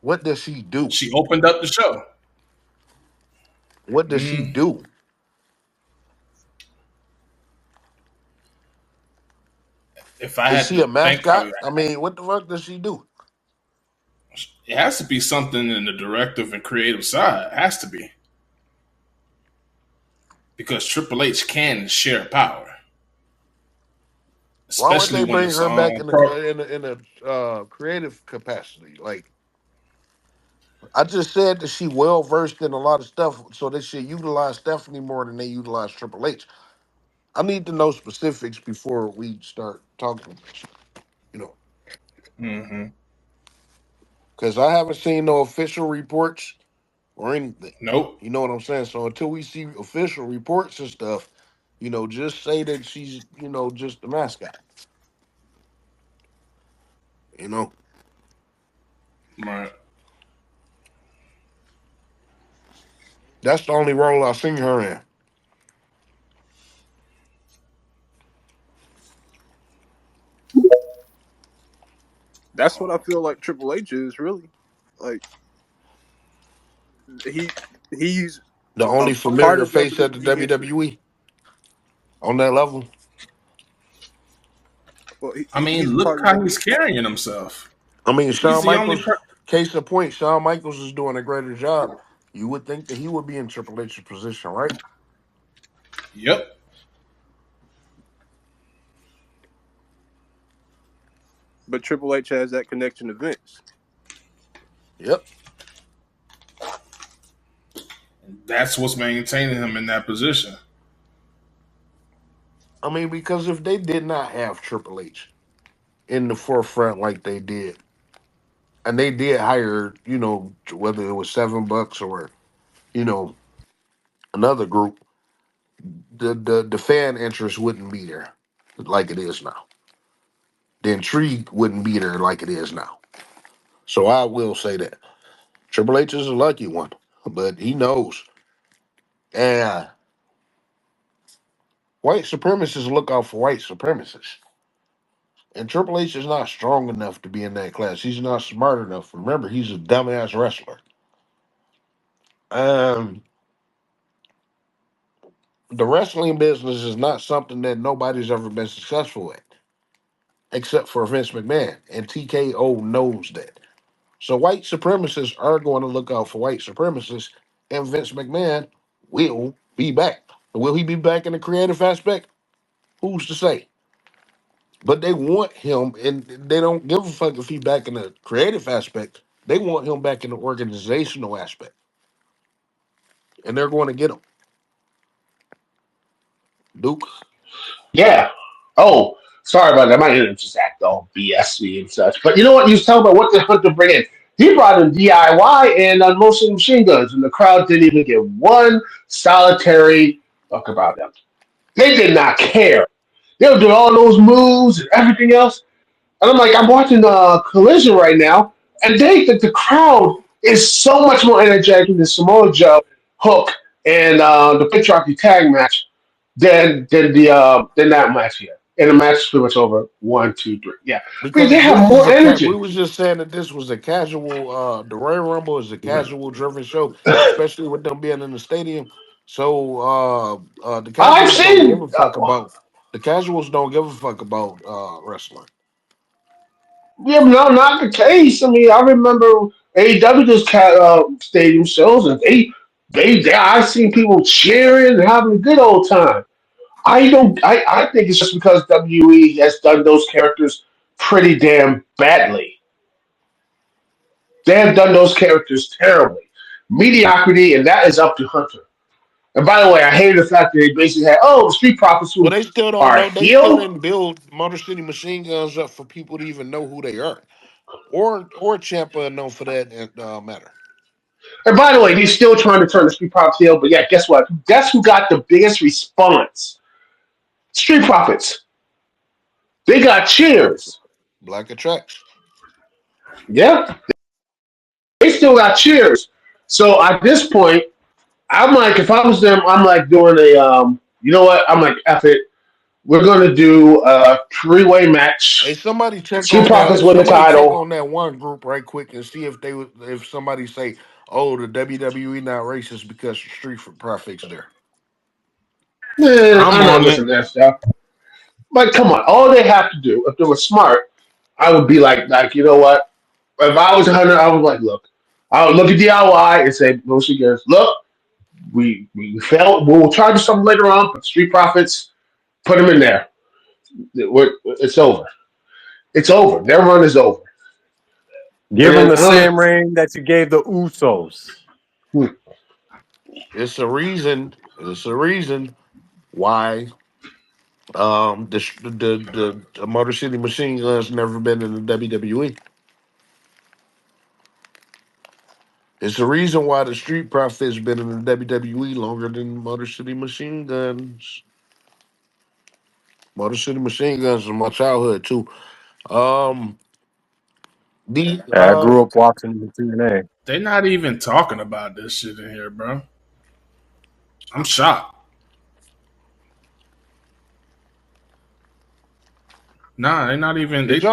What does she do? She opened up the show. What does she Mm, do? if I Is had she to a think, mascot? I mean, what the fuck does she do? it has to be something in the directive and creative side. It has to be. Because Triple H can share power, Why would especially they when bring it's her back in pro. the creative capacity? Like I just said that she well versed in a lot of stuff, so they should utilize Stephanie more than they utilize Triple H. I need to know specifics before we start talking. You know, Mm-hmm. because I haven't seen no official reports or anything. Nope. You know what I'm saying? So until we see official reports and stuff, just say that she's, just the mascot. You know, Right. that's the only role I've seen her in. That's what I feel like Triple H is really. Like he he's The a only part familiar of face at the WWE history. WWE on that level. Well, I mean, he's a look part of how WWE he's carrying himself. I mean, He's Shawn the only Michaels, person. case in point, Shawn Michaels is doing a greater job You would think that he would be in Triple H's position, right? Yep. But Triple H has that connection to Vince. Yep. That's what's maintaining him in that position. I mean, because if they did not have Triple H in the forefront like they did, and they did hire, whether it was $7 or, you know, another group, the fan interest wouldn't be there like it is now. The intrigue wouldn't be there like it is now. So I will say that Triple H is a lucky one, but he knows. And white supremacists look out for white supremacists. And Triple H is not strong enough to be in that class. He's not smart enough. Remember, he's a dumbass wrestler. Um, the wrestling business is not something that nobody's ever been successful at, except for Vince McMahon. And TKO knows that. So white supremacists are going to look out for white supremacists, and Vince McMahon will be back. Will he be back in the creative aspect? Who's to say? But they want him, and they don't give a fuck if he's back in the creative aspect. They want him back in the organizational aspect, and they're going to get him. Duke. Yeah. Oh, sorry about that. My internet just act all BS and such. But you know what? You was talking about what did Hunter bring in? He brought in DIY and motion machine guns, and the crowd didn't even get one solitary fuck about them. They did not care. They were doing all those moves and everything else. And I'm like, I'm watching Collision right now, and the crowd is so much more energetic than Samoa Joe, Hook, and the Patriarchy tag match than that match here. And the match is pretty much over. 1, 2, 3. Yeah, I mean Because they this have is more a cat. We energy. was just saying that this was a casual. The Royal Rumble is a casual driven show, especially with them being in the stadium. So the I've casuals don't give seen. a fuck about. The casuals don't give a fuck about wrestling. Yeah, no, not the case. I mean, I remember AEW just stadium shows, and I've seen people cheering and having a good old time. I don't. I think it's just because WWE has done those characters pretty damn badly. They have done those characters terribly. Mediocrity, and that is up to Hunter. And by the way, I hate the fact that they basically had the Street Profits Well, who they still don't are know. They still heel. didn't build Motor City Machine Guns up for people to even know who they are, or Champa know for that matter. And by the way, he's still trying to turn the Street Profits heel. But yeah, guess what? Guess who got the biggest response? Street Profits. They got cheers. Black attracts. Yeah, they still got cheers. So at this point, I'm like, if I was them, I'm like doing you know what? I'm like, F it. We're gonna do a three-way Hey, match. somebody check Street on Profits that. win the Somebody check title. on that one group right quick and see if somebody say, "Oh, the WWE not racist because Street for Profits there." I'm I'm not on it. listening to that stuff. But come on, all they have to do, if they were smart, I would be like, you know what? If I was a hunter, I would like, look, I would look at DIY and say, Motion Gears, look, we failed. We'll try to do something later on, but Street Profits, put them in there. It's over. It's over. Their run is over. Give them And the same reign that you gave the Usos. It's a reason. It's a reason why the Motor City Machine Guns never been in the WWE. It's the reason why the Street Profits been in the WWE longer than Motor City Machine Guns. Motor City Machine Guns is my childhood too. Um, the Yeah, I grew up watching the TNA. They're not even talking about this shit in here, bro. I'm shocked. Nah, they're not even. did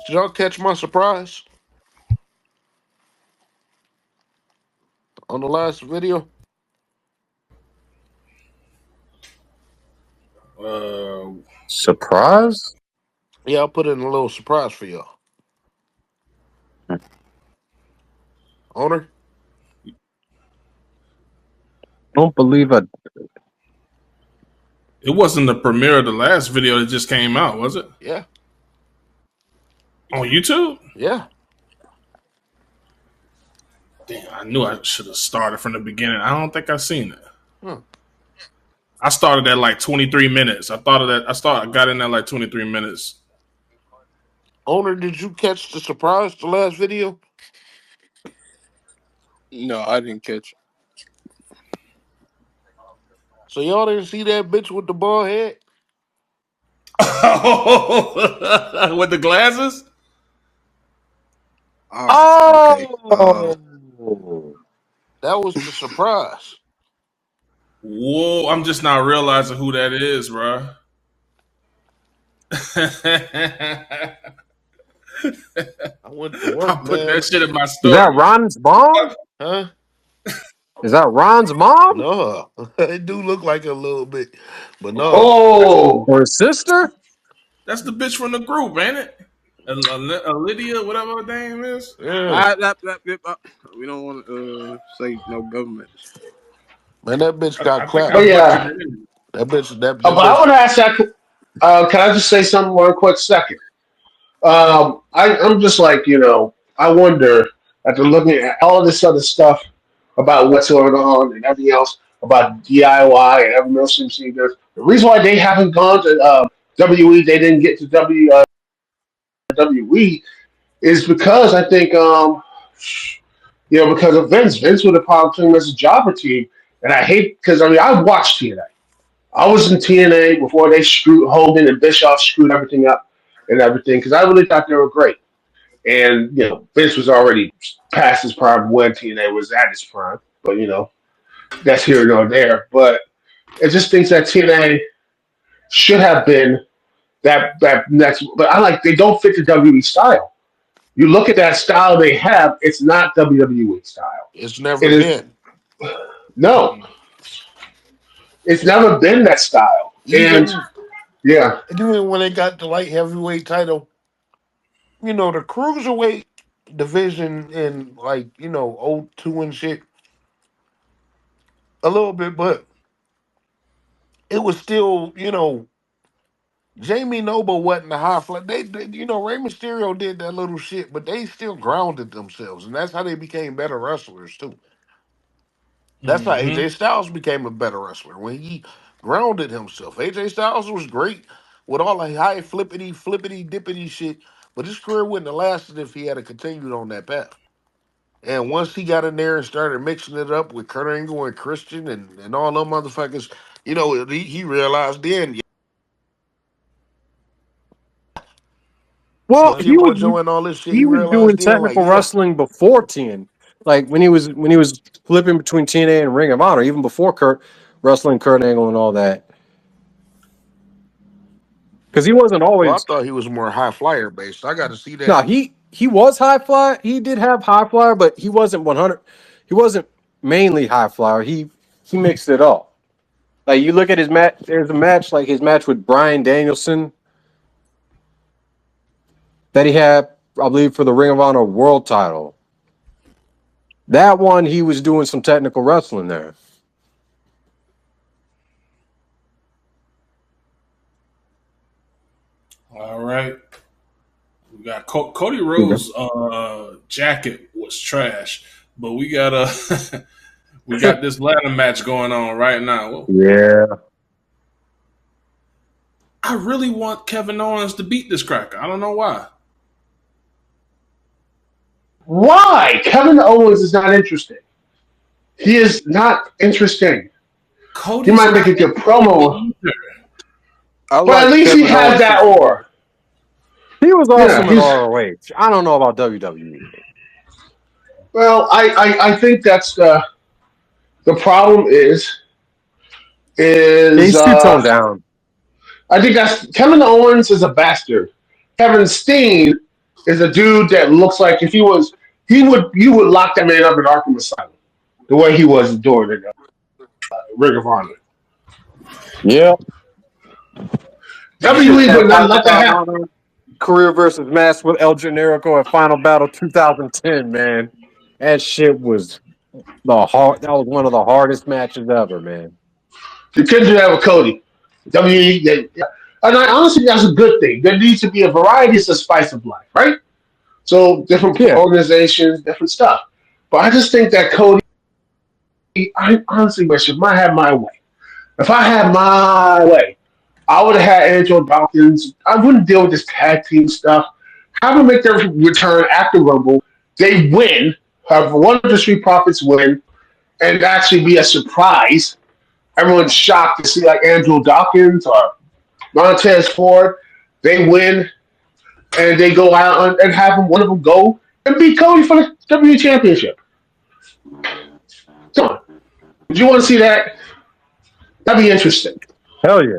y'all catch my surprise on the last video? uh, Surprise? Yeah, I put in a little surprise for y'all. Owner? don't believe it. It wasn't the premiere of the last video that just came out, was it? Yeah, On YouTube? yeah. Damn, I knew I should have started from the beginning. I don't think I've seen it. Huh. I started at like 23 minutes. I got in there like 23 minutes. Owner, did you catch the surprise? The last video? No, I didn't catch it. So y'all didn't see that bitch with the bald head? With the glasses? All right. Okay. Oh, That was the surprise. Whoa, I'm just not realizing who that is, bro. I went to I work, put man. that shit in my is that story. Ron's mom? Huh? Is that Ron's mom No. It do look like a little bit. But no. Oh, or his sister? That's the bitch from the group, ain't it? Lydia, whatever her name is. Yeah. We don't want to say no government. Man, that bitch got I think clapped. I but butchered yeah. it. Anyway. That bitch, that But I bitch. want to ask that. Can I just say something one quick second? I'm just like, I wonder after looking at all this other stuff about what's going on and everything else about DIY and everything else seems to be there. The reason why they haven't gone to WE, they didn't get to WWE is because I think, because of Vince. Vince would have probably put him as a jobber team. And I hate, because I watched TNA. I was in TNA before they screwed Hogan and Bischoff screwed everything up and everything because I really thought they were great. And Vince was already past his prime when TNA was at his prime. But that's here nor there. But it just thinks that TNA should have been that next. But they don't fit the WWE style. You look at that style they have; it's not WWE style. It's never It is been. no, it's never been that style. And Even yeah, even when they got the light heavyweight title, the cruiserweight division in '02 and shit, a little bit, but it was still, Jamie Noble wasn't a high fly. Rey Mysterio did that little shit, but they still grounded themselves, and that's how they became better wrestlers too. That's how Mm-hmm. AJ Styles became a better wrestler when he grounded himself. AJ Styles was great with all the high flippity dippity shit, but his career wouldn't have lasted if he had continued on that path. And once he got in there and started mixing it up with Kurt Angle and Christian and all them motherfuckers, he realized then, Well, once he was doing all this shit, he he was doing realized then, like, technical yeah, wrestling before TN. Like when he was flipping between TNA and Ring of Honor, even before wrestling Kurt Angle and all that. Because he wasn't well, I always. thought he was more high flyer based. I got to see that. No, he was high flyer. He did have high flyer, but he wasn't 100. He wasn't mainly high flyer. He mixed it up. Like you look at his match. There's a match like his match with Bryan Danielson that he had, I believe, for the Ring of Honor World Title. That one, he was doing some technical wrestling there. All right. We got Cody Rhodes' jacket was trash, but we got we got this ladder match going on right now. Yeah. I really want Kevin Owens to beat this cracker. I don't know why. why Kevin Owens is not interesting? He is not interesting. He Cody's might make not a good interesting promo, either. I but at like least he Kevin has Owens that since the beginning. aura. He was Yeah, awesome in he's ROH. I don't know about WWE. well. I think that's the problem is He's too toned down. I think that's Kevin Owens is a bastard. Kevin Steen is a dude that looks like if you would lock that man up in Arkham Asylum the way he was doing it Ring of Honor. Yeah. Yeah, WWE That would not Fight let that Without happen. Honor career versus match with El Generico at Final Battle 2010, man. That shit was That was one of the hardest matches ever, man. You couldn't do that with Cody. WWE, and I honestly think that's a good thing. There needs to be a variety. It's the spice of life, right? So different Yeah, organizations, different stuff. But I just think that Cody, I honestly wish if I had my way, if I had my way, I would have had Angelo Dawkins. I wouldn't deal with this tag team stuff. Have them make their return after Rumble. They win. Have one of the Street Profits win, and actually be a surprise. Everyone's shocked to see like Andrew Dawkins or Montez Ford. They win, and they go out and have one of them go and beat Cody for the WWE Championship. Come on. Would you want to see that? That'd be interesting. hell yeah.